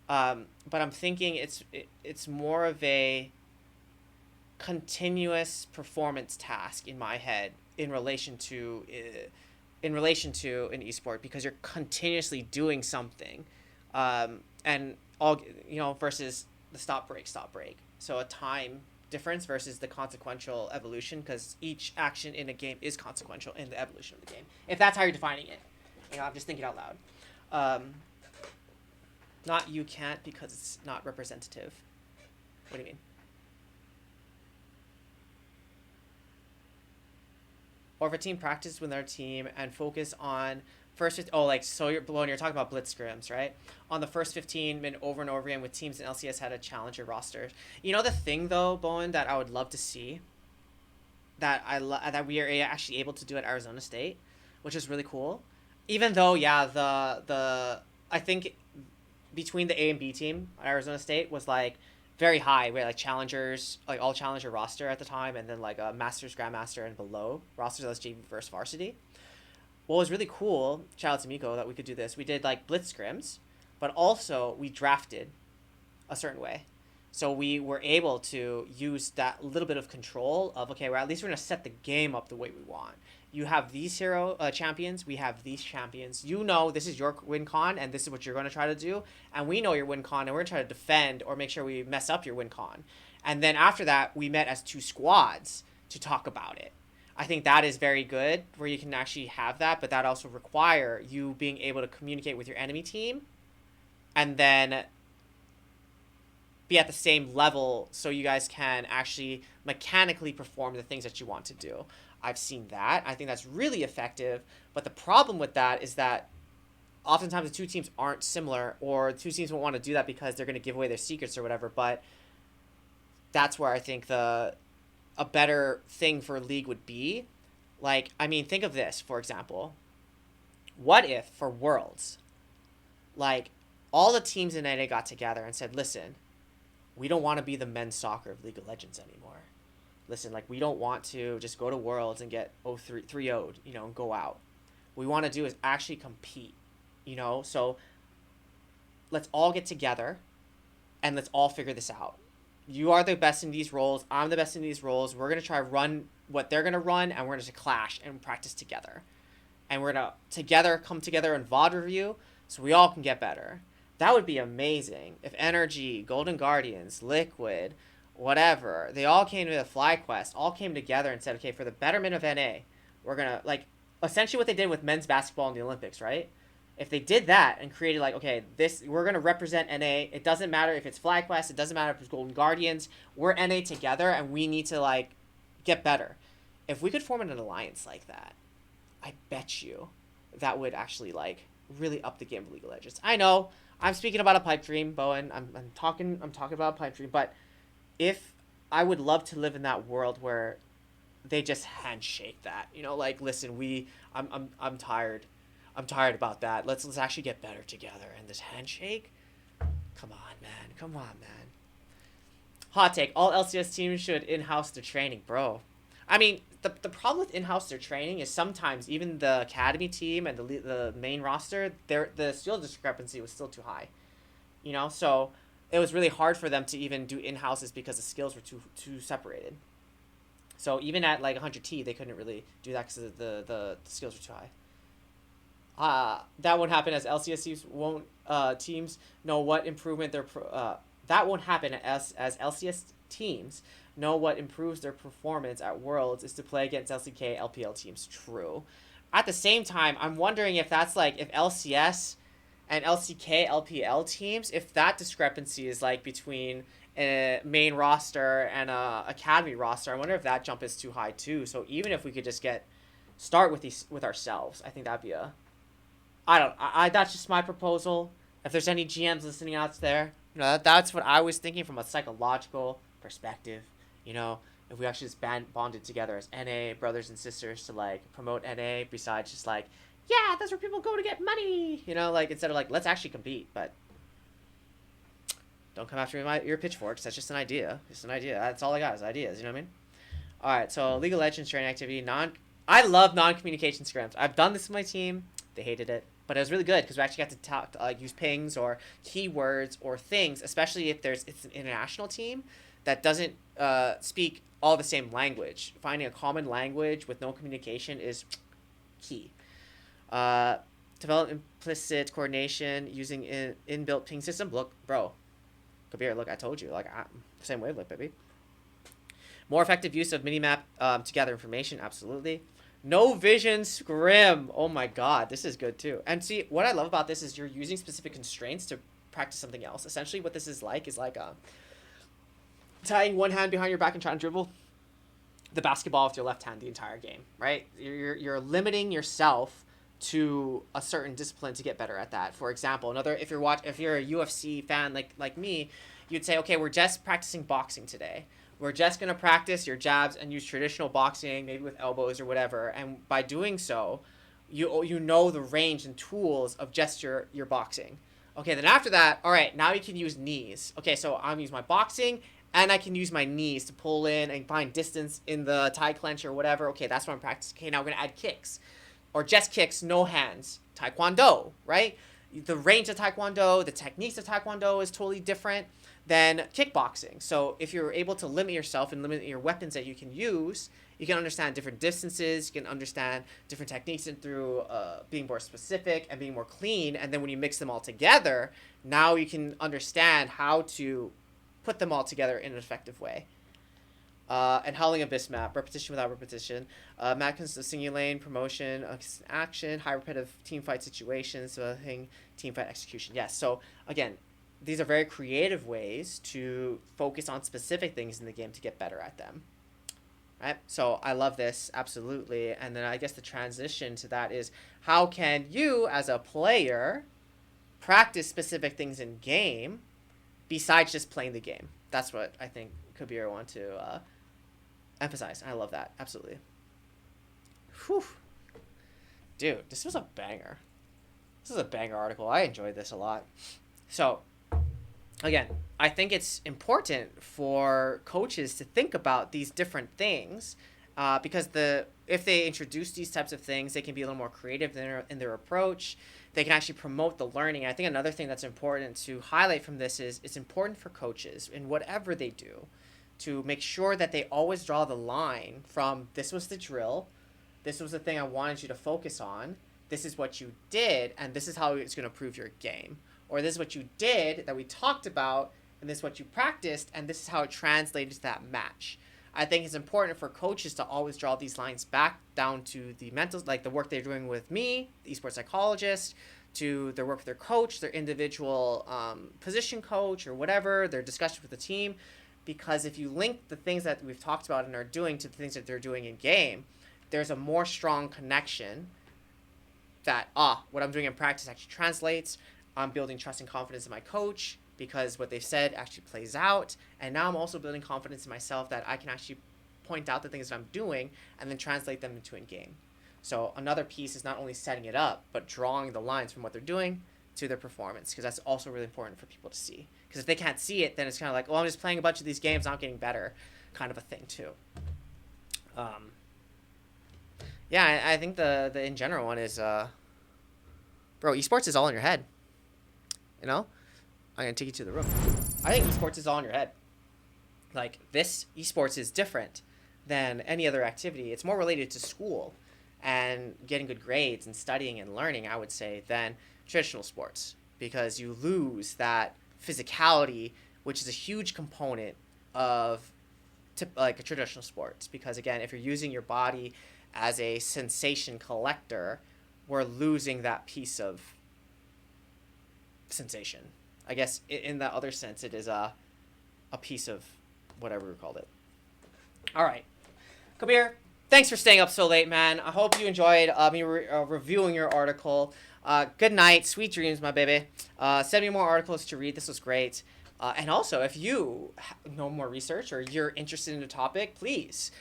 But I'm thinking it's more of a continuous performance task in my head in relation to an esport because you're continuously doing something, and all versus the stop break. So a time difference versus the consequential evolution because each action in a game is consequential in the evolution of the game. If that's how you're defining it, I'm just thinking out loud. Not you can't because it's not representative. What do you mean? Or if a team practices with their team and focus on so when you're talking about blitz scrims, right? On the first 15-minute over and over again with teams in LCS had a challenger roster. You know the thing though, Bowen, that I would love to see that that we are actually able to do at Arizona State, which is really cool. Even though the I think between the A and B team at Arizona State was like very high. We had like challengers, like all challenger roster at the time, and then like a masters, grandmaster, and below rosters that was JV versus varsity. What was really cool, shout out to Miko, that we could do this. We did like blitz scrims, but also we drafted a certain way. So we were able to use that little bit of control of, okay, well, at least we're going to set the game up the way we want. You have these hero champions, we have these champions. You know this is your win con, and this is what you're going to try to do. And we know your win con, and we're going to try to defend or make sure we mess up your win con. And then after that, we met as two squads to talk about it. I think that is very good, where you can actually have that, but that also require you being able to communicate with your enemy team and then be at the same level so you guys can actually mechanically perform the things that you want to do. I've seen that. I think that's really effective, but the problem with that is that oftentimes the two teams aren't similar, or two teams won't want to do that because they're going to give away their secrets or whatever, but that's where I think a better thing for League would be. Like, I mean, think of this, for example. What if, for Worlds, like, all the teams in NA got together and said, listen, we don't want to be the men's soccer of League of Legends anymore. Listen, like, we don't want to just go to Worlds and get 3-0'd, you know, and go out. What we want to do is actually compete, you know? So let's all get together and let's all figure this out. You are the best in these roles. I'm the best in these roles. We're going to try to run what they're going to run, and we're going to clash and practice together. And we're going to come together in VOD review so we all can get better. That would be amazing if Energy, Golden Guardians, Liquid, whatever, they all came to the FlyQuest, all came together and said, okay, for the betterment of NA, we're going to, like, essentially what they did with men's basketball in the Olympics, right? If they did that and created, like, okay, we're going to represent NA. It doesn't matter if it's FlyQuest. It doesn't matter if it's Golden Guardians. We're NA together, and we need to, like, get better. If we could form an alliance like that, I bet you that would actually, like, really up the game of League of Legends. I know I'm speaking about a pipe dream, Bowen. I'm talking about a pipe dream, but if I would love to live in that world where they just handshake that, you know, like, listen, I'm tired. I'm tired about that. Let's actually get better together. And this handshake, come on, man. Hot take: all LCS teams should in-house their training, bro. I mean, the problem with in-house their training is sometimes even the academy team and the main roster, the skill discrepancy was still too high, you know. So it was really hard for them to even do in-houses because the skills were too separated. So even at like 100T, they couldn't really do that because the skills were too high. That won't happen as LCS teams know what improvement that won't happen as LCS teams know what improves their performance at Worlds is to play against LCK LPL teams. True. At the same time, I'm wondering if that's like if LCS and LCK LPL teams, if that discrepancy is like between a main roster and a academy roster, I wonder if that jump is too high too. So even if we could just start with ourselves, I think that'd be that's just my proposal. If there's any GMs listening out there, you know, that's what I was thinking from a psychological perspective. You know, if we actually just bonded together as NA brothers and sisters to like promote NA, besides just like, yeah, that's where people go to get money. You know, like instead of like, let's actually compete. But don't come after me with your pitchforks. That's just an idea. Just an idea. That's all I got is ideas. You know what I mean? All right. So League of Legends training activity. I love non-communication scrims. I've done this with my team. They hated it. But it was really good because we actually got to talk, use pings or keywords or things, especially if it's an international team that doesn't speak all the same language. Finding a common language with no communication is key. Develop implicit coordination using inbuilt ping system. Look, bro, Kabir, look, I told you, like, same wavelength, baby. More effective use of minimap to gather information, absolutely. No vision scrim. Oh my god, this is good too. And see, what I love about this is you're using specific constraints to practice something else. Essentially, what this is like tying one hand behind your back and trying to dribble the basketball with your left hand the entire game, right? You're limiting yourself to a certain discipline to get better at that. For example, if you're a UFC fan like me, you'd say, okay, we're just practicing boxing today. We're just going to practice your jabs and use traditional boxing, maybe with elbows or whatever. And by doing so, you know the range and tools of just your boxing. Okay, then after that, all right, now you can use knees. Okay, so I'm use my boxing, and I can use my knees to pull in and find distance in the tie clench or whatever. Okay, that's what I'm practicing. Okay, now we're going to add kicks. Or just kicks, no hands. Taekwondo, right? The range of Taekwondo, the techniques of Taekwondo is totally different than kickboxing. So if you're able to limit yourself and limit your weapons that you can use, you can understand different distances, you can understand different techniques, and through being more specific and being more clean. And then when you mix them all together, now you can understand how to put them all together in an effective way. And Howling Abyss map, repetition without repetition. Map consists of single lane, promotion, action, high repetitive team fight situations, team fight execution. Yes, so again, these are very creative ways to focus on specific things in the game to get better at them. Right? So I love this, absolutely. And then I guess the transition to that is, how can you, as a player, practice specific things in game besides just playing the game? That's what I think Kabir want to emphasize. I love that, absolutely. Whew. Dude, this was a banger. This is a banger article. I enjoyed this a lot. So, again, I think it's important for coaches to think about these different things, because if they introduce these types of things, they can be a little more creative in their approach. They can actually promote the learning. I think another thing that's important to highlight from this is it's important for coaches in whatever they do to make sure that they always draw the line from this was the drill, this was the thing I wanted you to focus on, this is what you did, and this is how it's going to improve your game. Or this is what you did that we talked about, and this is what you practiced, and this is how it translated to that match. I think it's important for coaches to always draw these lines back down to the mental, like the work they're doing with me, the esports psychologist, to their work with their coach, their individual position coach or whatever, their discussion with the team. Because if you link the things that we've talked about and are doing to the things that they're doing in game, there's a more strong connection that, what I'm doing in practice actually translates. I'm building trust and confidence in my coach because what they've said actually plays out. And now I'm also building confidence in myself that I can actually point out the things that I'm doing and then translate them into in-game. So another piece is not only setting it up, but drawing the lines from what they're doing to their performance, because that's also really important for people to see. Because if they can't see it, then it's kind of like, I'm just playing a bunch of these games, not getting better, kind of a thing too. Yeah, I think the in general one is, bro, esports is all in your head. You know? I'm going to take you to the room. I think esports is all in your head. Like, this esports is different than any other activity. It's more related to school and getting good grades and studying and learning, I would say, than traditional sports. Because you lose that physicality, which is a huge component of like a traditional sports. Because, again, if you're using your body as a sensation collector, we're losing that piece of sensation. I guess in the other sense, it is a piece of whatever we called it. All right. Kabir, thanks for staying up so late, man. I hope you enjoyed me reviewing your article. Good night. Sweet dreams, my baby. Send me more articles to read. This was great. And also, if you know more research or you're interested in a topic, please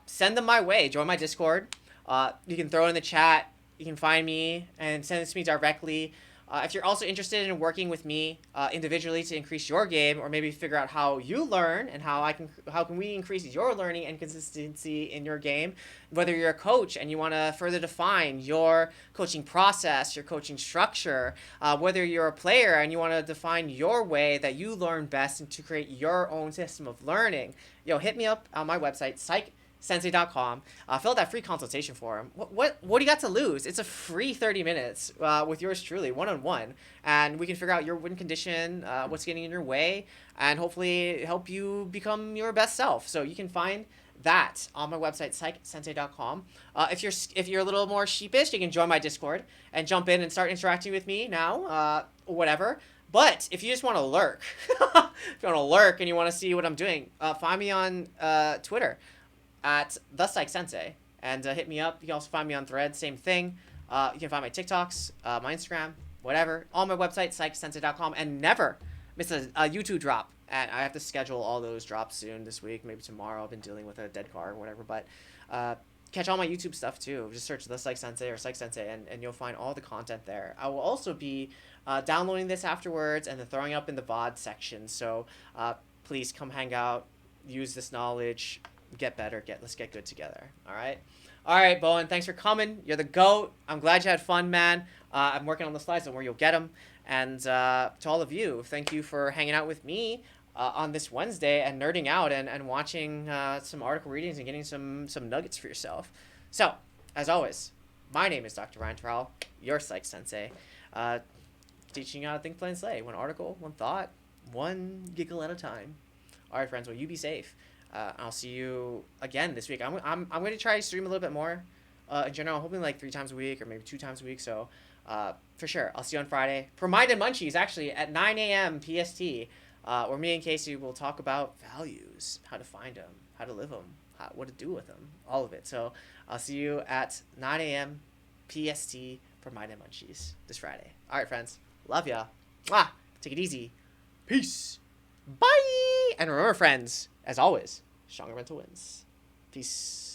send them my way. Join my Discord. You can throw it in the chat. You can find me and send this to me directly. If you're also interested in working with me individually to increase your game, or maybe figure out how you learn and how can we increase your learning and consistency in your game, whether you're a coach and you want to further define your coaching process, your coaching structure, whether you're a player and you want to define your way that you learn best and to create your own system of learning, hit me up on my website, PsychSensei.com. Fill out that free consultation form. What do you got to lose? It's a free 30 minutes with yours truly, one-on-one. And we can figure out your win condition, what's getting in your way, and hopefully help you become your best self. So you can find that on my website, PsychSensei.com. If you're a little more sheepish, you can join my Discord and jump in and start interacting with me now, whatever. But if you just want to lurk, and you want to see what I'm doing, find me on Twitter at the PsychSensei, and hit me up. You can also find me on Threads, same thing. You can find my TikToks, my Instagram, whatever, on my website, PsychSensei.com, and never miss a YouTube drop. And I have to schedule all those drops soon this week, maybe tomorrow. I've been dealing with a dead car or whatever, but catch all my YouTube stuff too. Just search the PsychSensei or PsychSensei, and you'll find all the content there. I will also be downloading this afterwards and then throwing it up in the VOD section. So please come hang out, use this knowledge, get better, let's get good together. All right, Bowen, thanks for coming. You're the GOAT. I'm glad you had fun, man. I'm working on the slides and where you'll get them. And to all of you, thank you for hanging out with me on this Wednesday and nerding out and watching some article readings and getting some nuggets for yourself. So, as always, my name is Dr. Ryan Terao, your Psych Sensei, teaching you how to think, play, and slay. One article, one thought, one giggle at a time. All right, friends, well, you be safe. I'll see you again this week. I'm going to try to stream a little bit more. In general, I'm hoping like 3 times a week or maybe 2 times a week. So for sure, I'll see you on Friday. For Mind and Munchies, actually, at 9 a.m. PST, where me and Casey will talk about values, how to find them, how to live them, what to do with them, all of it. So I'll see you at 9 a.m. PST for Mind and Munchies this Friday. All right, friends. Love ya. Mwah. Take it easy. Peace. Bye. And remember, friends, as always, stronger mental wins. Peace.